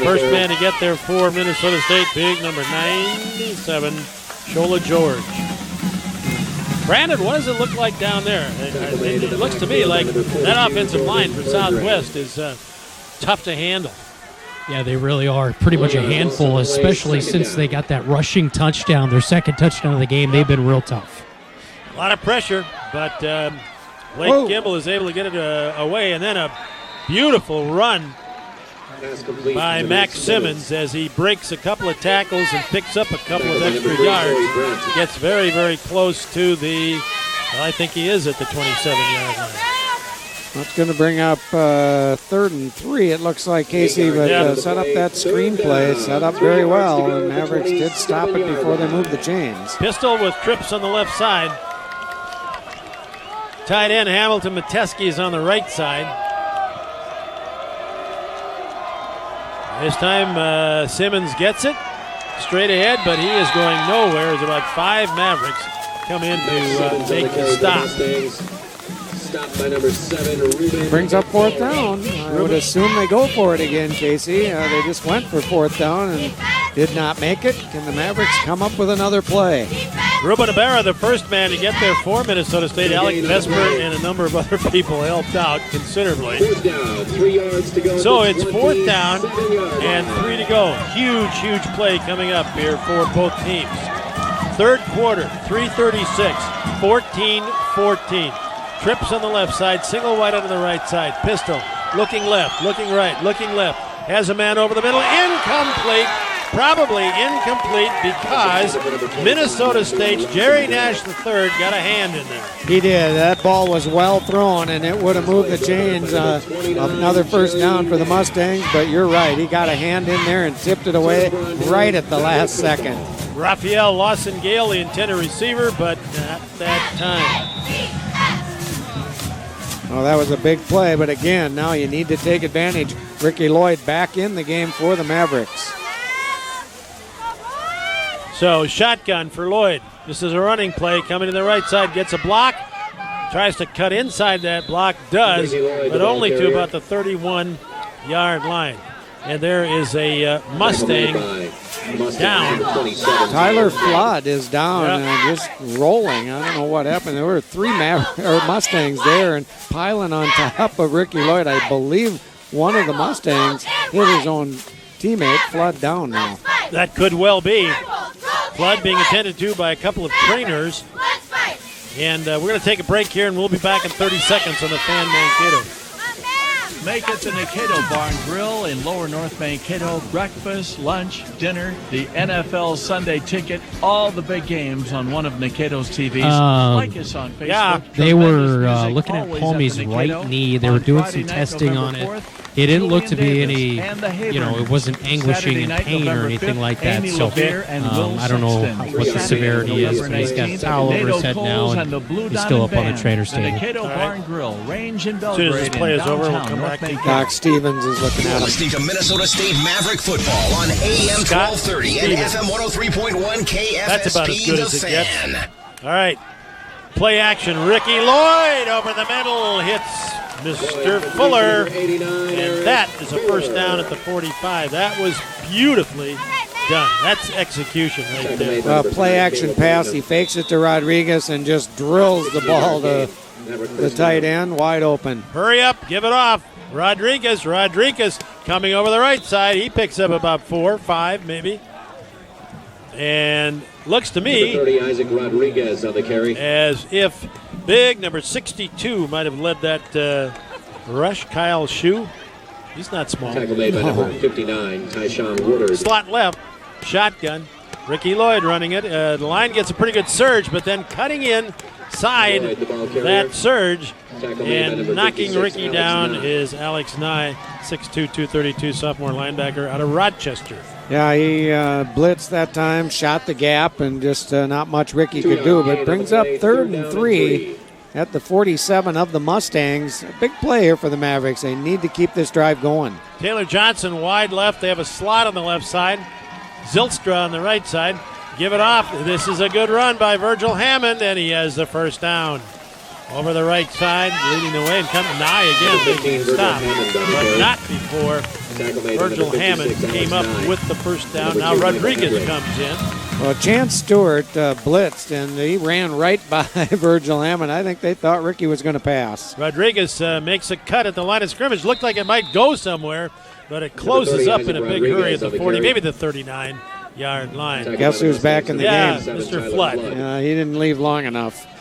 First man to get there for Minnesota State, big number 97, Shola George. Brandon, what does it look like down there? It looks to me like that offensive line for Southwest is tough to handle. Yeah, they really are. Pretty much a handful, especially since they got that rushing touchdown, their second touchdown of the game. They've been real tough. A lot of pressure, but Blake Gibble is able to get it away, and then a beautiful run by Max Simmons as he breaks a couple of tackles and picks up a couple of extra yards. Gets very, very close to I think he is at the 27-yard line. That's going to bring up 3rd and 3, it looks like, Casey, but set up that screenplay, set up very well, and Mavericks did stop it before they moved the chains. Pistol with trips on the left side. Tight end Hamilton Mateski is on the right side. This time Simmons gets it straight ahead, but he is going nowhere as about 5 Mavericks come in to make the stop. Stopped by number 7, Ruben. Brings up 4th down. I would assume they go for it again, Casey. They just went for 4th down and did not make it. Can the Mavericks come up with another play? Ruben Ibarra, the first man to get there for Minnesota State. Alec Vesper and a number of other people helped out considerably. 4th down, 3 yards to go. So it's 4th down and 3 to go. Huge, huge play coming up here for both teams. Third quarter, 3:36, 14-14. Trips on the left side, single wide on the right side. Pistol, looking left, looking right, looking left. Has a man over the middle. Incomplete. Probably incomplete because Minnesota State's Jerry Nash III got a hand in there. He did. That ball was well thrown, and it would have moved the chains. Another first down for the Mustangs, but you're right. He got a hand in there and tipped it away right at the last second. Raphael Lawson-Gale, the intended receiver, but not that time. Well, that was a big play, but again, now you need to take advantage. Ricky Lloyd back in the game for the Mavericks. So shotgun for Lloyd. This is a running play coming to the right side. Gets a block. Tries to cut inside that block. Does, but only to about the 31-yard line. And there is a Mustang down. Tyler Flood is down and just rolling. I don't know what happened. There were 3 Mustangs there and piling on top of Ricky Lloyd. I believe one of the Mustangs hit his own teammate. Flood down now. That could well be. Flood being attended to by a couple of trainers. And we're going to take a break here, and we'll be back in 30 seconds on the Fan Mankato. Make it the Mankato Barn Grill in Lower North Mankato. Breakfast, lunch, dinner, the NFL Sunday Ticket, all the big games on one of Mankato's TVs. Like us on Facebook. Yeah, they were Music looking at always Homie's the right Mankato. knee. They were On doing Friday some night, testing November on it. 4th, It didn't look to be Julian any, Davis and the you know, it Haberns. wasn't anguishing Saturday in night, pain or November anything 5th, like that. Amy So LeBear and Will I don't know Sexton. what the Saturday, severity is, November but he's got a 19th, towel over his Nado head now, Coles and and the Blue he's still up Diamond on the Band. trainer's The table. Mankato All right. Barn Grill, range in As soon as this Belgrade play in is over, we'll downtown come North back to Mankato. Doc Stevens is looking at him. Listening to Minnesota State Maverick football on AM Scott 1230 and Stevens. FM 103.1 KFSP. That's about as good The as it Fan. gets. All right. Play action. Ricky Lloyd over the middle hits Mr. Fuller. And that is a first down at the 45. That was beautifully done. That's execution right there. Well, play action pass. He fakes it to Rodriguez and just drills the ball to the tight end, wide open. Hurry up. Give it off. Rodriguez coming over the right side. He picks up about 4, 5 maybe. And looks to me Number 30, Isaac Rodriguez on the carry. as if big number 62 might have led that rush. Kyle Shue. He's not small. Tackle made by number 59, Tyshawn Woodard. Slot left. Shotgun. Ricky Lloyd running it. The line gets a pretty good surge, but then cutting inside Lloyd, the ball carrier. that surge Tackle made by and number knocking 56, Ricky Alex down Nye. is Alex Nye, 6'2", 232 sophomore linebacker out of Rochester. Yeah, he blitzed that time, shot the gap, and just not much Ricky could do. But brings up 3rd and 3 at the 47 of the Mustangs. A big play here for the Mavericks. They need to keep this drive going. Taylor Johnson wide left. They have a slot on the left side. Zylstra on the right side. Give it off. This is a good run by Virgil Hammond, and he has the first down. Over the right side, leading the way, and coming Nye again, making a stop, but not before Virgil Hammond came up with the first down. Now Rodriguez comes in. Well, Chance Stewart blitzed, and he ran right by Virgil Hammond. I think they thought Ricky was going to pass. Rodriguez makes a cut at the line of scrimmage. Looked like it might go somewhere, but it closes up in a big hurry at the 40, maybe the 39-yard line. Guess who's back in the yeah, game? Mr. Flood. He didn't leave long enough.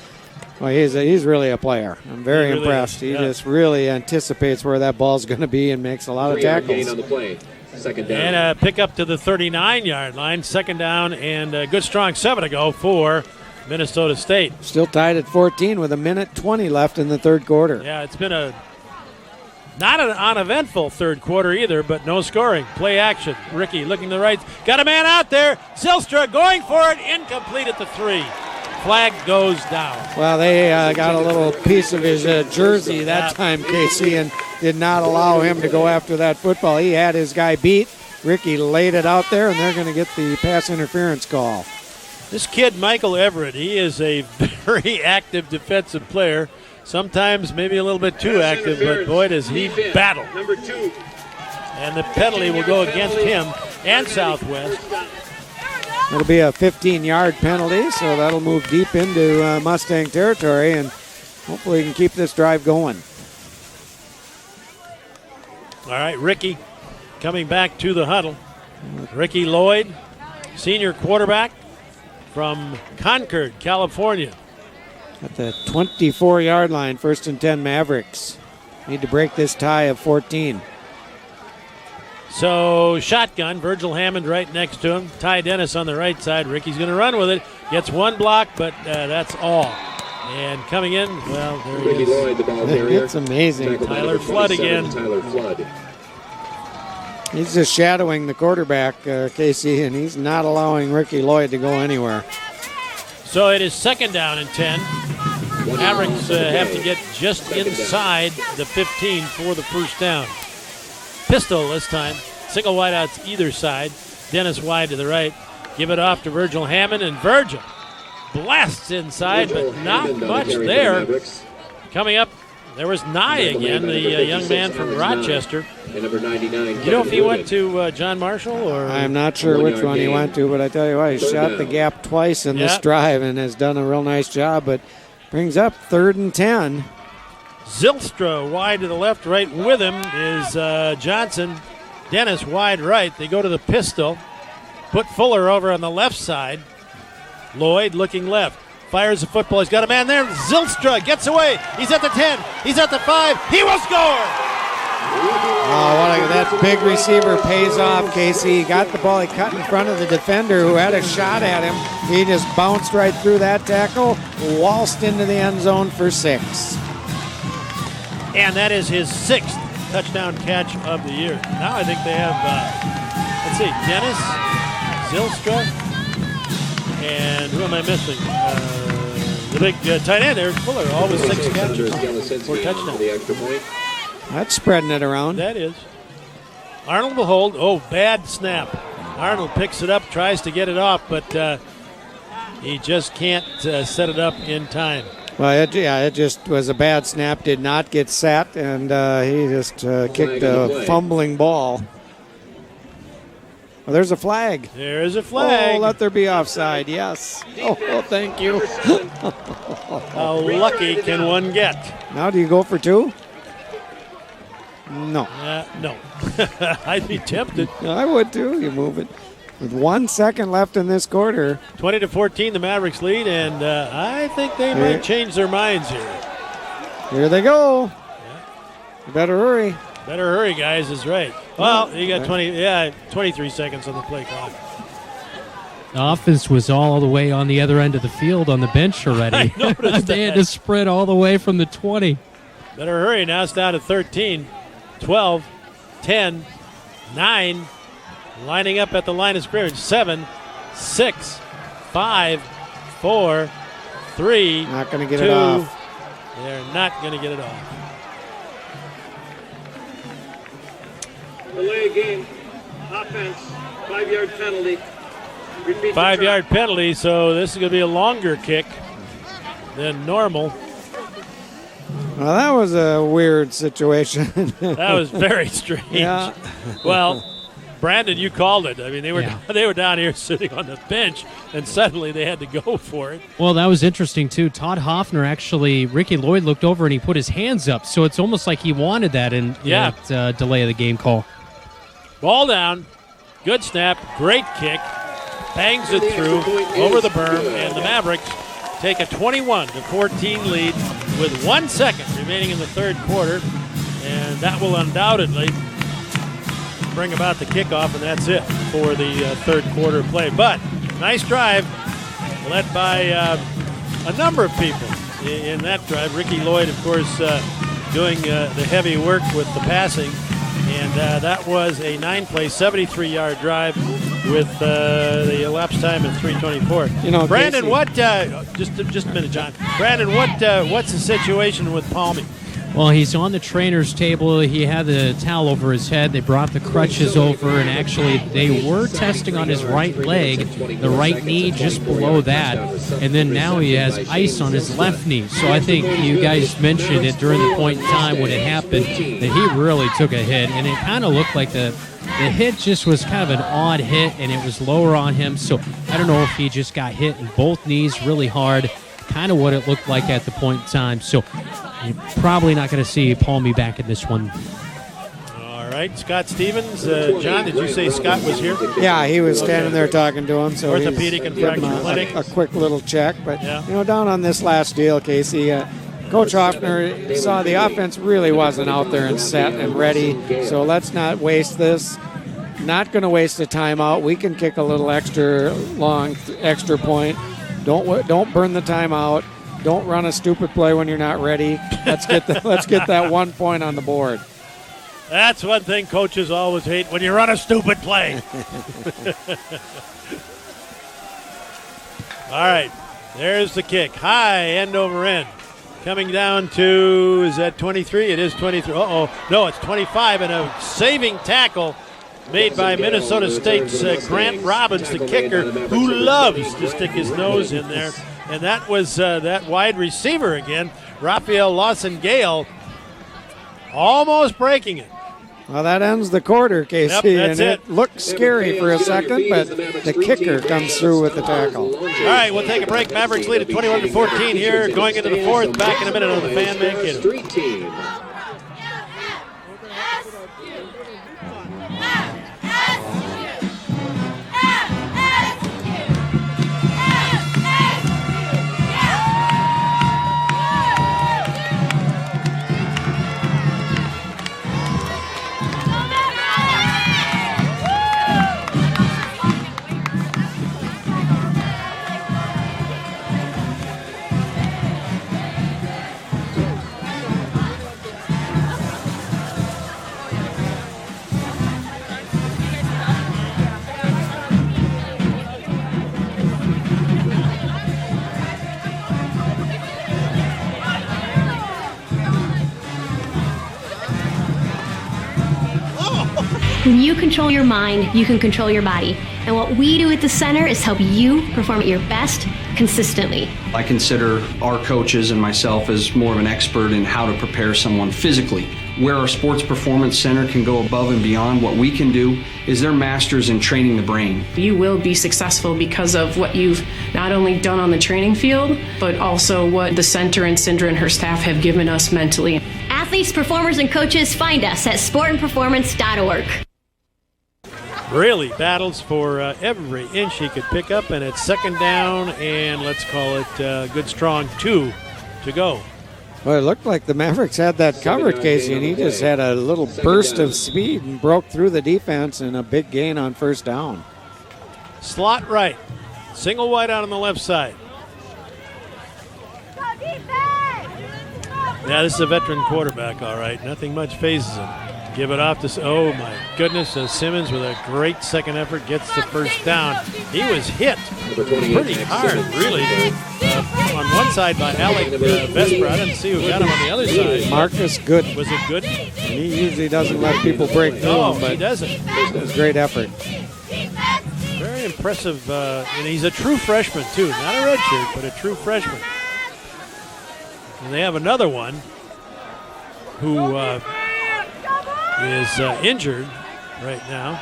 Well, he's really a player. I'm very really impressed. is, He yeah. just really anticipates where that ball's going to be and makes a lot of 3-yard gain tackles. on the play. Second down. And a pick up to the 39-yard line. Second down and a good strong 7 to go for Minnesota State. Still tied at 14 with 1:20 left in the third quarter. Yeah, it's been not an uneventful third quarter either, but no scoring. Play action. Ricky looking to the right. Got a man out there. Zylstra going for it. Incomplete at the 3. Flag goes down. Well, they got a little piece of his jersey that time, KC, and did not allow him to go after that football. He had his guy beat. Ricky laid it out there, and they're going to get the pass interference call. This kid, Michael Everett, he is a very active defensive player. Sometimes maybe a little bit too active, but boy, does he battle. Number 2. And the penalty will go against him and Southwest. It'll be a 15-yard penalty, so that'll move deep into Mustang territory, and hopefully we can keep this drive going. All right, Ricky coming back to the huddle. Ricky Lloyd, senior quarterback from Concord, California. At the 24-yard line, 1st and 10 Mavericks. Need to break this tie of 14. So shotgun, Virgil Hammond right next to him. Ty Dennis on the right side. Ricky's going to run with it. Gets one block, but that's all. And coming in, well, there he Ricky is. Lloyd, the ball carrier. It's amazing. Tackled by Tyler number Flood 27, again. Tyler Flood. He's just shadowing the quarterback, KC, and he's not allowing Ricky Lloyd to go anywhere. So it is second down and 10. Mavericks have to get just inside the 15 for the first down. Pistol this time. Single wideouts either side. Dennis wide to the right. Give it off to Virgil Hammond, and Virgil blasts inside, Virgil but not Hammond on the much carry for the there. Mavericks. Coming up, there was Nye again, the young man from Rochester. And number 99, You know if he Kevin went to John Marshall or? I'm not sure which one he went to, but I tell you what, he shot the gap twice in this Yep. drive and has done a real nice job, but brings up 3rd and 10. Zylstra wide to the left, right with him is Johnson. Dennis wide right. They go to the pistol. Put Fuller over on the left side. Lloyd looking left. Fires the football. He's got a man there. Zylstra gets away. He's at the 10. He's at the 5. He will score! Oh, that big receiver pays off, Casey. He got the ball. He cut in front of the defender who had a shot at him. He just bounced right through that tackle, waltzed into the end zone for 6. And that is his 6th touchdown catch of the year. Now I think they have, let's see, Dennis, Zylstra, and who am I missing? The big tight end, Eric Fuller, all with 6 catches, 4 touchdowns. That's spreading it around. That is. Arnold will hold. Oh, bad snap. Arnold picks it up, tries to get it off, but he just can't set it up in time. Well, it just was a bad snap, did not get set, and he just kicked a fumbling ball. Well, there's a flag. There is a flag. Oh, let there be offside, yes. Oh, thank you. How lucky can one get? Now do you go for 2? No. No. I'd be tempted. I would too. You move it. With 1 second left in this quarter. 20-14, the Mavericks lead, and I think they might change their minds here. Here they go. You better hurry. Better hurry, guys, is right. Well, you got 23 seconds on the play clock. The offense was all the way on the other end of the field on the bench already. I noticed They had to spread all the way from the 20. Better hurry. Now it's down to 13, 12, 10, 9. Lining up at the line of scrimmage. 7, 6, 5, 4, 3. Not going to get 2. it off. They're not going to get it off. Delay game. Offense. 5-yard penalty. 5-yard penalty, so this is going to be a longer kick than normal. Well, that was a weird situation. That was very strange. Yeah. Well, Brandon, you called it. I mean, they were down here sitting on the bench, and suddenly they had to go for it. Well, that was interesting, too. Todd Hoffner Ricky Lloyd looked over and he put his hands up, so it's almost like he wanted that in that delay of the game call. Ball down. Good snap. Great kick. Bangs it through over the berm, and the Mavericks take a 21-14 lead with 1 second remaining in the third quarter, and that will undoubtedly bring about the kickoff, and that's it for the third quarter play. But nice drive led by a number of people in that drive. Ricky Lloyd, of course, doing the heavy work with the passing, and that was a 9-play, 73-yard drive with the elapsed time of 3:24. You know, Brandon, Casey, what? Just a minute, John. Brandon, what's the situation with Palmy? Well, he's on the trainer's table. He had the towel over his head. They brought the crutches over, and actually they were testing on his right leg, the right knee just below that, and then now he has ice on his left knee. So I think you guys mentioned it during the point in time when it happened that he really took a hit, and it kind of looked like the hit just was kind of an odd hit, and it was lower on him. So I don't know if he just got hit in both knees really hard, kind of what it looked like at the point in time. So you're probably not going to see Palmy back in this one. All right, Scott Stevens. John, did you say Scott was here? Yeah, he was standing there talking to him. So Orthopedic and fracture clinic. A quick little check. But, down on this last deal, Casey, Coach Hoffner saw the offense really wasn't out there and set and ready. So let's not waste this. Not going to waste a timeout. We can kick a little extra point. Don't burn the timeout. Don't run a stupid play when you're not ready. Let's get that 1 point on the board. That's one thing coaches always hate, when you run a stupid play. All right, there's the kick. High, end over end. Coming down to, is that 23? It is 23. Uh-oh. No, it's 25, and a saving tackle made by Minnesota State's Grant Robbins, the kicker, who loves to stick his nose in there. And that was that wide receiver again, Raphael Lawson-Gale, almost breaking it. Well, that ends the quarter, Casey. Yep, that's it looked scary for a second, but the kicker comes through with the tackle. All right, we'll take a break. Mavericks lead at 21-14 here, going into the fourth. Back in a minute on the Fan Mankato. When you control your mind, you can control your body. And what we do at the center is help you perform at your best consistently. I consider our coaches and myself as more of an expert in how to prepare someone physically. Where our Sports Performance Center can go above and beyond what we can do is they're masters in training the brain. You will be successful because of what you've not only done on the training field, but also what the center and Cindra and her staff have given us mentally. Athletes, performers, and coaches, find us at sportandperformance.org. Really battles for every inch he could pick up, and it's second down, and let's call it good, strong 2 to go. Well, it looked like the Mavericks had that covered, Casey, and he just had a little burst of speed and broke through the defense and a big gain on first down. Slot right. Single wide out on the left side. Yeah, this is a veteran quarterback, all right. Nothing much phases him. Give it off to, oh my goodness, Simmons with a great second effort gets the first down. He was hit pretty hard, really, on one side by Alec Vesper. I didn't see who got him on the other side. Marcus Good. Was it Good? He usually doesn't let people break through him, but he doesn't. It was great effort. Very impressive, and he's a true freshman, too. Not a redshirt, but a true freshman. And they have another one who is injured right now.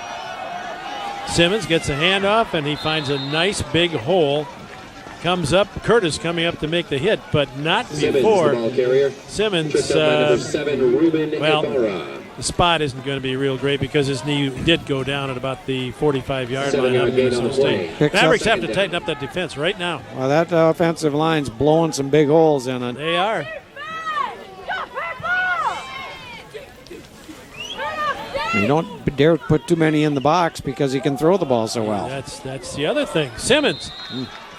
Simmons gets a handoff, and he finds a nice big hole. Comes up, Curtis coming up to make the hit, but not before Simmons. Well, the spot isn't going to be real great because his knee did go down at about the 45-yard line of Minnesota State. Mavericks have to tighten up that defense right now. Well, that offensive line's blowing some big holes in it. They are. You don't dare put too many in the box because he can throw the ball so well. That's the other thing. Simmons,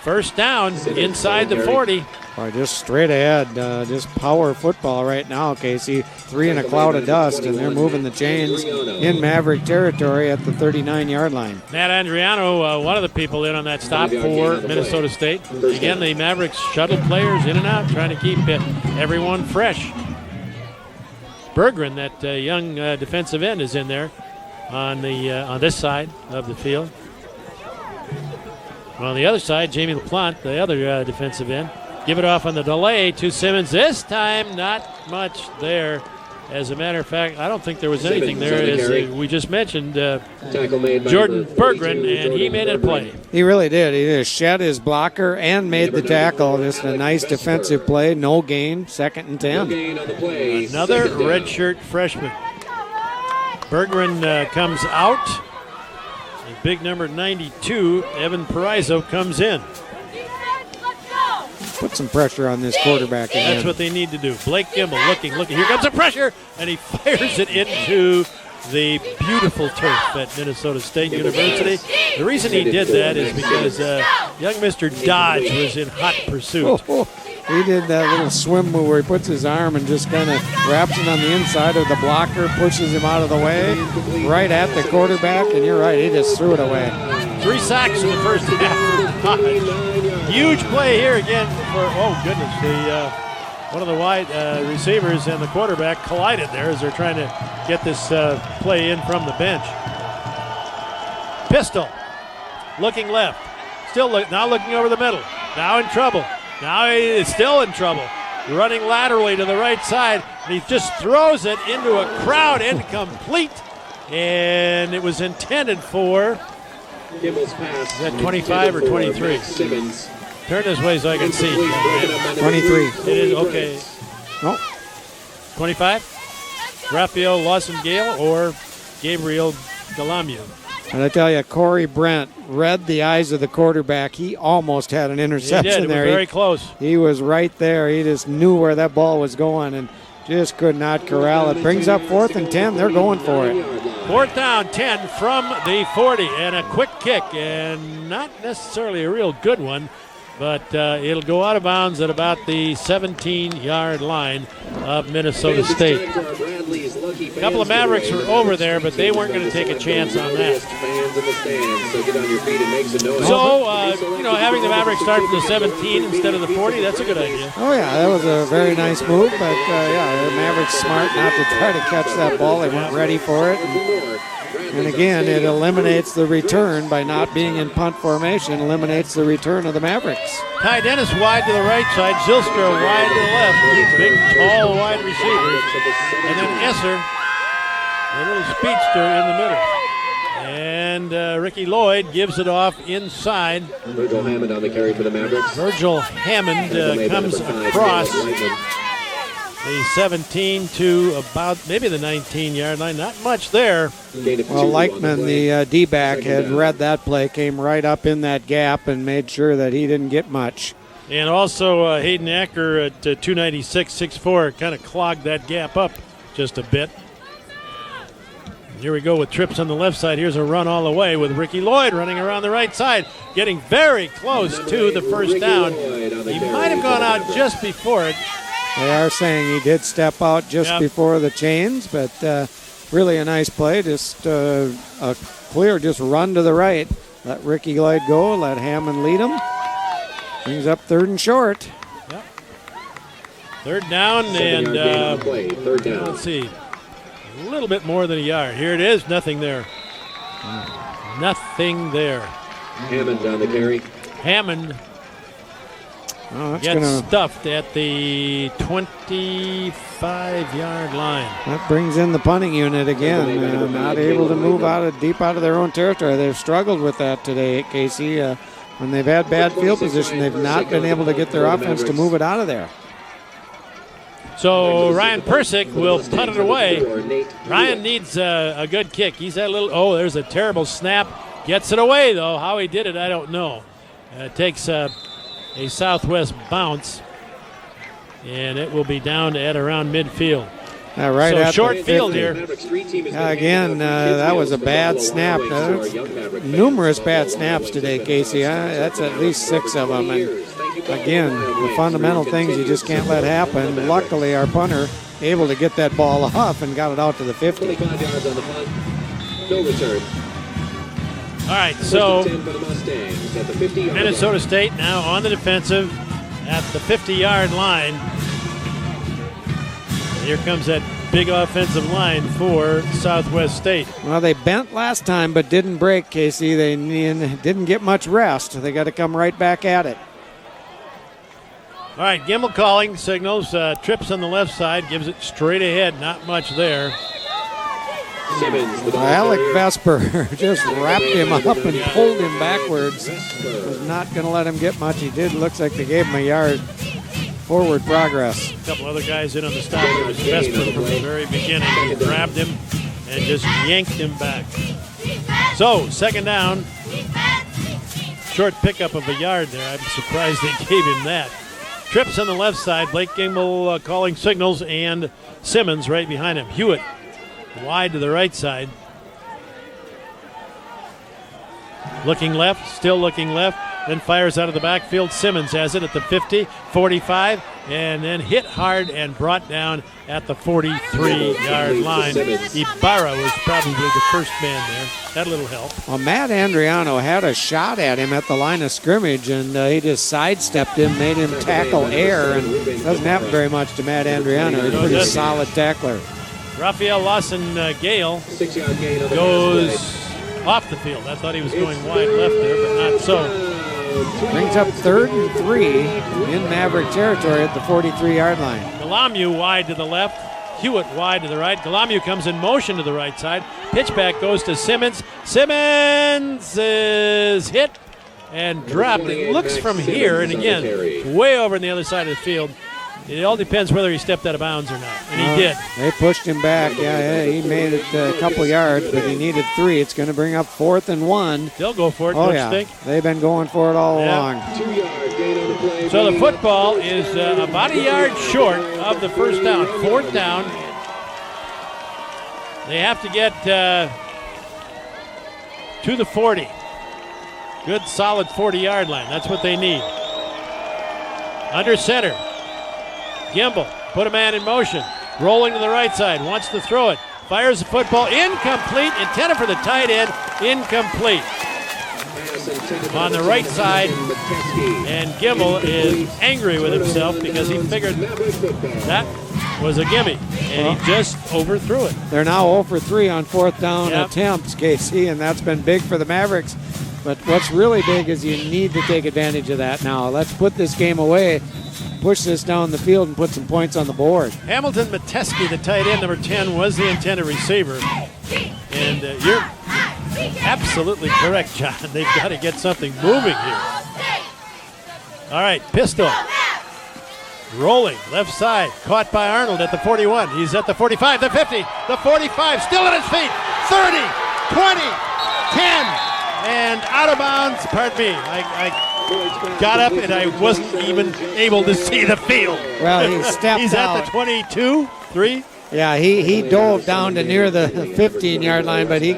first down inside the 40. Boy, just straight ahead, just power football right now, Casey. 3 in a cloud of dust, and they're moving the chains in Maverick territory at the 39-yard line. Matt Andriano, one of the people in on that stop for Minnesota State. Again, the Mavericks shuttle players in and out, trying to keep everyone fresh. Berggren, that young defensive end, is in there on this side of the field. On the other side, Jamie LaPlante, the other defensive end. Give it off on the delay to Simmons. This time, not much there. As a matter of fact, I don't think there was anything there. As we just mentioned, Jordan Berggren, and he made a play. He really did. He just shed his blocker and made the tackle. Just a nice defensive play. No gain. 2nd and 10. Another redshirt freshman. Berggren comes out. And big number 92, Evan Parizzo, comes in. Put some pressure on this quarterback again. That's what they need to do. Blake Gimbel looking. Here comes the pressure, and he fires it into the beautiful turf at Minnesota State University. The reason he did that is because young Mr. Dodge was in hot pursuit. He did that little swim move where he puts his arm and just kind of wraps it on the inside of the blocker, pushes him out of the way, right at the quarterback, and you're right, he just threw it away. 3 sacks in the first half for Dodge. Huge play here again for, oh goodness, one of the wide receivers and the quarterback collided there as they're trying to get this play in from the bench. Pistol, looking left, now looking over the middle, now in trouble. Now he is still in trouble. Running laterally to the right side, and he just throws it into a crowd, incomplete, and it was intended for, is that 25 or 23? Turn this way so I can see. 23. It is, okay. No. 25? Rafael Lawson-Gale or Gabriel Galamio? And I tell you, Corey Brent read the eyes of the quarterback. He almost had an interception he did. there. It was very close. He was right there. He just knew where that ball was going and just could not corral it. Brings up 4th and 10. They're going for it. 4th down, 10 from the 40, and a quick kick, and not necessarily a real good one, but it'll go out of bounds at about the 17-yard line of Minnesota State. A couple of Mavericks were over there, but they weren't going to take a chance on that. So, having the Mavericks start from the 17 instead of the 40, that's a good idea. Oh, yeah, that was a very nice move, but, the Mavericks smart not to try to catch that ball. They weren't ready for it. And And again, it eliminates the return by not being in punt formation, eliminates the return of the Mavericks. Ty Dennis wide to the right side, Zylstra wide to the left. Two big, tall, wide receivers. And then Esser, a little speedster in the middle. And Ricky Lloyd gives it off inside. Virgil Hammond on the carry for the Mavericks. Virgil Hammond comes across the 17 to about maybe the 19-yard line. Not much there. Well, Leichman, the D-back, had read that play, came right up in that gap and made sure that he didn't get much. And also Hayden Acker at 296, 6'4", kind of clogged that gap up just a bit. Here we go with trips on the left side. Here's a run all the way with Ricky Lloyd running around the right side, getting very close to the first down. He might have gone out just before it. They are saying he did step out just before the chains, but really a nice play. Just a clear, just run to the right. Let Ricky Lloyd go, let Hammond lead him. Brings up 3rd and short. Yep. 3rd down, and third down. Let's see. A little bit more than a yard. Here it is. Nothing there. Nothing there. Hammond on the carry. Hammond gets stuffed at the 25-yard line. That brings in the punting unit again. Not able to move deep out of their own territory. They've struggled with that today at Casey. When they've had bad field position, they've not been able to get their offense to move it out of there. So Ryan Persick will punt it away. Ryan needs a good kick. He's had a little, there's a terrible snap. Gets it away, though. How he did it, I don't know. Takes a southwest bounce, and it will be down at around midfield. So short field here. Again, that was a bad snap. Numerous bad snaps today, Casey. That's at least 6 of them. And again, the fundamental things you just can't let happen. Luckily, our punter able to get that ball off and got it out to the 50. 25 yards on the punt. No return. All right, so Minnesota State now on the defensive at the 50-yard line. Here comes that big offensive line for Southwest State. Well, they bent last time but didn't break, Casey. They didn't get much rest. They got to come right back at it. All right, Gimbel calling signals. Trips on the left side, gives it straight ahead. Not much there. Alec Vesper just wrapped him up and pulled him backwards. Was not going to let him get much. He did. Looks like they gave him a yard forward progress. A couple other guys in on the stop. It was Vesper from the very beginning. He grabbed him and just yanked him back. So, 2nd down. Short pickup of a yard there. I'm surprised they gave him that. Trips on the left side. Blake Gimbel calling signals, and Simmons right behind him. Hewitt wide to the right side. Looking left, still looking left, then fires out of the backfield. Simmons has it at the 50, 45, and then hit hard and brought down at the 43-yard line. Ibarra was probably the first man there. Had a little help. Well, Matt Andriano had a shot at him at the line of scrimmage, and he just sidestepped him, made him tackle air, and doesn't happen very much to Matt Andriano. He's a pretty solid tackler. Raphael Lawson-Gale goes off the field. I thought he was going wide left there, but not so. Brings up 3rd and 3 in Maverick territory at the 43-yard line. Galamu wide to the left. Hewitt wide to the right. Galamu comes in motion to the right side. Pitchback goes to Simmons. Simmons is hit and dropped. It looks from here, and again, way over on the other side of the field. It all depends whether he stepped out of bounds or not, and he did. They pushed him back. Yeah, he made it a couple yards, but he needed 3. It's going to bring up 4th and 1. They'll go for it, don't you think? They've been going for it all along. So the football is about a yard short of the first down. 4th down. They have to get to the 40. Good, solid 40-yard line. That's what they need. Under center. Gimbel put a man in motion. Rolling to the right side. Wants to throw it. Fires the football. Incomplete. Intended for the tight end. Incomplete. On the right side. And Gimbel is angry with himself because he figured that was a gimme, and he just overthrew it. They're now 0 for 3 on 4th down attempts, Casey, and that's been big for the Mavericks. But what's really big is you need to take advantage of that now. Let's put this game away, push this down the field, and put some points on the board. Hamilton Mateski, the tight end, number 10, was the intended receiver. And you're absolutely correct, John. They've got to get something moving here. All right, pistol. Rolling, left side, caught by Arnold at the 41. He's at the 45, the 50, the 45, still on his feet. 30, 20, 10, and out of bounds. Pardon me, I got up and I wasn't even able to see the field. Well, he stepped He's out. at the 22, 3. Yeah, he dove down to near the 15-yard line, but he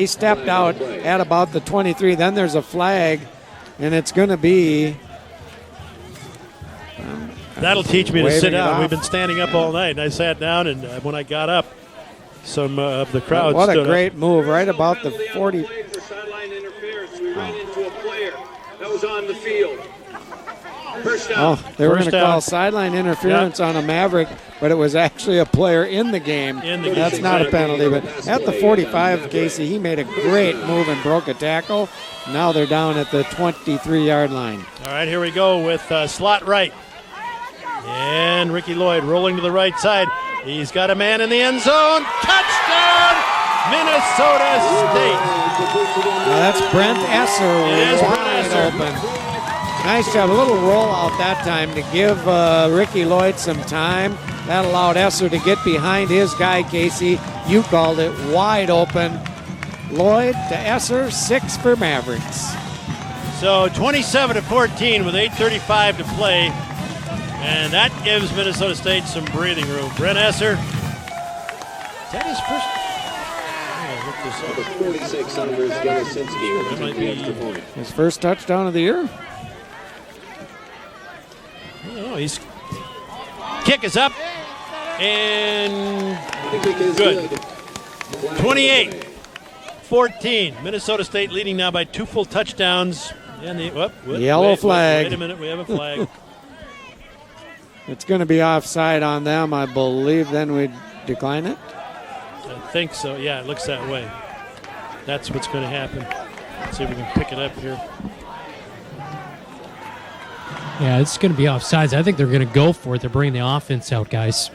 stepped out at about the 23. Then there's a flag, and it's going to be... That'll teach me to sit down. off. We've been standing up all night, and I sat down, and when I got up, some of the crowd What stood a great up. move, right about the 40. For sideline interference, we ran into a player that was on the field. First down. Oh, they were going to call sideline interference on a Maverick, but it was actually a player in the game. That's not a penalty, but at the 45, Casey, he made a great move and broke a tackle. Now they're down at the 23-yard line. All right, here we go with slot right. And Ricky Lloyd rolling to the right side. He's got a man in the end zone. Touchdown, Minnesota State. Now that's Brent Esser. It is Brent wide Esser. open. Nice job. A little rollout that time to give Ricky Lloyd some time. That allowed Esser to get behind his guy, Casey. You called it wide open. Lloyd to Esser, 6 for Mavericks. So 27-14 with 8:35 to play. And that gives Minnesota State some breathing room. Brent Esser. Is that his first? Number 46, Anders Galasinski will take the extra point. His first touchdown of the year. Oh, he's kick is up and good. 28-14. Minnesota State leading now by 2 full touchdowns. And the Yellow flag. Wait a minute, we have a flag. It's going to be offside on them, I believe. Then we decline it. I think so. Yeah, it looks that way. That's what's going to happen. Let's see if we can pick it up here. Yeah, it's going to be offsides. I think they're going to go for it. They're bringing the offense out, guys.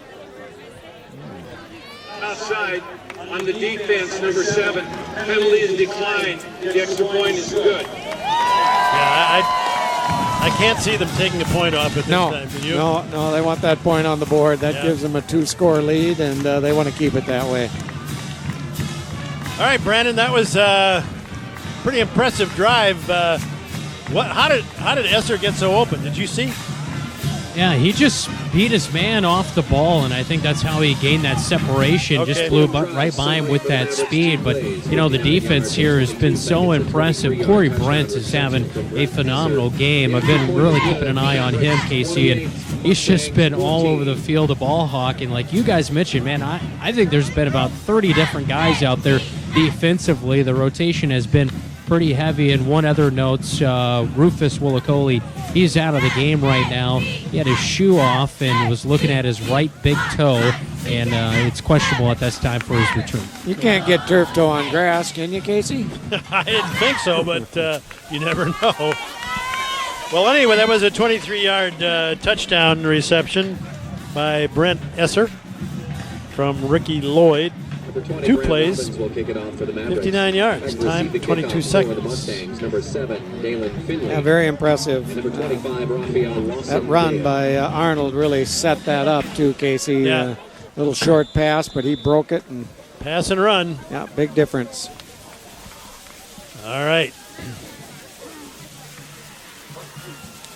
Offside on the defense, number 7. Penalty is declined. The extra point is good. Yeah, I can't see them taking a point off at this time. Can you? No, they want that point on the board. That gives them a 2-score lead, and they want to keep it that way. All right, Brandon, that was a pretty impressive drive. How did Esser get so open? Did you see? Yeah, he just beat his man off the ball, and I think that's how he gained that separation. Okay. Just flew right by him with that speed. But, you know, the defense here has been so impressive. Corey Brent is having a phenomenal game. I've been really keeping an eye on him, Casey, and he's just been all over the field of ball hawking. Like you guys mentioned, man, I think there's been about 30 different guys out there defensively. The rotation has been pretty heavy. And one other note, Rufus Willacoli, he's out of the game right now. He had his shoe off and was looking at his right big toe, and it's questionable at this time for his return. You can't get turf toe on grass, can you, Casey? I didn't think so, but you never know. Well, anyway, that was a 23-yard touchdown reception by Brent Esser from Ricky Lloyd. 2 plays, 59 yards, time 22 seconds. Number 7, Dalen Finley. Yeah, very impressive. Number 25, Raphael Ross. That run by Arnold really set that up too, Casey. Yeah. Little short pass, but he broke it. And pass and run. Yeah, big difference. All right.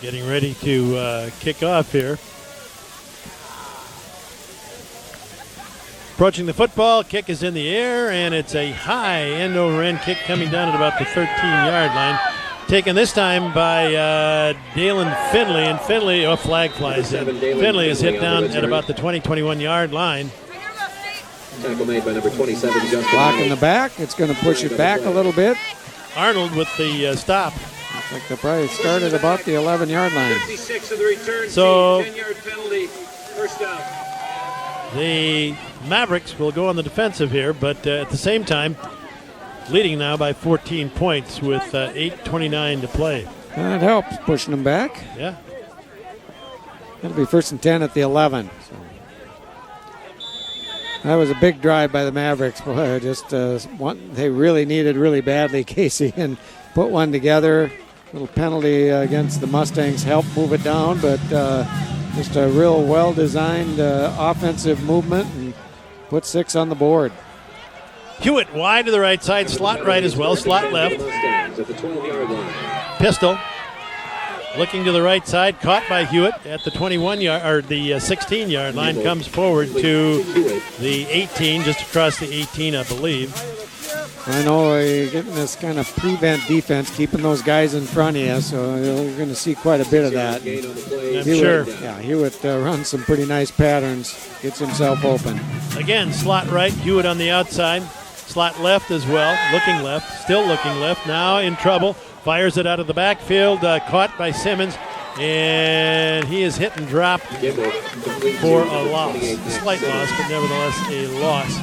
Getting ready to kick off here. Approaching the football, kick is in the air, and it's a high end-over-end kick coming down at about the 13-yard line. Taken this time by Dalen Finley, and Finley, flag flies in. Finley is hit down at about the 20-21-yard line. Tackle made by number 27, Justin. Block in the back. It's going to push it back a little bit. Arnold with the stop. Looks like they probably started about the 11-yard line. 56 of the return. So 10-yard penalty, first down. The Mavericks will go on the defensive here, but at the same time, leading now by 14 points with 8:29 to play. That helps, pushing them back. Yeah. That'll be 1st and 10 at the 11. So. That was a big drive by the Mavericks. Boy, just they really needed really badly, Casey, and put one together. Little penalty against the Mustangs helped move it down, but just a real well-designed offensive movement and put 6 on the board. Hewitt wide to the right side, slot right as well, slot left. Pistol looking to the right side, caught by Hewitt at the 21-yard or the 16-yard line, comes forward to the 18, just across the 18, I believe. I know you're getting this kind of prevent defense, keeping those guys in front of you, so you're going to see quite a bit of that. I'm sure. Yeah, Hewitt runs some pretty nice patterns, gets himself open. Again, slot right, Hewitt on the outside. Slot left as well, looking left, still looking left, now in trouble. Fires it out of the backfield, caught by Simmons, and he is hit and dropped for a loss. A slight loss, but nevertheless a loss.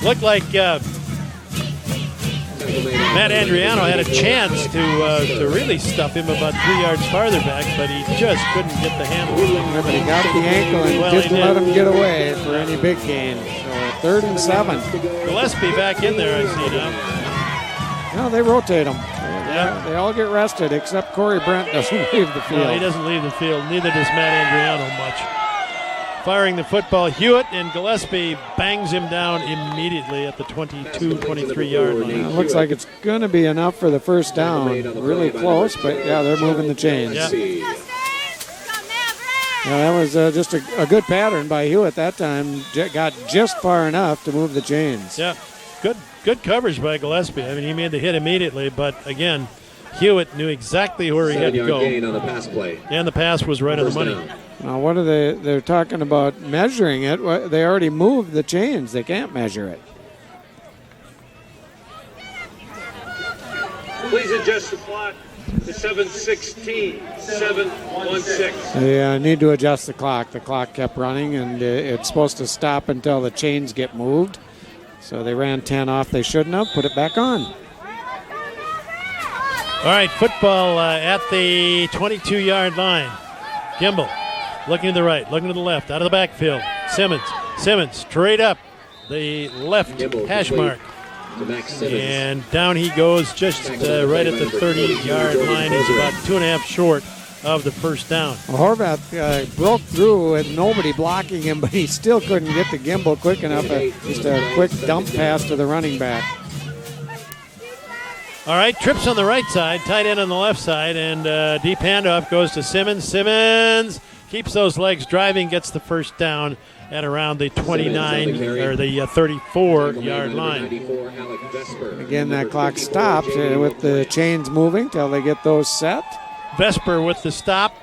Looked like Matt Andriano had a chance to really stuff him about 3 yards farther back, but he just couldn't get the handle. But he got the ankle and didn't let him get away for any big gain. So 3rd and 7. Gillespie back in there, I see now. No, they rotate them. They all get rested, except Corey Brent doesn't leave the field. No, he doesn't leave the field. Neither does Matt Andriano much. Firing the football, Hewitt, and Gillespie bangs him down immediately at the 22-23-yard line. It looks like it's going to be enough for the first down. Really close, but yeah, they're moving the chains. Yeah. That was just a good pattern by Hewitt that time. Got just far enough to move the chains. Yeah, good coverage by Gillespie. I mean, he made the hit immediately, but again, Hewitt knew exactly where he had to go. Gain on the pass play. And the pass was right on the money. Now, what are they're talking about measuring it. They already moved the chains. They can't measure it. Please adjust the clock to 7:16, 7:16. They need to adjust the clock. The clock kept running, and it's supposed to stop until the chains get moved. So they ran 10 off they shouldn't have. Put it back on. All right, football at the 22-yard line. Gimbel looking to the right, looking to the left, out of the backfield. Simmons straight up the left hash mark. And down he goes just right at the 30-yard line. He's about 2.5 short of the first down. Well, Horvath broke through with nobody blocking him, but he still couldn't get to Gimbel quick enough. Just a quick dump pass to the running back. All right, trips on the right side, tight end on the left side, and deep handoff goes to Simmons. Simmons keeps those legs driving, gets the first down at around the 29 or the 34-yard line. Again, that clock stops with the chains moving till they get those set. Vesper with the stop.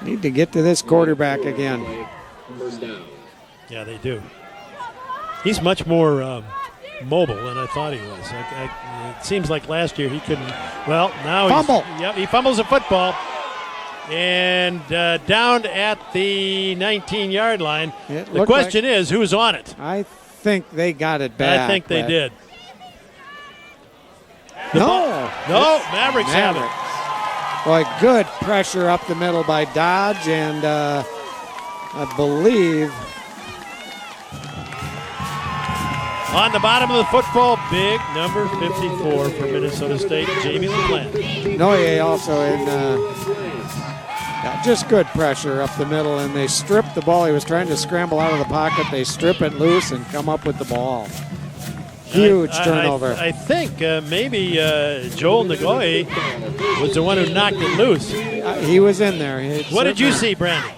Need to get to this quarterback again. Yeah, they do. He's much more mobile than I thought he was. It seems like last year he couldn't. Well, now he fumbles a football. And down at the 19-yard line. The question is, who's on it? I think they got it back. I think they did. No, Mavericks have it. Boy, good pressure up the middle by Dodge, and I believe on the bottom of the football, big number 54 for Minnesota State, Jamie LaPlante. Noye also in just good pressure up the middle, and they stripped the ball. He was trying to scramble out of the pocket. They strip it loose and come up with the ball. Huge turnover. I think maybe Joel Nagoye was the one who knocked it loose. He was in there. What did you see, Brandon?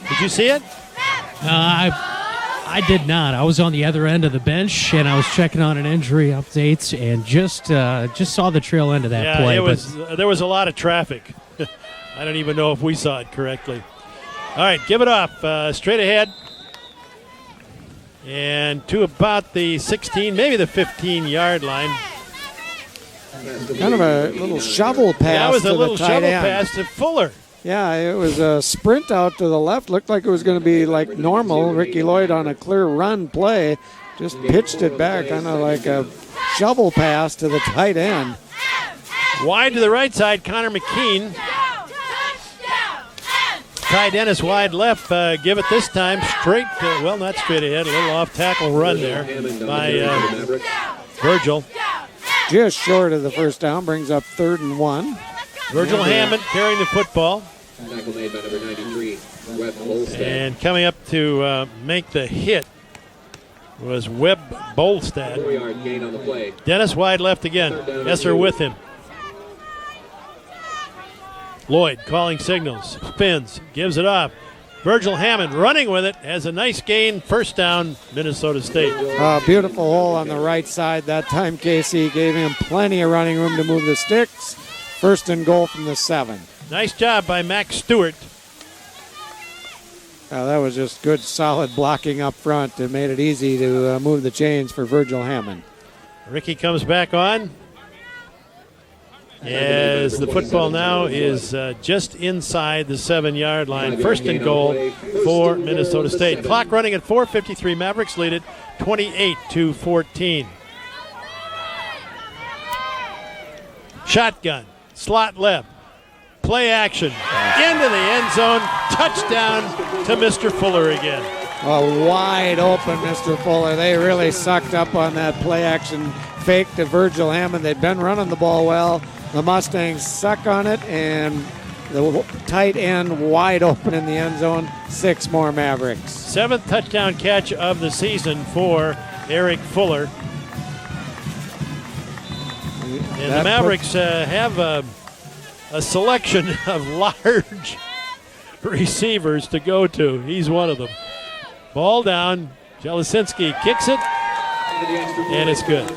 Did you see it? I did not. I was on the other end of the bench, and I was checking on an injury updates, and just saw the trail end of that play. There was a lot of traffic. I don't even know if we saw it correctly. All right, give it off. Straight ahead. And to about the 16, maybe the 15-yard line. Kind of a little shovel pass. That was a little shovel pass to Fuller. Yeah, it was a sprint out to the left. Looked like it was going to be like normal. Ricky Lloyd on a clear run play just pitched it back, kind of like a shovel pass to the tight end. Wide to the right side, Connor McKean. Ty Dennis wide left. Give it this time straight. Well, not straight ahead. A little off tackle run there by Virgil. Just short of the first down. Brings up 3rd and 1. Virgil Hammond carrying the football. Tackle made by number 93, Webb Bolstad. And coming up to make the hit was Webb Bolstad. 4-yard gain on the play. Dennis wide left again. Esser with him. Lloyd calling signals, spins, gives it off. Virgil Hammond running with it, has a nice gain, first down, Minnesota State. Beautiful hole on the right side. That time KC gave him plenty of running room to move the sticks. 1st and goal from the 7. Nice job by Max Stewart. That was just good, solid blocking up front. It made it easy to move the chains for Virgil Hammond. Ricky comes back on. As the football now is just inside the 7-yard line. 1st and goal for Minnesota State. Clock running at 4:53. Mavericks lead it 28-14. Shotgun, slot left, play action, into the end zone, touchdown to Mr. Fuller again. A wide open Mr. Fuller. They really sucked up on that play action fake to Virgil Hammond. They'd been running the ball well. The Mustangs suck on it, and the tight end wide open in the end zone. 6 more Mavericks. 7th touchdown catch of the season for Eric Fuller. And the Mavericks have a selection of large receivers to go to. He's one of them. Ball down. Jelisinski kicks it, and it's good.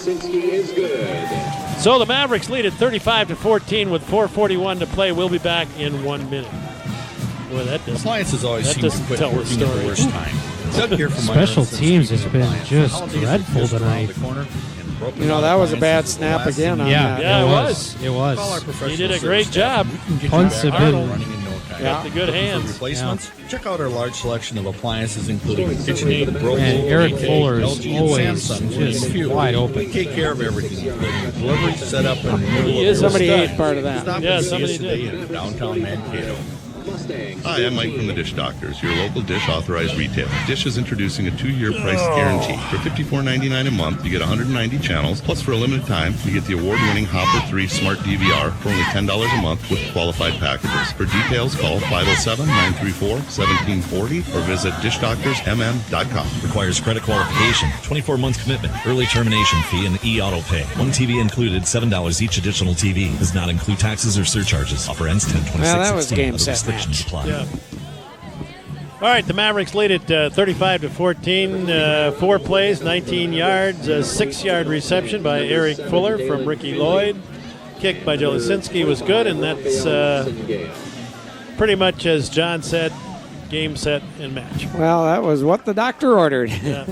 Is good. So the Mavericks lead at 35-14 with 4:41 to play. We'll be back in 1 minute. Boy, Appliances always seem to quit working at the worst time. Doug here from Special teams has been just dreadful tonight. You know, that was a bad snap again on that. Yeah, it was. It was. He did a great job. Punts have been running in no time. Got the good hands. Replacements? Check out our large selection of appliances, including KitchenAid, Broco, And Eric AK, Fuller is LG, and always Samsung, just a few. wide open. We take care of everything, including delivery, setup, and renewal. Somebody ate part of that. Stop Yeah, and see somebody us today did. in downtown Mankato. Hi, I'm Mike from the Dish Doctors, your local Dish authorized retailer. Dish is introducing a 2-year price guarantee. For $54.99 a month, you get 190 channels, plus for a limited time, you get the award-winning Hopper 3 Smart DVR for only $10 a month with qualified packages. For details, call 507-934-1740 or visit dishdoctorsmm.com. Requires credit qualification, 24 months commitment, early termination fee, and e-auto pay. 1 TV included, $7 each additional TV. Does not include taxes or surcharges. Offer ends 10/26/16. Well, that was game set match. Yeah. All right, the Mavericks lead at 35-14. 4 plays, 19 yards, a 6-yard reception by Eric Fuller from Ricky Lloyd. Kick by Jelisinski was good, and that's pretty much, as John said, game, set, and match. Well, that was what the doctor ordered. Yeah.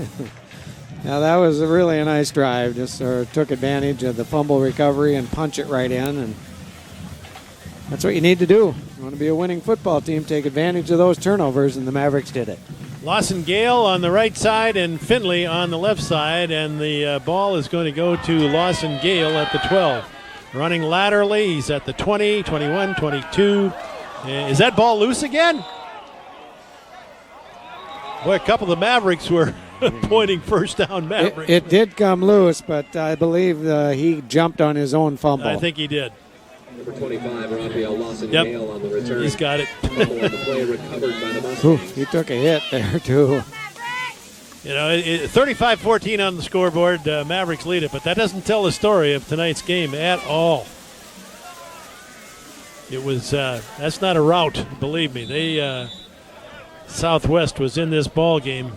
Now, that was really a nice drive. Just took advantage of the fumble recovery and punch it right in, and that's what you need to do. You want to be a winning football team, take advantage of those turnovers, and the Mavericks did it. Lawson Gale on the right side and Finley on the left side, and the ball is going to go to Lawson Gale at the 12. Running laterally, he's at the 20, 21, 22. Is that ball loose again? Boy, a couple of the Mavericks were pointing first down Mavericks. It did come loose, but I believe he jumped on his own fumble. I think he did. Number 25, Raphael Lawson Gale on the return. He's got it. Fumble on the play recovered by the Mustangs. Ooh, he took a hit there, too. You know, 35-14 on the scoreboard. Mavericks lead it, but that doesn't tell the story of tonight's game at all. It was that's not a rout, believe me. Southwest was in this ball game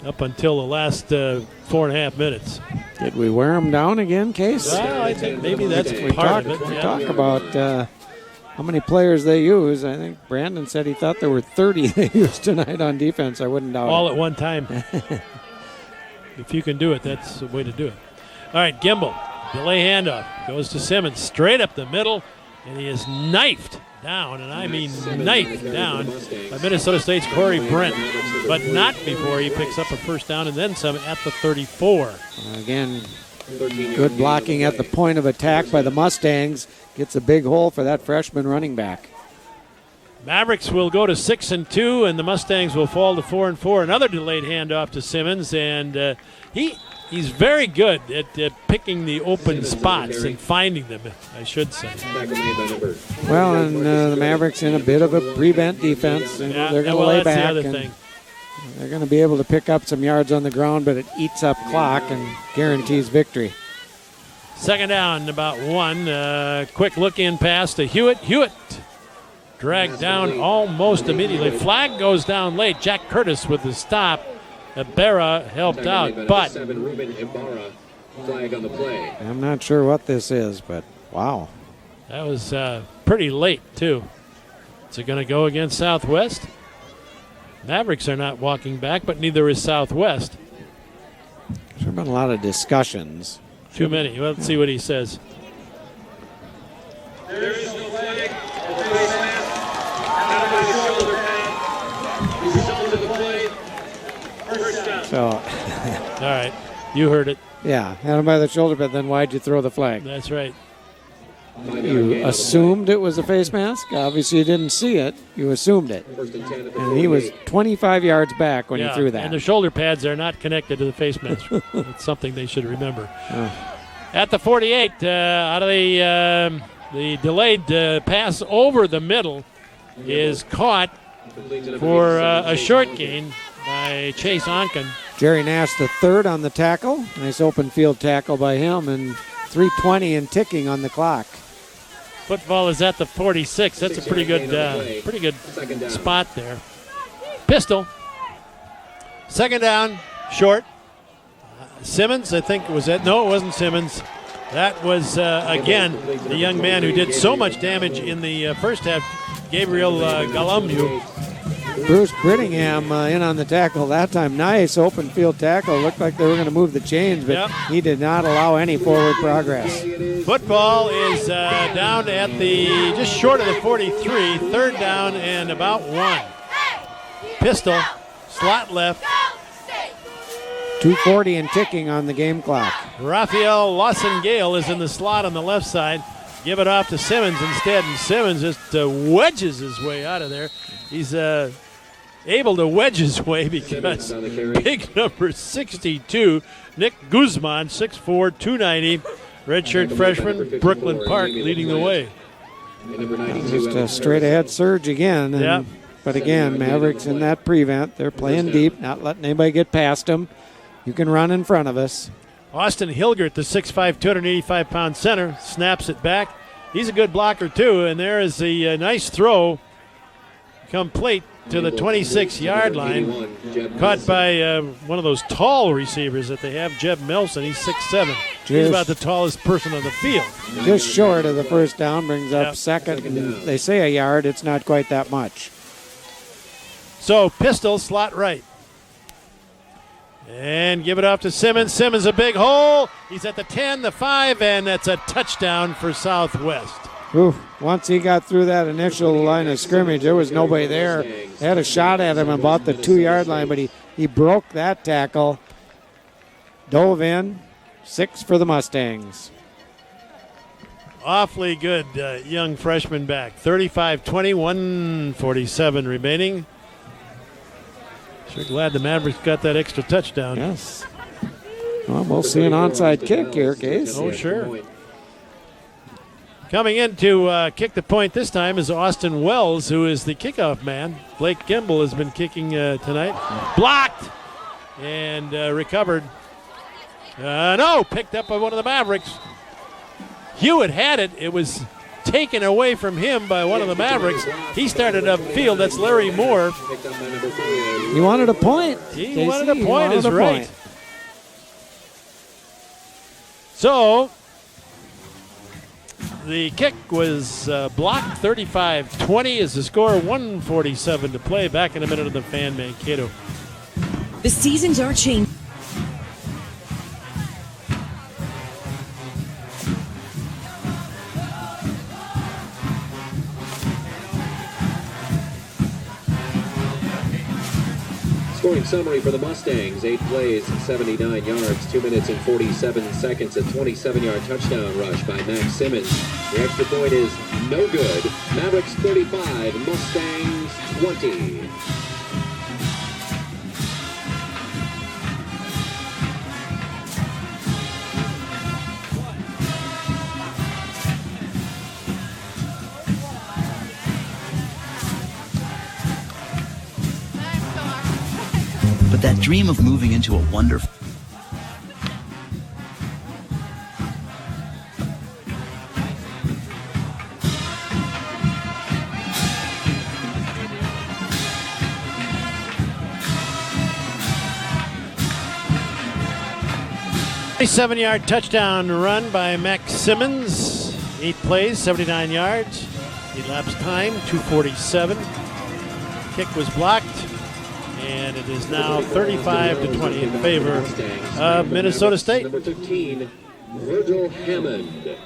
up until the last 4.5 minutes. Did we wear them down again, Case? Well, I think maybe that's part of it. We talk about how many players they use. I think Brandon said he thought there were 30 they used tonight on defense. I wouldn't doubt all it. at one time. If you can do it, that's the way to do it. All right, Gimbel, delay handoff, goes to Simmons, straight up the middle, and he is knifed down, and I mean knifed down by Minnesota State's Corey Brent, but not before he picks up a first down and then some at the 34. Again, good blocking at the point of attack by the Mustangs. Gets a big hole for that freshman running back. Mavericks will go to 6-2, and the Mustangs will fall to 4-4. Another delayed handoff to Simmons, and he's very good at picking the open spots and finding them, I should say. Well, and the Mavericks in a bit of a prevent defense. And they're going to lay back. The other thing. They're going to be able to pick up some yards on the ground, but it eats up clock and guarantees victory. Second down, about one. Quick look-in pass to Hewitt. Hewitt dragged down almost immediately. Flag goes down late. Jack Curtis with the stop. Ibarra helped out, but flag on the play. I'm not sure what this is, but wow. That was pretty late, too. Is it going to go against Southwest? Mavericks are not walking back, but neither is Southwest. There's been a lot of discussions. Too many. Well, let's see what he says. There is no flag. The face mask. Out of the shoulder pad. Result of the play. First down. So, all right. You heard it. Yeah, had him by the shoulder pad, then why'd you throw the flag? That's right. You assumed it was a face mask. Obviously, you didn't see it. You assumed it. And he was 25 yards back when he threw that. And the shoulder pads are not connected to the face mask. It's something they should remember. At the 48, out of the delayed pass over the middle is caught for a short gain by Chase Onken. Jerry Nash, the third on the tackle. Nice open field tackle by him, and 3:20 and ticking on the clock. Football is at the 46. That's a pretty good spot there. Pistol. Second down, short. Simmons, I think, was that? No, it wasn't Simmons. That was, again, the young man who did so much damage in the first half, Gabriel Galamu. Bruce Brittingham in on the tackle that time. Nice open field tackle. Looked like they were going to move the chains, but he did not allow any forward progress. Football is down at the just short of the 43. Third down and about one. Pistol, slot left. 2:40 and ticking on the game clock. Raphael Lawson-Gale is in the slot on the left side. Give it off to Simmons instead, and Simmons just wedges his way out of there. He's able to wedge his way because big number 62, Nick Guzman, 6'4", 290, redshirt freshman, Brooklyn Park, leading the way. Just a straight-ahead surge again. And, but again, Mavericks in that prevent. They're playing deep, not letting anybody get past them. You can run in front of us. Austin Hilgert, the 6'5", 285-pound center, snaps it back. He's a good blocker, too, and there is a nice throw complete to the 26-yard line, caught by one of those tall receivers that they have, Jeb Melson. He's 6'7". He's about the tallest person on the field. Just short of the first down, brings up second. And they say a yard. It's not quite that much. So, pistol, slot right. And give it off to Simmons. Simmons, a big hole. He's at the 10, the 5, and that's a touchdown for Southwest. Oof. Once he got through that initial line of scrimmage, there was nobody there. They had a shot at him about the 2-yard line, but he broke that tackle. Dove in. 6 for the Mustangs. Awfully good young freshman back. 35-20, 1:47 remaining. Sure glad the Mavericks got that extra touchdown. Yes. Well, we'll see an onside kick here, Case. Oh, sure. Coming in to kick the point this time is Austin Wells, who is the kickoff man. Blake Kimball has been kicking tonight. Blocked and recovered. No, picked up by one of the Mavericks. Hewitt had it. It was taken away from him by one of the Mavericks. He started upfield. That's Larry Moore. He wanted a point. He wanted a point is right. So the kick was blocked. 35-20 is the score. 1:47 to play. Back in a minute of the fan Mankato. The seasons are changing. Scoring summary for the Mustangs, 8 plays, 79 yards, 2 minutes and 47 seconds, a 27-yard touchdown rush by Max Simmons. The extra point is no good. Mavericks 35, Mustangs 20. But that dream of moving into a wonderful... A 7-yard touchdown run by Max Simmons. 8 plays, 79 yards. Elapsed time, 2:47. Kick was blocked. And it is now 35-20 in favor of Minnesota State. Number 15, Virgil Hammond.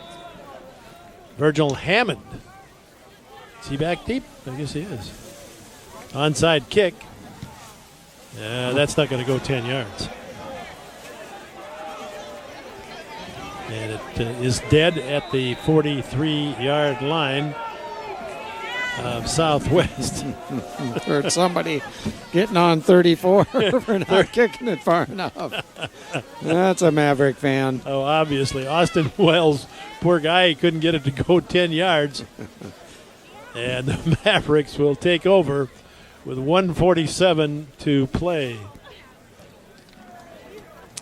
Virgil Hammond. Is he back deep? I guess he is. Onside kick. That's not going to go 10 yards. And it is dead at the 43-yard line of Southwest. Heard somebody getting on 34 for not kicking it far enough. That's a Maverick fan. Oh, obviously. Austin Wells, poor guy, he couldn't get it to go 10 yards. And the Mavericks will take over with 1:47 to play.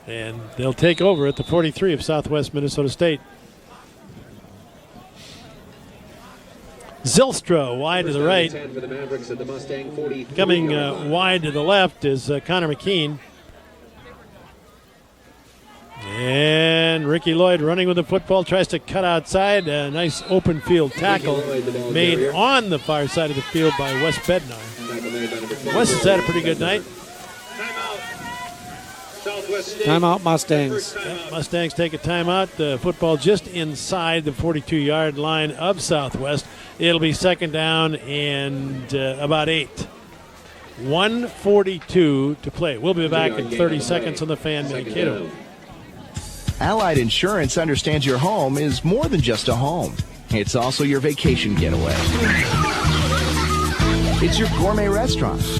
And they'll take over at the 43 of Southwest Minnesota State. Zylstra wide to the right. Coming wide to the left is Connor McKean. And Ricky Lloyd running with the football, tries to cut outside. A nice open field tackle made on the far side of the field by Wes Bednar. Wes has had a pretty good night. Timeout Mustangs. Mustangs take a timeout. The football just inside the 42-yard line of Southwest. It'll be second down and about 8. 1:42 to play. We'll be back in 30 seconds on the Fan Mankato. Allied Insurance understands your home is more than just a home. It's also your vacation getaway. It's your gourmet restaurant.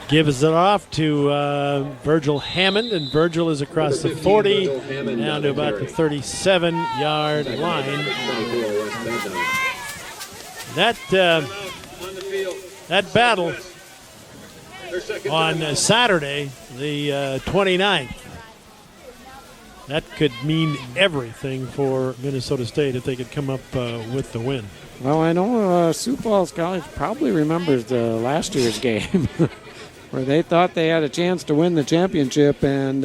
Gives it off to Virgil Hammond, and Virgil is across the 40, down to about the 37-yard line. That battle on Saturday, the 29th, that could mean everything for Minnesota State if they could come up with the win. Well, I know Sioux Falls College probably remembers the last year's game where they thought they had a chance to win the championship, and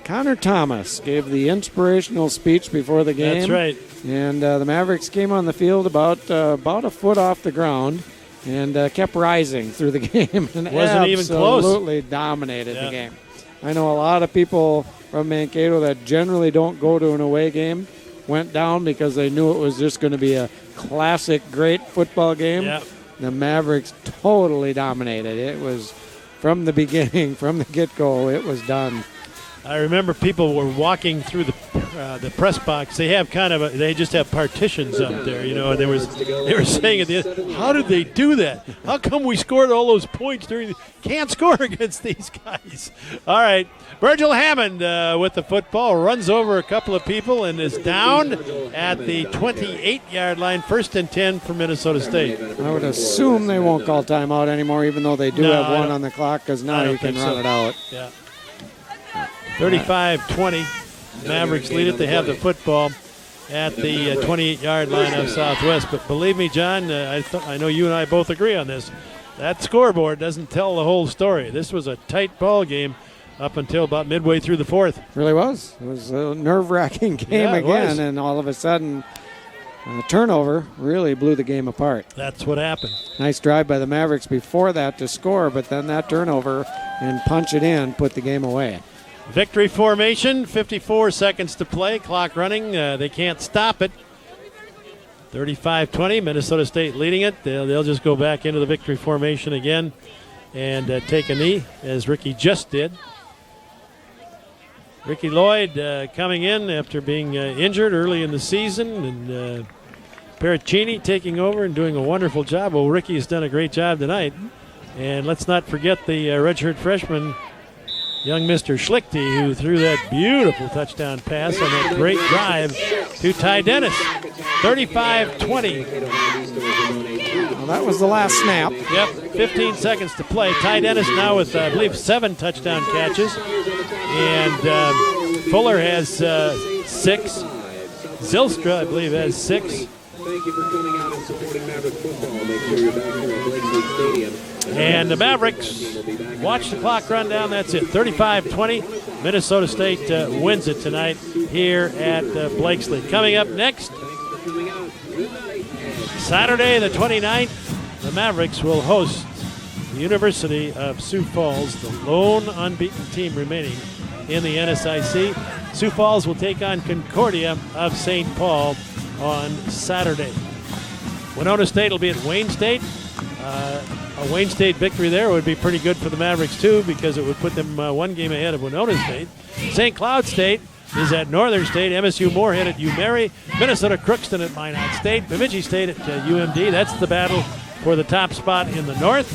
Connor Thomas gave the inspirational speech before the game. That's right. And the Mavericks came on the field about a foot off the ground and kept rising through the game and wasn't even close. Absolutely dominated the game. I know a lot of people from Mankato that generally don't go to an away game went down because they knew it was just going to be a classic, great football game. Yep. The Mavericks totally dominated. It was from the beginning, from the get-go, it was done. I remember people were walking through the the press box, they have they just have partitions up there, you know. And they were saying at the end, how did they do that? How come we scored all those points can't score against these guys? All right, Virgil Hammond with the football runs over a couple of people and is down at the 28-yard line. 1st and 10 for Minnesota State. I would assume they won't call timeout anymore, even though they do have one on the clock, because now you can run it out. Yeah. 35-20. Mavericks lead it. They have the football at the 28-yard line of Southwest. But believe me, John, I know you and I both agree on this. That scoreboard doesn't tell the whole story. This was a tight ball game up until about midway through the 4th. Really was. It was a nerve-wracking game again, and all of a sudden the turnover really blew the game apart. That's what happened. Nice drive by the Mavericks before that to score, but then that turnover and punch it in put the game away. Victory formation, 54 seconds to play, clock running. They can't stop it. 35-20, Minnesota State leading it. They'll just go back into the victory formation again and take a knee, as Ricky just did. Ricky Lloyd coming in after being injured early in the season, and Pericini taking over and doing a wonderful job. Well, Ricky has done a great job tonight. And let's not forget the redshirt freshman, young Mr. Schlichty, who threw that beautiful touchdown pass on that great drive to Ty Dennis. 35-20. Well, that was the last snap. Yep, 15 seconds to play. Ty Dennis now with, I believe, 7 touchdown catches. And Fuller has 6. Zylstra, I believe, has 6. Thank you for coming out and supporting Maverick football. Make sure you're back here at Blakesley Stadium. And the Mavericks watch the clock run down. That's it. 35-20. Minnesota State wins it tonight here at Blakesley. Coming up next, Saturday the 29th, the Mavericks will host the University of Sioux Falls, the lone unbeaten team remaining in the NSIC. Sioux Falls will take on Concordia of St. Paul on Saturday. Winona State will be at Wayne State. A Wayne State victory there would be pretty good for the Mavericks, too, because it would put them one game ahead of Winona State. St. Cloud State is at Northern State. MSU Moorhead at UMary. Minnesota Crookston at Minot State. Bemidji State at UMD. That's the battle for the top spot in the North.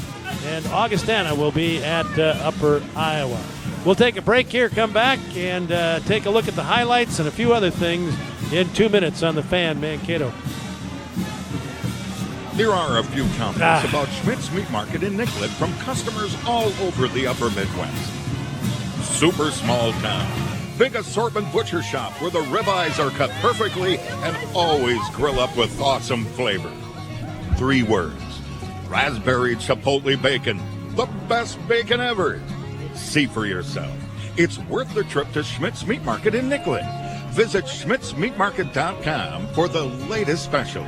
And Augustana will be at Upper Iowa. We'll take a break here, come back, and take a look at the highlights and a few other things in 2 minutes on the Fan Mankato. There are a few comments about Schmidt's Meat Market in Nicollet from customers all over the upper Midwest. Super small town. Big assortment butcher shop where the ribeyes are cut perfectly and always grill up with awesome flavor. 3 words. Raspberry chipotle bacon. The best bacon ever. See for yourself. It's worth the trip to Schmidt's Meat Market in Nicollet. Visit schmittsmeatmarket.com for the latest specials.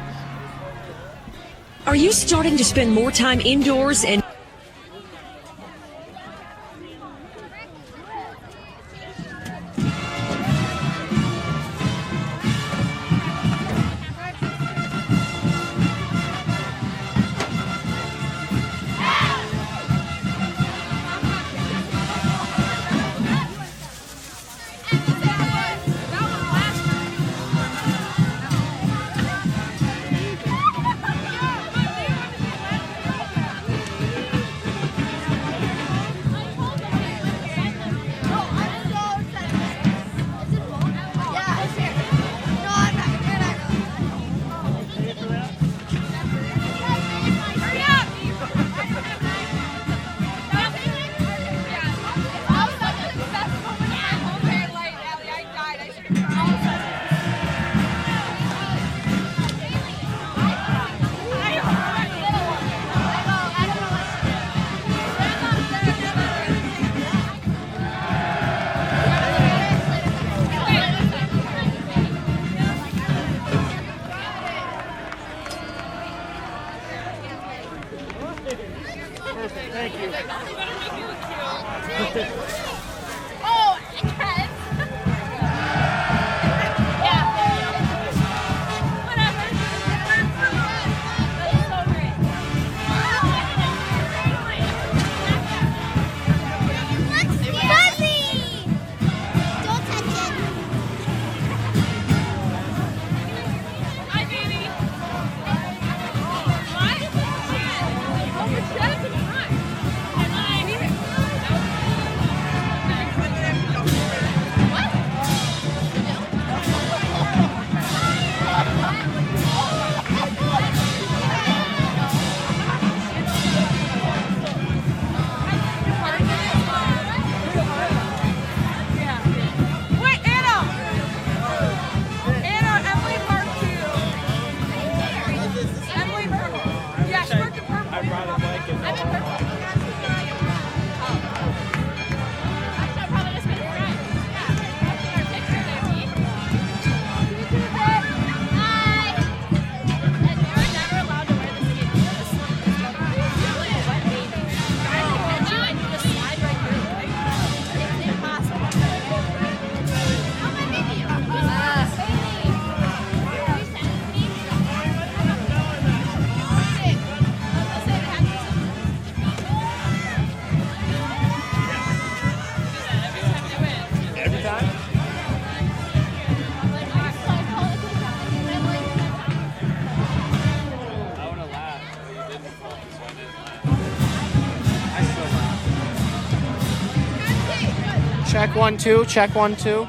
Are you starting to spend more time indoors and Check 1 2. Check 1 2.